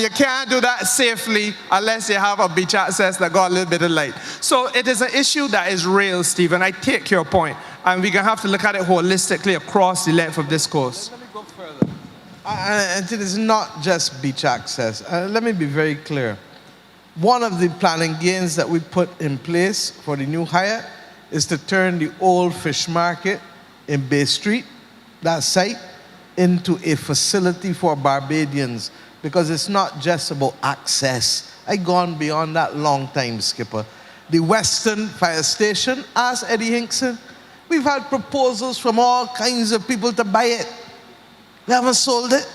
can't do that safely unless you have a beach access that got a little bit of light. So it is an issue that is real, Stephen. I take your point, and we're going to have to look at it holistically across the length of this course. Let me go further. And it is not just beach access. Let me be very clear. One of the planning gains that we put in place for the new Hyatt is to turn the old fish market in Bay Street, that site, into a facility for Barbadians because it's not just about access. I've gone beyond that long time, Skipper. The Western Fire Station, ask Eddie Hinkson. We've had proposals from all kinds of people to buy it. We haven't sold it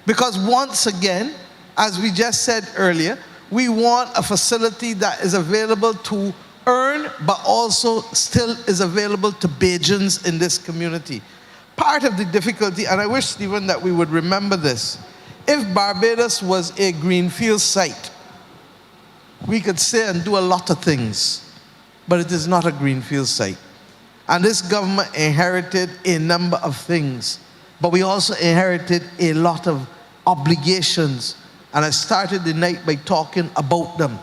because once again, as we just said earlier, we want a facility that is available to earn but also still is available to Bajans in this community. Part of the difficulty, and I wish, Stephen, that we would remember this, if Barbados was a greenfield site, we could say and do a lot of things, but it is not a greenfield site. And this government inherited a number of things, but we also inherited a lot of obligations, and I started the night by talking about them.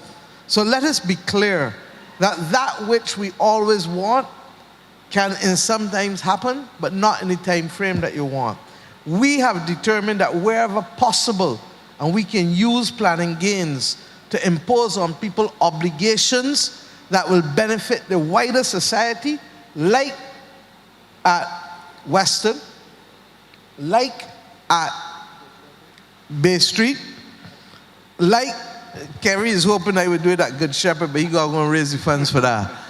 So let us be clear that that which we always want can sometimes happen, but not in the time frame that you want. We have determined that wherever possible, and we can use planning gains to impose on people obligations that will benefit the wider society, like at Western, like at Bay Street, like Kerry is hoping I would do it at Good Shepherd, but he's going to raise the funds for that.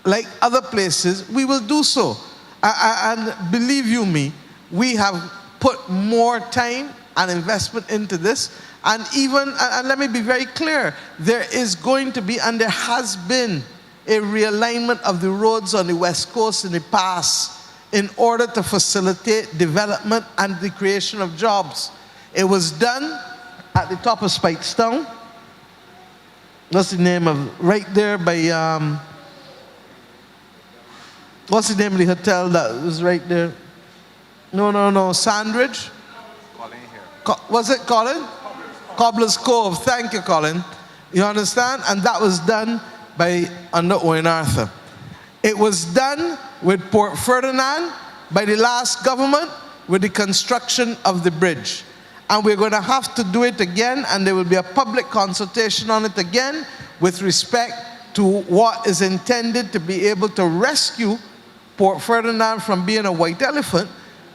Like other places, we will do so. And believe you me, we have put more time and investment into this. And even, and let me be very clear, there is going to be, and there has been, a realignment of the roads on the West Coast in the past in order to facilitate development and the creation of jobs. It was done at the top of Spikestown. What's the name of, right there by, what's the name of the hotel that was right there? No, Sandridge? Was it Colin? Cobbler's Cove. Thank you, Colin. You understand? And that was done under Owen Arthur. It was done with Port Ferdinand by the last government with the construction of the bridge. And we're going to have to do it again, and there will be a public consultation on it again with respect to what is intended to be able to rescue Port Ferdinand from being a white elephant,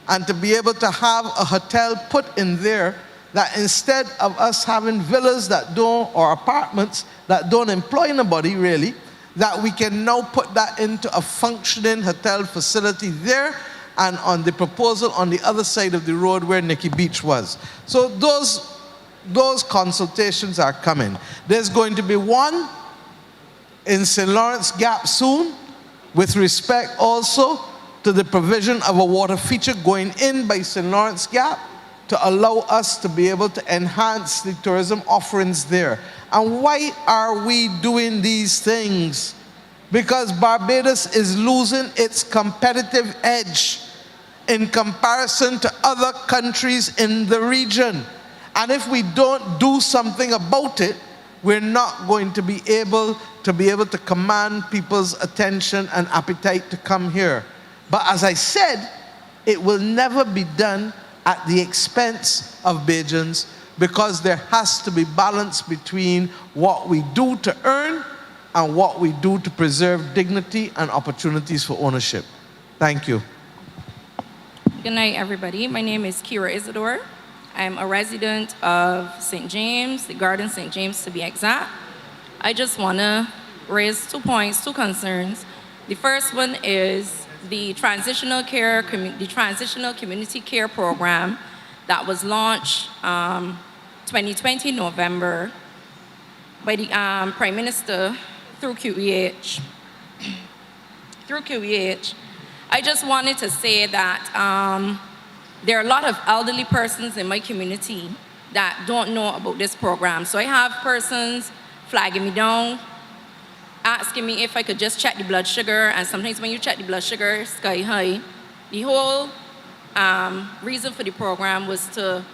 and to be able to have a hotel put in there that instead of us having villas that don't, or apartments that don't employ nobody really, that we can now put that into a functioning hotel facility there, and on the proposal on the other side of the road where Nikki Beach was. So those consultations are coming. There's going to be one in St. Lawrence Gap soon, with respect also to the provision of a water feature going in by St. Lawrence Gap to allow us to be able to enhance the tourism offerings there. And why are we doing these things? Because Barbados is losing its competitive edge in comparison to other countries in the region. And if we don't do something about it, we're not going to be able to command people's attention and appetite to come here. But as I said, it will never be done at the expense of Bajans, because there has to be balance between what we do to earn and what we do to preserve dignity and opportunities for ownership. Thank you. Good night, everybody. My name is Kira Isidore. I'm a resident of St. James, the Garden St. James to be exact. I just want to raise 2 points, 2 concerns. The first one is the transitional community care program that was launched 2020 November by the Prime Minister through QEH. I just wanted to say that there are a lot of elderly persons in my community that don't know about this program. So I have persons flagging me down, asking me if I could just check the blood sugar, and sometimes when you check the blood sugar, sky high. The whole reason for the program was to,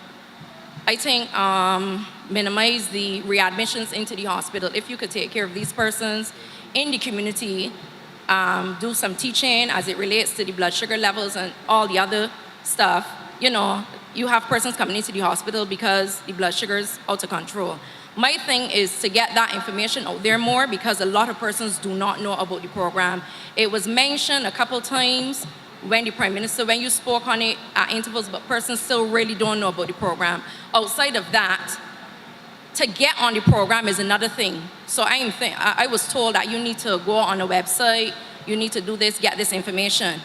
I think, minimize the readmissions into the hospital. If you could take care of these persons in the community, do some teaching as it relates to the blood sugar levels and all the other stuff. You know, you have persons coming into the hospital because the blood sugar is out of control. My thing is to get that information out there more, because a lot of persons do not know about the program. It was mentioned a couple times when the Prime Minister, when you spoke on it at intervals, but persons still really don't know about the program. Outside of that, to get on the program is another thing. So I was told that you need to go on a website, you need to do this, get this information.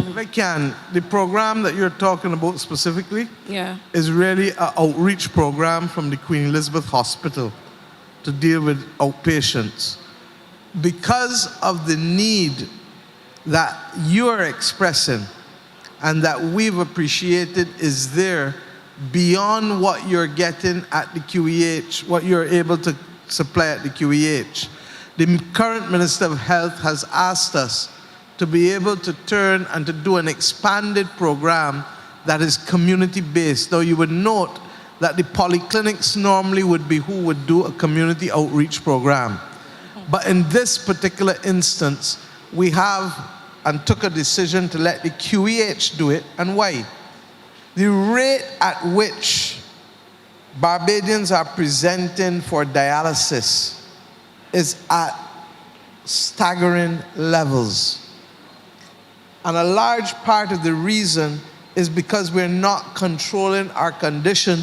If I can, the program that you're talking about specifically Yeah. is really an outreach program from the Queen Elizabeth Hospital to deal with outpatients. Because of the need that you're expressing and that we've appreciated is there beyond what you're getting at the QEH, what you're able to supply at the QEH. The current Minister of Health has asked us to be able to turn and to do an expanded program that is community-based. Now you would note that the polyclinics normally would be who would do a community outreach program. But in this particular instance, we have and took a decision to let the QEH do it. And why? The rate at which Barbadians are presenting for dialysis is at staggering levels. And a large part of the reason is because we're not controlling our condition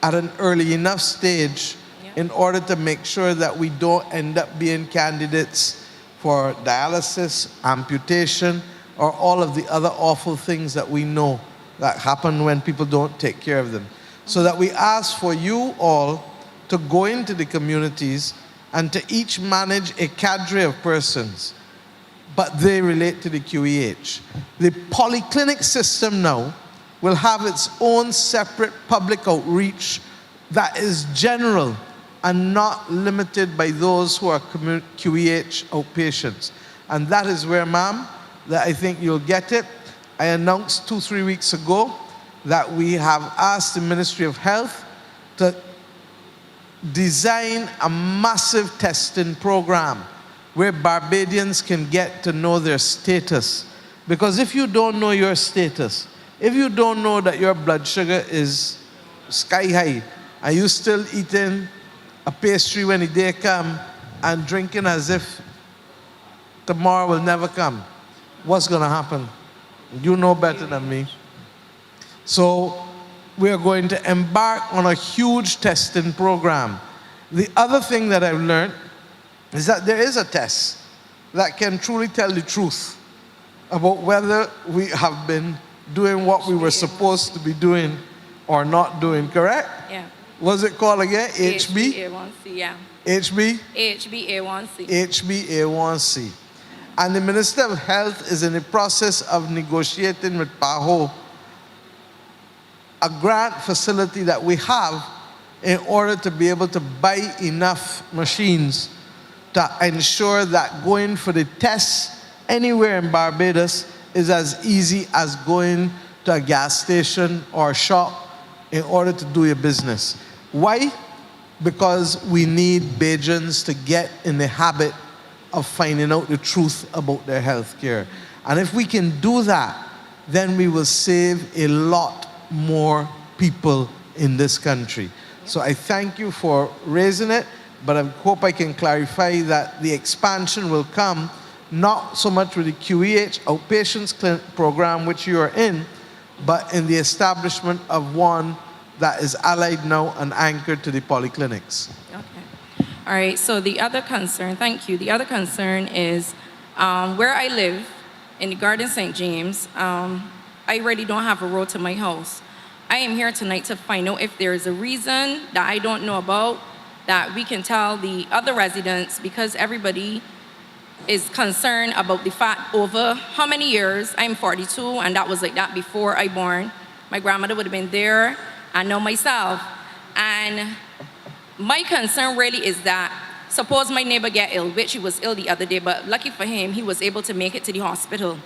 at an early enough stage in order to make sure that we don't end up being candidates for dialysis, amputation, or all of the other awful things that we know that happen when people don't take care of them. So that we ask for you all to go into the communities and to each manage a cadre of persons, but they relate to the QEH. The polyclinic system now will have its own separate public outreach that is general and not limited by those who are QEH outpatients. And that is where, ma'am, that I think you'll get it. I announced 2-3 weeks ago that we have asked the Ministry of Health to design a massive testing program where Barbadians can get to know their status. Because if you don't know your status, if you don't know that your blood sugar is sky high, and you still eating a pastry when the day come and drinking as if tomorrow will never come, what's going to happen? You know better than me. So we're going to embark on a huge testing program. The other thing that I've learned is that there is a test that can truly tell the truth about whether we have been doing what we were supposed to be doing or not doing, correct? Yeah. What's it called again? HB? HbA1c, yeah. HB? HbA1c. HbA1c. And the Minister of Health is in the process of negotiating with PAHO a grant facility that we have in order to be able to buy enough machines to ensure that going for the tests anywhere in Barbados is as easy as going to a gas station or a shop in order to do your business. Why? Because we need Bajans to get in the habit of finding out the truth about their health care. And if we can do that, then we will save a lot more people in this country. So I thank you for raising it, but I hope I can clarify that the expansion will come not so much with the QEH outpatients clinic program, which you are in, but in the establishment of one that is allied now and anchored to the polyclinics. Okay. All right, so the other concern, thank you. The other concern is where I live in the Garden St. James, I really don't have a road to my house. I am here tonight to find out if there is a reason that I don't know about that we can tell the other residents, because everybody is concerned about the fact over how many years. I'm 42, and that was like that before I born. My grandmother would have been there. I know myself. And my concern really is that suppose my neighbor get ill, which he was ill the other day, but lucky for him, he was able to make it to the hospital.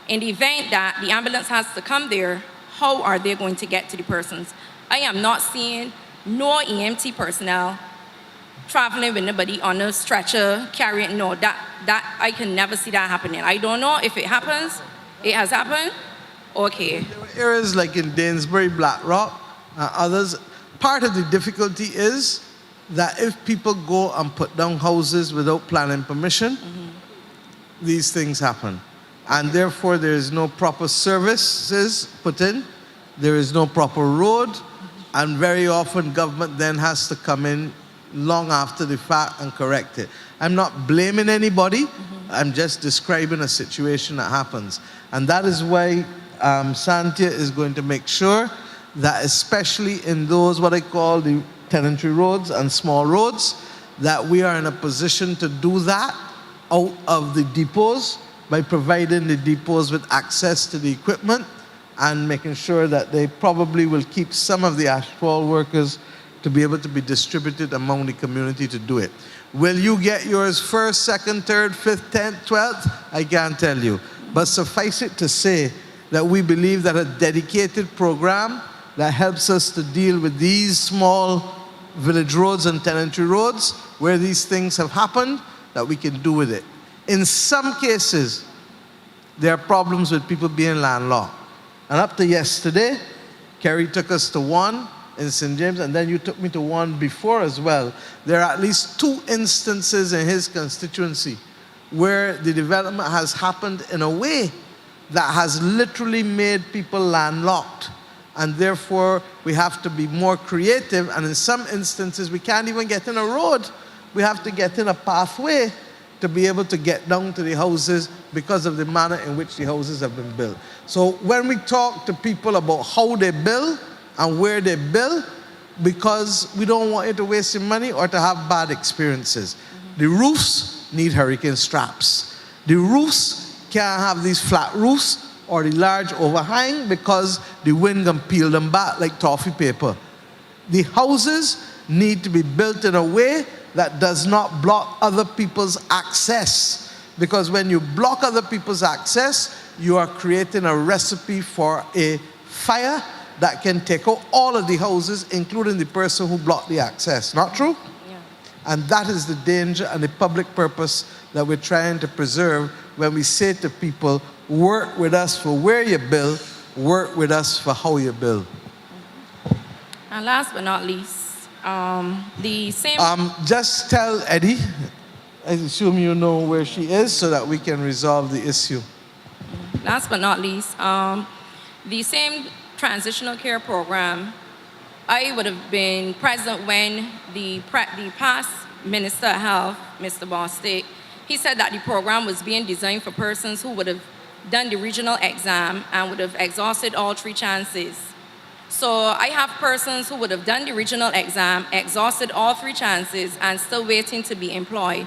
In the event that the ambulance has to come there, how are they going to get to the persons? I am not seeing no EMT personnel traveling with nobody on a stretcher, carrying, no, that I can never see that happening. I don't know if it happens. It has happened. Okay. There are areas like in Danesbury, Black Rock, others. Part of the difficulty is that if people go and put down houses without planning permission, these things happen. And therefore there is no proper services put in, there is no proper road, and very often government then has to come in long after the fact and correct it. I'm not blaming anybody, I'm just describing a situation that happens. And that is why Santia is going to make sure that especially in those what I call the tenantry roads and small roads, that we are in a position to do that out of the depots by providing the depots with access to the equipment and making sure that they probably will keep some of the asphalt workers to be able to be distributed among the community to do it. Will you get yours first, second, third, fifth, 10th, 12th? I can't tell you. But suffice it to say that we believe that a dedicated program that helps us to deal with these small village roads and tenantry roads where these things have happened, that we can do with it. In some cases, there are problems with people being landlocked. And up to yesterday, Kerry took us to one in St. James, and then you took me to one before as well. There are at least 2 instances in his constituency where the development has happened in a way that has literally made people landlocked. And therefore, we have to be more creative, and in some instances, we can't even get in a road. We have to get in a pathway to be able to get down to the houses because of the manner in which the houses have been built. So when we talk to people about how they build and where they build, because we don't want you to waste your money or to have bad experiences. The roofs need hurricane straps. The roofs can't have these flat roofs or the large overhang because the wind can peel them back like toffee paper. The houses need to be built in a way that does not block other people's access because when you block other people's access, you are creating a recipe for a fire that can take out all of the houses, including the person who blocked the access. Not true? Yeah. And that is the danger and the public purpose that we're trying to preserve when we say to people, work with us for where you build, work with us for how you build. And last but not least, the same... Just tell Eddie, I assume you know where she is, so that we can resolve the issue. Last but not least, the same transitional care program, I would have been present when the past Minister of Health, Mr. Bostic, he said that the program was being designed for persons who would have done the regional exam and would have exhausted all 3 chances. So I have persons who would have done the regional exam, exhausted all 3 chances, and still waiting to be employed.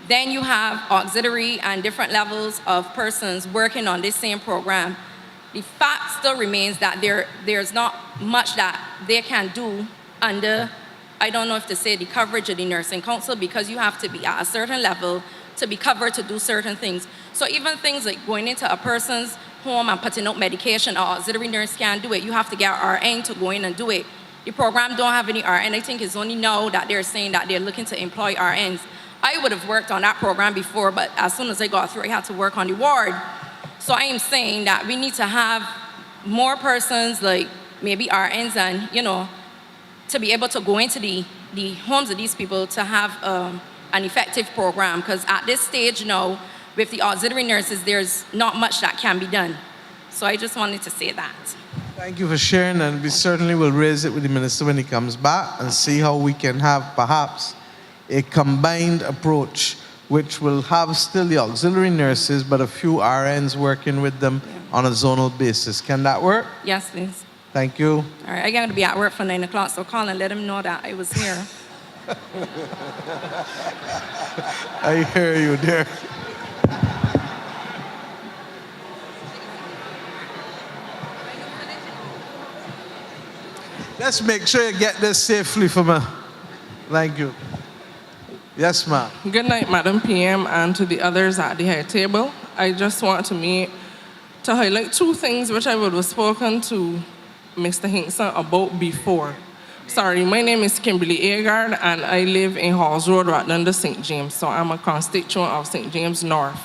Then you have auxiliary and different levels of persons working on this same program. The fact still remains that there's not much that they can do under, I don't know if to say the coverage of the Nursing Council, because you have to be at a certain level to be covered to do certain things. So even things like going into a person's home and putting out medication, or auxiliary nurse can't do it. You have to get RN to go in and do it. The program don't have any RN. I think it's only now that they're saying that they're looking to employ RNs. I would have worked on that program before, but as soon as I got through, I had to work on the ward. So I am saying that we need to have more persons, like maybe RNs, and to be able to go into the homes of these people to have an effective program. Because at this stage now, with the auxiliary nurses, there's not much that can be done. So I just wanted to say that. Thank you for sharing, and we certainly will raise it with the minister when he comes back and see how we can have perhaps a combined approach, which will have still the auxiliary nurses, but a few RNs working with them on a zonal basis. Can that work? Yes, please. Thank you. All right, I got to be at work for 9 o'clock, so call and let him know that I was here. I hear you there. Let's make sure you get this safely for me. Thank you. Yes, ma'am. Good night, Madam PM, and to the others at the head table. I just want to highlight 2 things which I would have spoken to Mr. Hinkson about before. Sorry, my name is Kimberly Agard, and I live in Halls Road, Rotterdam, St. James, so I'm a constituent of St. James North.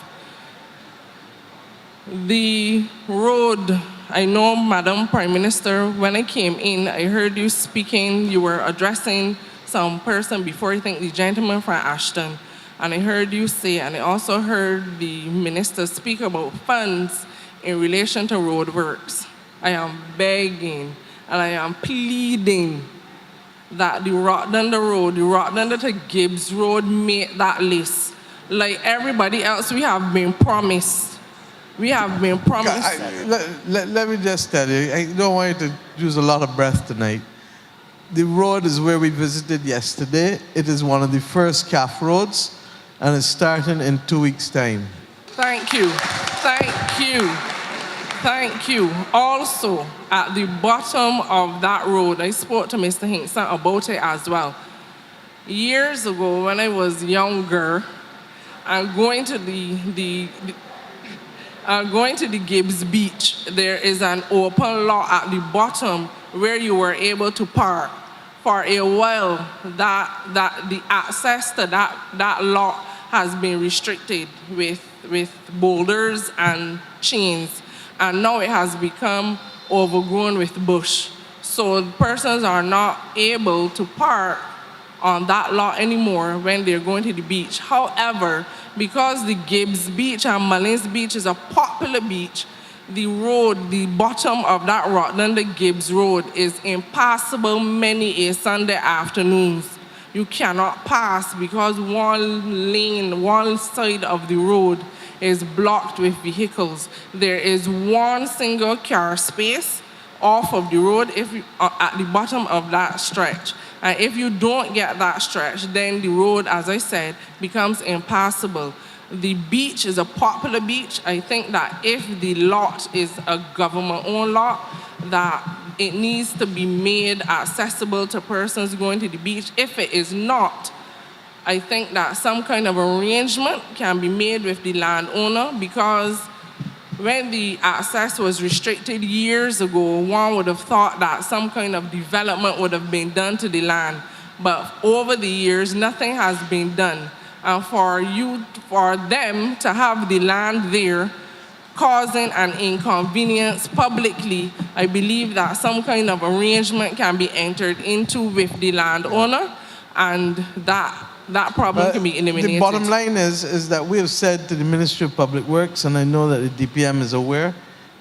The road, I know, Madam Prime Minister, when I came in, I heard you speaking, you were addressing some person before, I think the gentleman from Ashton, and I heard you say, and I also heard the minister speak about funds in relation to road works. I am begging and I am pleading that the Rotterdam Road, the Rotterdam to Gibbs Road, make that list. Like everybody else, we have been promised. We have been promised. Let me just tell you, I don't want you to use a lot of breath tonight. The road is where we visited yesterday. It is one of the first CAF roads, and it's starting in 2 weeks' time. Thank you. Thank you. Thank you. Also, at the bottom of that road, I spoke to Mr. Hinkson about it as well. Years ago, when I was younger, and going to the Gibbs Beach, there is an open lot at the bottom where you were able to park. For a while, that the access to that lot has been restricted with boulders and chains, and now it has become overgrown with bush. So persons are not able to park on that lot anymore when they're going to the beach. However, because the Gibbs Beach and Mullins Beach is a popular beach, the road, the bottom of that Rotterdam, the Gibbs Road, is impassable many a Sunday afternoons. You cannot pass because one lane, one side of the road is blocked with vehicles. There is one single car space off of the road at the bottom of that stretch. And if you don't get that stretch, then the road, as I said, becomes impassable. The beach is a popular beach. I think that if the lot is a government-owned lot, that it needs to be made accessible to persons going to the beach. If it is not, I think that some kind of arrangement can be made with the landowner, because when the access was restricted years ago, one would have thought that some kind of development would have been done to the land. But over the years, nothing has been done. And for them to have the land there, causing an inconvenience publicly, I believe that some kind of arrangement can be entered into with the landowner, and that problem can be eliminated. The bottom line is that we have said to the Ministry of Public Works, and I know that the DPM is aware,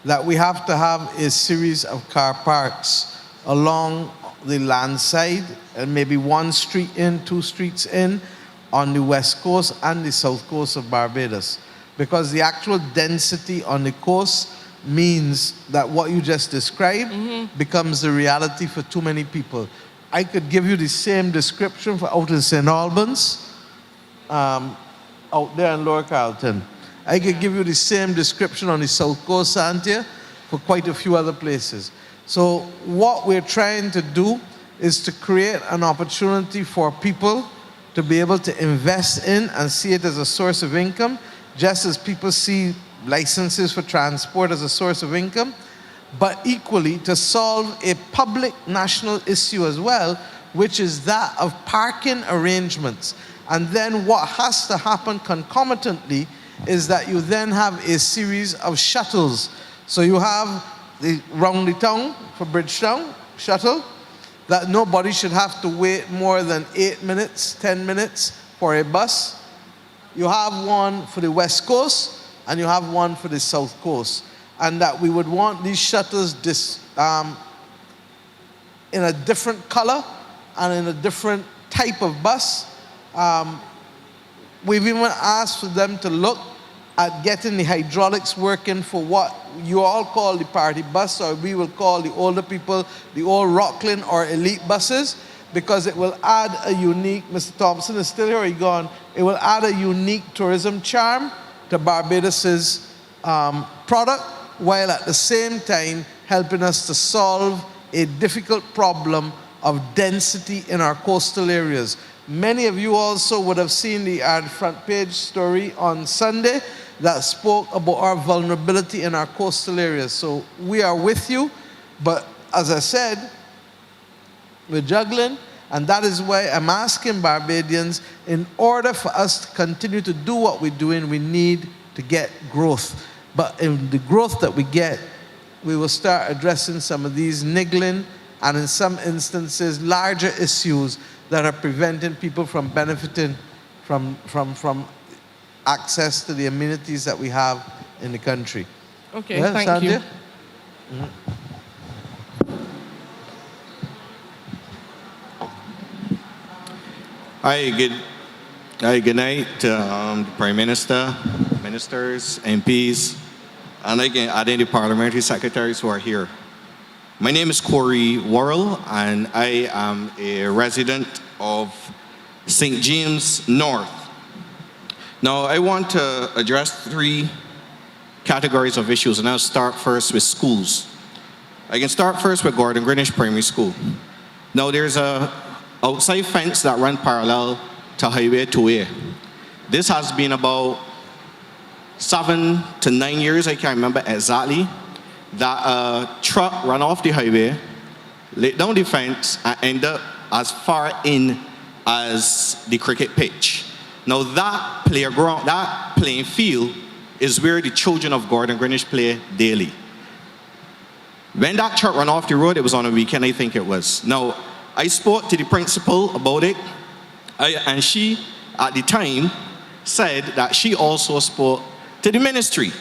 that we have to have a series of car parks along the land side, and maybe one street in, 2 streets in, on the west coast and the south coast of Barbados. Because the actual density on the coast means that what you just described becomes the reality for too many people. I could give you the same description for out in St. Albans, out there in Lower Carlton. I could give you the same description on the south coast, Santia, for quite a few other places. So what we're trying to do is to create an opportunity for people to be able to invest in and see it as a source of income, just as people see licenses for transport as a source of income, but equally to solve a public national issue as well, which is that of parking arrangements. And then what has to happen concomitantly is that you then have a series of shuttles. So you have the round the town for Bridgetown shuttle, that nobody should have to wait more than 8 minutes, 10 minutes for a bus. You have one for the West Coast, and you have one for the South Coast. And that we would want these shuttles in a different color and in a different type of bus. We've even asked for them to look at getting the hydraulics working for what you all call the party bus, or we will call the older people the old Rockland or elite buses, because it will add a unique, Mr. Thompson is still here, or he gone? It will add a unique tourism charm to Barbados's product, while at the same time helping us to solve a difficult problem of density in our coastal areas. Many of you also would have seen the front page story on Sunday that spoke about our vulnerability in our coastal areas. So we are with you, but as I said, we're juggling, and that is why I'm asking Barbadians, in order for us to continue to do what we're doing, we need to get growth. But in the growth that we get, we will start addressing some of these niggling and in some instances larger issues that are preventing people from benefiting from access to the amenities that we have in the country. Okay, yeah, thank Sandia? you. Hi, good night, the Prime Minister, ministers, MPs, and again, the parliamentary secretaries who are here. My name is Corey Worrell, and I am a resident of St. James North. Now, I want to address 3 categories of issues, and I'll start first with schools. I can start first with Gordon Greenwich Primary School. Now, there's a outside fence that runs parallel to Highway 2A. This has been about 7 to 9 years, I can't remember exactly, that a truck ran off the highway, laid down the fence, and ended up as far in as the cricket pitch. Now that playground, that playing field is where the children of Gordon Greenwich play daily. When that truck ran off the road, it was on a weekend, I think it was. Now, I spoke to the principal about it, and she, at the time, said that she also spoke to the ministry.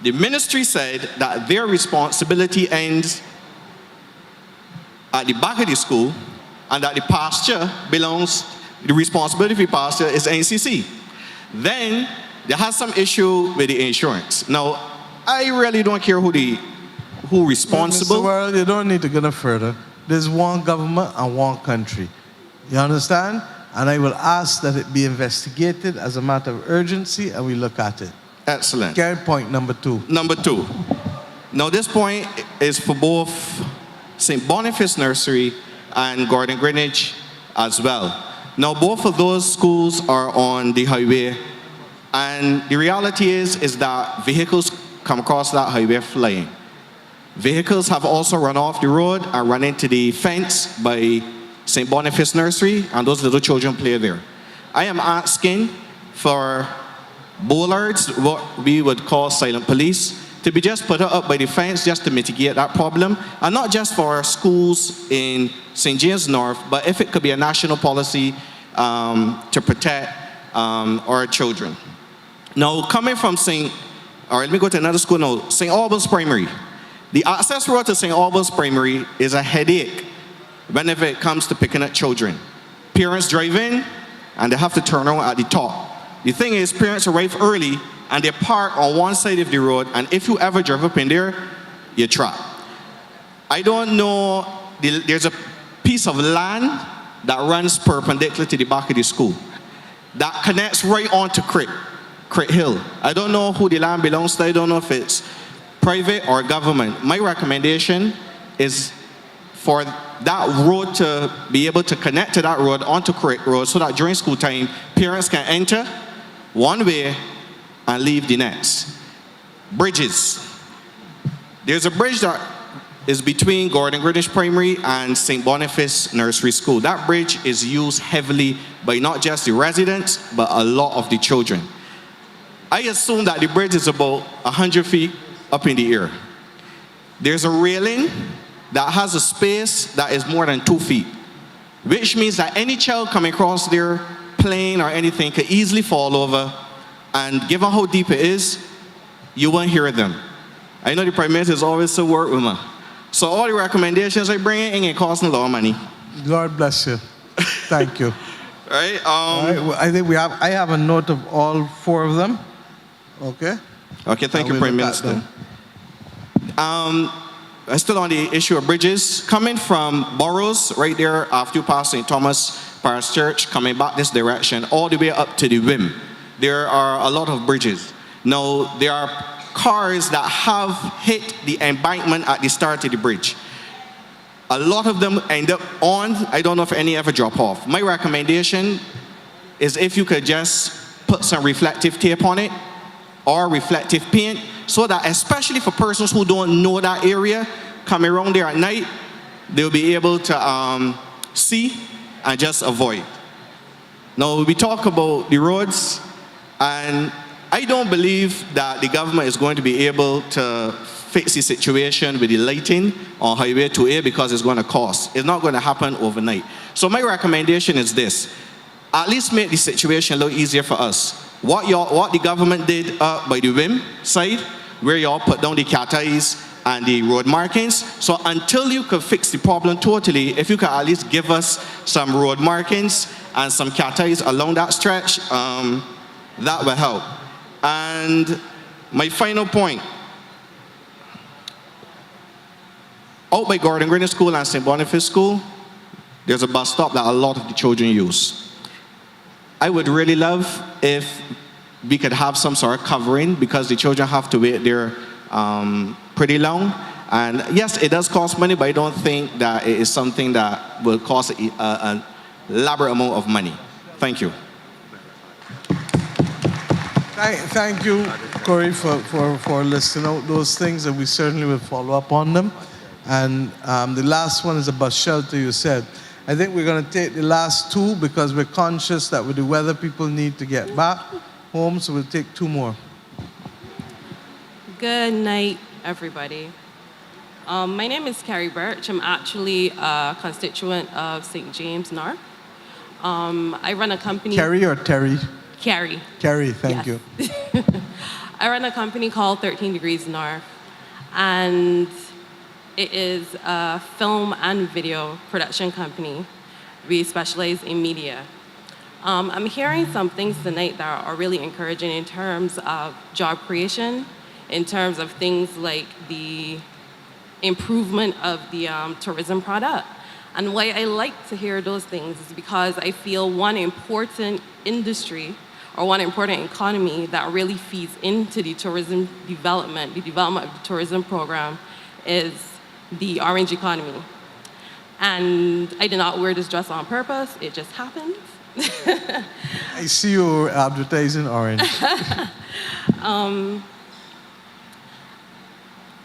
The ministry said that their responsibility ends at the back of the school, and that the pasture belongs, the responsibility for the pasture is NCC. Then there has some issue with the insurance. Now, I really don't care who responsible. Mr. Worrell, you don't need to go no further. There's one government and one country. You understand? And I will ask that it be investigated as a matter of urgency, and we look at it. Excellent. Carry point number 2. Number 2. Now, this point is for both St. Boniface Nursery and Gordon Greenwich as well. Now, both of those schools are on the highway, and the reality is that vehicles come across that highway flying. Vehicles have also run off the road and run into the fence by St. Boniface Nursery, and those little children play there. I am asking for bollards, what we would call silent police, to be just put up by the fence just to mitigate that problem, and not just for schools in St. James North, but if it could be a national policy to protect our children. Now, coming from let me go to another school now, St. Albans Primary. The access road to St. Albans Primary is a headache whenever it comes to picking up children. Parents drive in and they have to turn around at the top. The thing is, parents arrive early and they park on one side of the road, and if you ever drive up in there, you're trapped. I don't know, there's a piece of land that runs perpendicular to the back of the school that connects right onto Crit Hill. I don't know who the land belongs to. I don't know if it's private or government. My recommendation is for that road to be able to connect to that road onto Crit Road, so that during school time, parents can enter one way and leave the next. Bridges. There's a bridge that is between Gordon Greenwich Primary and St. Boniface Nursery School. That bridge is used heavily by not just the residents, but a lot of the children. I assume that the bridge is about 100 feet up in the air. There's a railing that has a space that is more than 2 feet, which means that any child coming across there, playing or anything, could easily fall over, and given how deep it is, you won't hear them. I know the Prime Minister is always so worried with me. So all the recommendations I bring in ain't costing a lot of money. Lord bless you. Thank you. Right? All right. Well, I think I have a note of all 4 of them. Okay? Okay, thank you, Prime Minister. Still on the issue of bridges, coming from Burroughs, right there after you pass St. Thomas Parish Church, coming back this direction, all the way up to the Wim, there are a lot of bridges. Now, there are cars that have hit the embankment at the start of the bridge. A lot of them end up on, I don't know if any ever drop off. My recommendation is if you could just put some reflective tape on it, or reflective paint, so that especially for persons who don't know that area, coming around there at night, they'll be able to see and just avoid. Now, we talk about the roads, and I don't believe that the government is going to be able to fix the situation with the lighting on Highway 2A because it's going to cost. It's not going to happen overnight. So my recommendation is this: at least make the situation a little easier for us. What the government did by the Wim side, where y'all put down the cat eyes and the road markings. So until you can fix the problem totally, if you can at least give us some road markings and some cat eyes along that stretch, that will help. And my final point, out by Gordon Greenwich School and St. Boniface School, there's a bus stop that a lot of the children use. I would really love if we could have some sort of covering, because the children have to wait there pretty long. And yes, it does cost money, but I don't think that it is something that will cost an elaborate amount of money. Thank you. Thank you, Corey, for listing out those things, and we certainly will follow up on them. And the last one is a bus shelter, you said. I think we're going to take the last 2 because we're conscious that with the weather, people need to get back home, so we'll take 2 more. Good night, everybody. My name is Carrie Birch. I'm actually a constituent of St. James North. I run a company. Carrie or Terry? Carrie. Carrie, thank you. I run a company called 13 Degrees North, and it is a film and video production company. We specialize in media. I'm hearing some things tonight that are really encouraging in terms of job creation, in terms of things like the improvement of the tourism product. And why I like to hear those things is because I feel one important industry or one important economy that really feeds into the tourism development, the development of the tourism program, is the orange economy. And I did not wear this dress on purpose, it just happened. I see you advertising orange.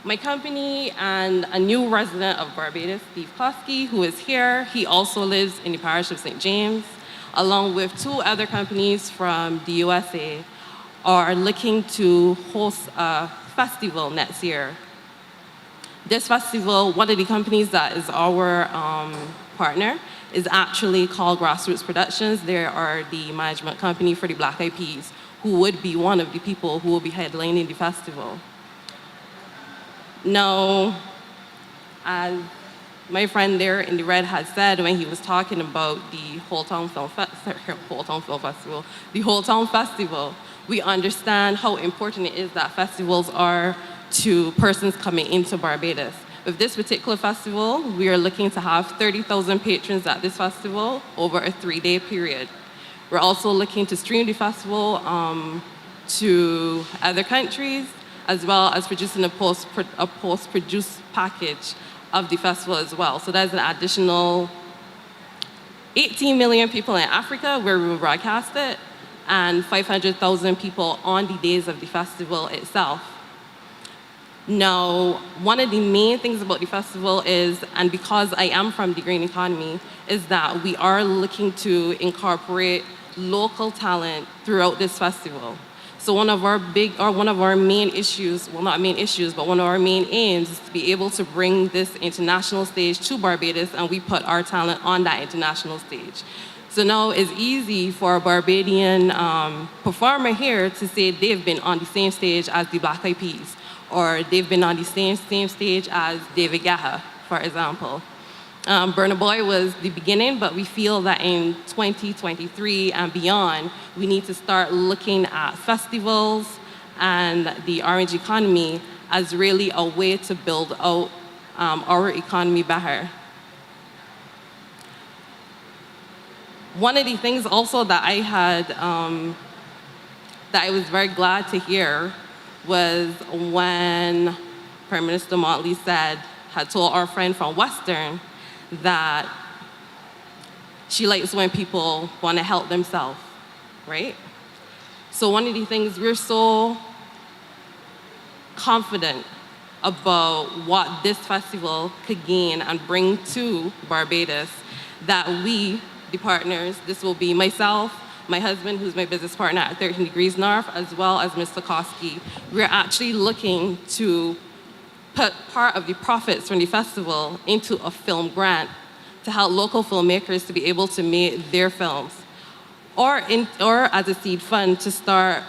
My company and a new resident of Barbados, Steve Kosky, who is here, he also lives in the parish of St. James, along with 2 other companies from the USA, are looking to host a festival next year. This festival, one of the companies that is our partner, is actually called Grassroots Productions. They are the management company for the Black Eyed Peas, who would be one of the people who will be headlining the festival. Now, as my friend there in the red had said when he was talking about the Whole Town Festival, we understand how important it is that festivals are to persons coming into Barbados. With this particular festival, we are looking to have 30,000 patrons at this festival over a 3-day period. We're also looking to stream the festival to other countries, as well as producing a post-produced package of the festival as well. So that's an additional 18 million people in Africa where we will broadcast it, and 500,000 people on the days of the festival itself. Now, one of the main things about the festival is, and because I am from the green economy, is that we are looking to incorporate local talent throughout this festival. So one of our main issues, well, not main issues, but one of our main aims is to be able to bring this international stage to Barbados, and we put our talent on that international stage. So now it's easy for a Barbadian performer here to say they've been on the same stage as the Black Eyed Peas, or they've been on the same stage as David Guetta, for example. Burna Boy was the beginning, but we feel that in 2023 and beyond, we need to start looking at festivals and the orange economy as really a way to build out our economy better. One of the things also that I had, that I was very glad to hear was when Prime Minister Motley had told our friend from Western that she likes when people want to help themselves, right? So one of the things we're so confident about what this festival could gain and bring to Barbados, that we, the partners, this will be myself, my husband, who's my business partner at 13 Degrees North, as well as Mr. Kosky, we're actually looking to put part of the profits from the festival into a film grant to help local filmmakers to be able to make their films, or as a seed fund to start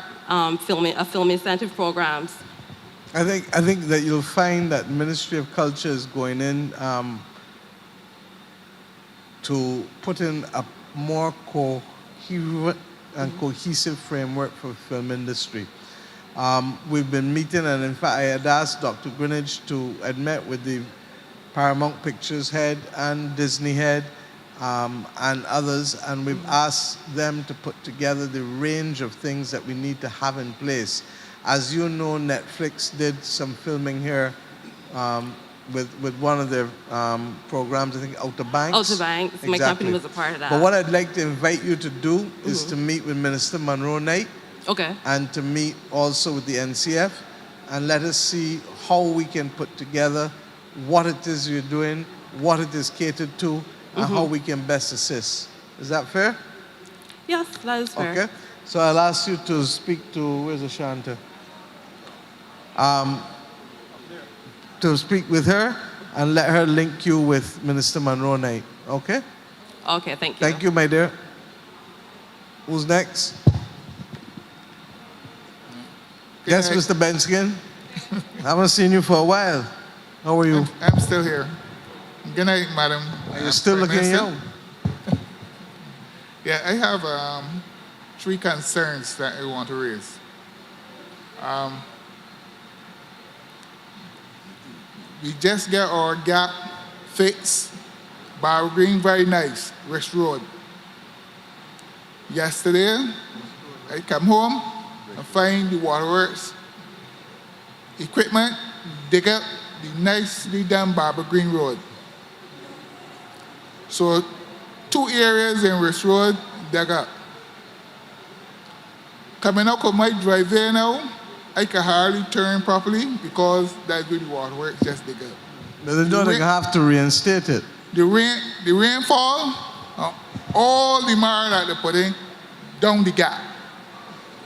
film incentive programs. I think that you'll find that Ministry of Culture is going in to put in a more coherent and cohesive framework for the film industry. We've been meeting, and in fact, I had asked Dr. Greenidge I'd met with the Paramount Pictures head and Disney head and others, and we've asked them to put together the range of things that we need to have in place. As you know, Netflix did some filming here with one of their programs, I think Outer Banks. Outer Banks, exactly. My company was a part of that. But what I'd like to invite you to do is to meet with Minister Monroe Knight. Okay. And to meet also with the NCF, and let us see how we can put together what it is you're doing, what it is catered to, and how we can best assist. Is that fair? Yes, that is fair. Okay. So I'll ask you to speak to, where's Ashanta? To speak with her and let her link you with Minister Monroe Knight. Okay? Okay, thank you. Thank you, my dear. Who's next? Yes, Mr. Benskin. I haven't seen you for a while. How are you? I'm still here. Good night, Madam. You're still looking young. Yeah, I have 3 concerns that I want to raise. We just got our gap fixed. Barber Green, very nice, West Road. Yesterday, I come home and find the waterworks equipment dig up the nicely done Barber Green Road. So 2 areas in West Road dug up. Coming out of my driveway now, I can hardly turn properly because that's where the water works, just dig up. But they don't have to reinstate it. The rainfall, all the mire that they put in, down the gap.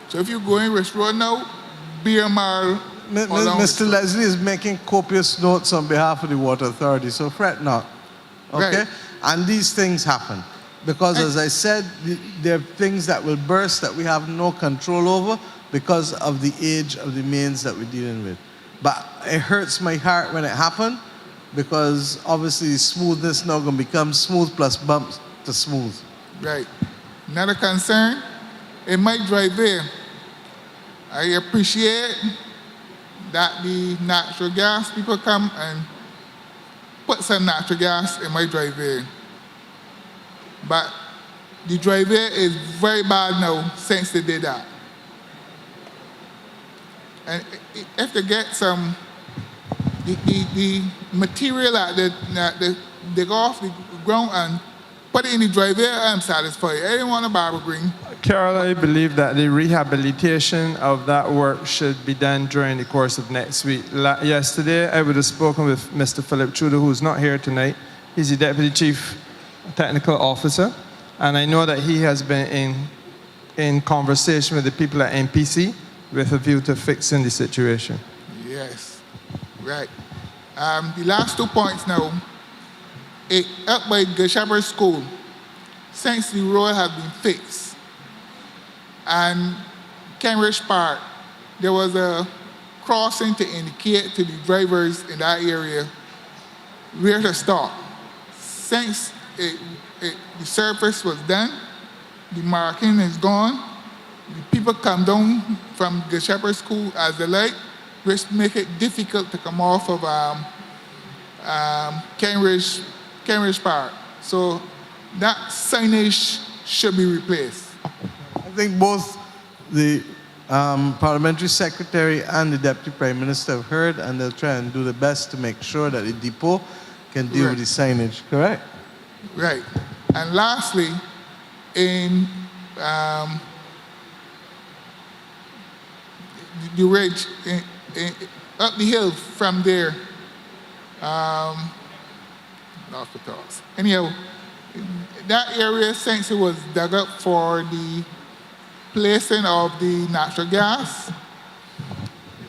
So if you go in West Road now, be a mile. Mr. Leslie is making copious notes on behalf of the Water Authority, so fret not. Okay? Right. And these things happen. Because as I said, there are things that will burst that we have no control over because of the age of the mains that we're dealing with. But it hurts my heart when it happened because obviously smoothness now going to become smooth plus bumps to smooth. Right. Another concern, in my driveway, I appreciate that the natural gas people come and put some natural gas in my driveway. But the driveway is very bad now since they did that. And if they get some, the material that they dig off the ground and put it in the driveway, I'm satisfied. I didn't want a Barbara Green. Carol, I believe that the rehabilitation of that work should be done during the course of next week. Yesterday, I would have spoken with Mr. Philip Trudeau, who's not here tonight. He's the Deputy Chief Technical Officer, and I know that he has been in conversation with the people at NPC with a view to fixing the situation. Yes, right. The last 2 points now. Up by Good Shepherd School, since the road has been fixed, and Cambridge Park, there was a crossing to indicate to the drivers in that area where to stop. Since the surface was done, the marking is gone, the people come down from Good Shepherd School as they like, which make it difficult to come off of Cambridge Park. So that signage should be replaced. I think both the Parliamentary Secretary and the Deputy Prime Minister have heard, and they'll try and do the best to make sure that the depot can deal with the signage, correct? Right. And lastly, in the ridge, up the hill from there, lost the thoughts. Anyhow, that area, since it was dug up for the placing of the natural gas.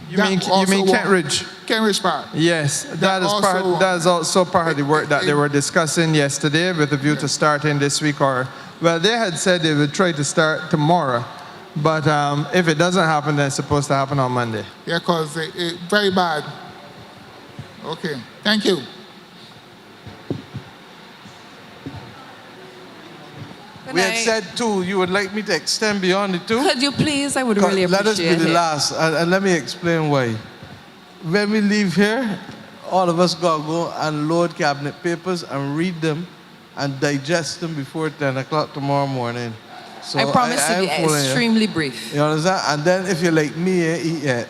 You mean Kent Ridge? Kent Ridge Park. Yes, that is also part of the work that they were discussing yesterday with a view to starting this week, or, well, they had said they would try to start tomorrow, but if it doesn't happen, then it's supposed to happen on Monday. Yeah, because it's very bad. Okay, thank you. We had said 2. You would like me to extend beyond the 2? Could you please? I would really appreciate it. Let us be the last, and let me explain why. When we leave here, all of us got to go and load cabinet papers and read them and digest them before 10 o'clock tomorrow morning. So I promise to be extremely brief. You understand? And then if you're like me, eat it.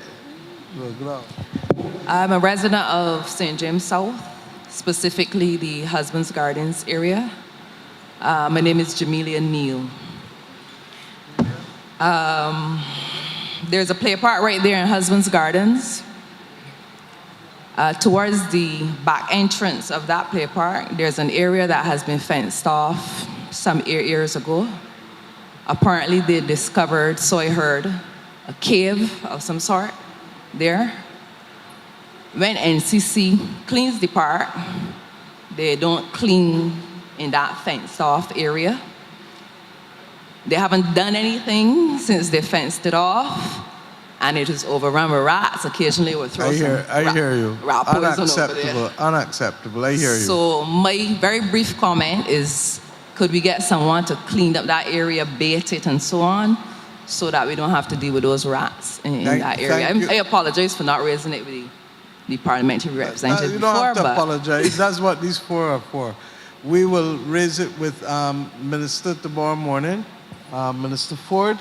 I'm a resident of St. James South, specifically the Husband's Gardens area. My name is Jamelia Neal. There's a play park right there in Husband's Gardens. Towards the back entrance of that play park, there's an area that has been fenced off some years ago. Apparently, they discovered, so I heard, a cave of some sort there. When NCC cleans the park, they don't clean in that fenced off area. They haven't done anything since they fenced it off, and it is overrun with rats. Occasionally we'll throw I hear you. Rat poison over there. Unacceptable. I hear you. So my very brief comment is, could we get someone to clean up that area, bait it and so on, so that we don't have to deal with those rats in that area? I apologize for not raising it with the parliamentary representative You don't before, have to but apologize. That's what these 4 are for. We will raise it with Minister tomorrow morning, Minister Ford,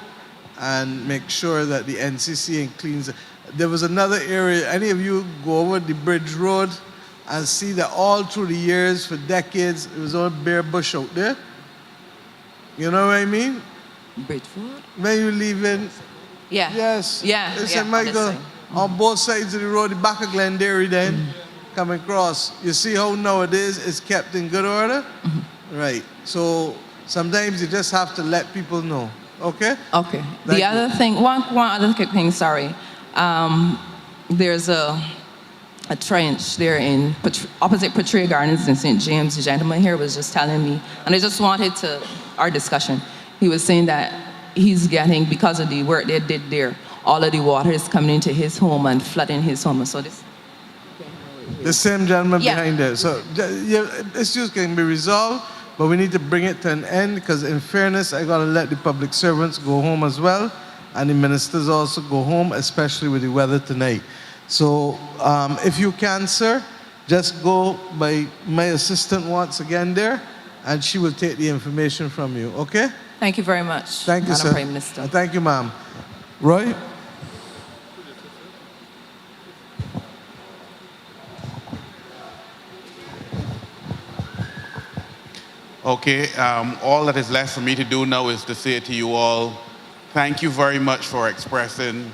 and make sure that the NCC cleans it. There was another area, any of you go over the Bridge Road and see that all through the years, for decades, it was all bare bush out there? You know what I mean? Bridgewood? When you leave in. Yeah. Yes. Yeah. It's yeah, St. Michael on both sides of the road, the back of Glenderry then, coming across. You see how nowadays it's kept in good order? Right. So sometimes you just have to let people know. Okay? Okay. The other thing, one other quick thing, sorry. There's a trench there in opposite Petria Gardens in St. James. The gentleman here was just telling me, and I just wanted to, our discussion, he was saying that he's getting, because of the work they did there, all of the water is coming into his home and flooding his home. So this. The same gentleman Yeah. behind there. So issues can be resolved, but we need to bring it to an end because in fairness, I gotta let the public servants go home as well, and the ministers also go home, especially with the weather tonight. So if you can, sir, just go by my assistant once again there, and she will take the information from you, okay? Thank you very much, Thank you, Madam sir. Prime Minister. Thank you, ma'am. Roy? Okay, all that is left for me to do now is to say to you all, thank you very much for expressing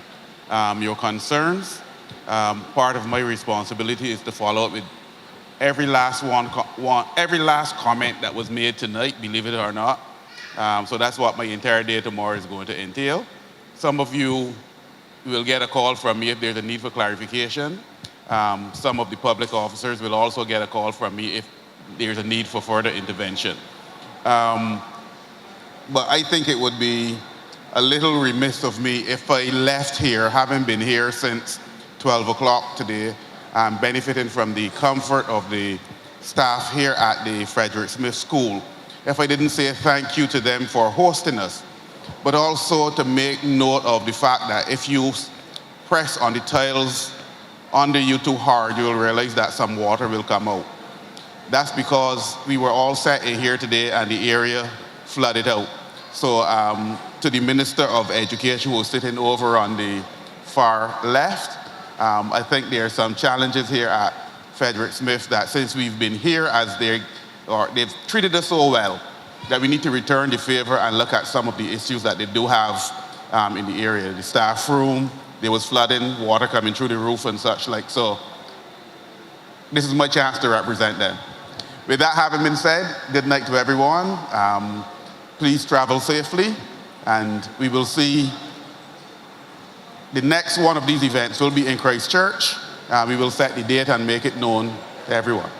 your concerns. Part of my responsibility is to follow up with every last every last comment that was made tonight, believe it or not. So that's what my entire day tomorrow is going to entail. Some of you will get a call from me if there's a need for clarification. Some of the public officers will also get a call from me if there's a need for further intervention. But I think it would be a little remiss of me if I left here, having been here since 12 o'clock today, benefiting from the comfort of the staff here at the Frederick Smith School, if I didn't say thank you to them for hosting us, but also to make note of the fact that if you press on the tiles under you too hard, you'll realize that some water will come out. That's because we were all sat in here today and the area flooded out. So to the Minister of Education who's sitting over on the far left, I think there are some challenges here at Frederick Smith that since we've been here as they've treated us so well, that we need to return the favor and look at some of the issues that they do have in the area. The staff room, there was flooding, water coming through the roof and such like. So this is my chance to represent them. With that having been said, good night to everyone. Please travel safely, and we will see the next one of these events will be in Christchurch. We will set the date and make it known to everyone.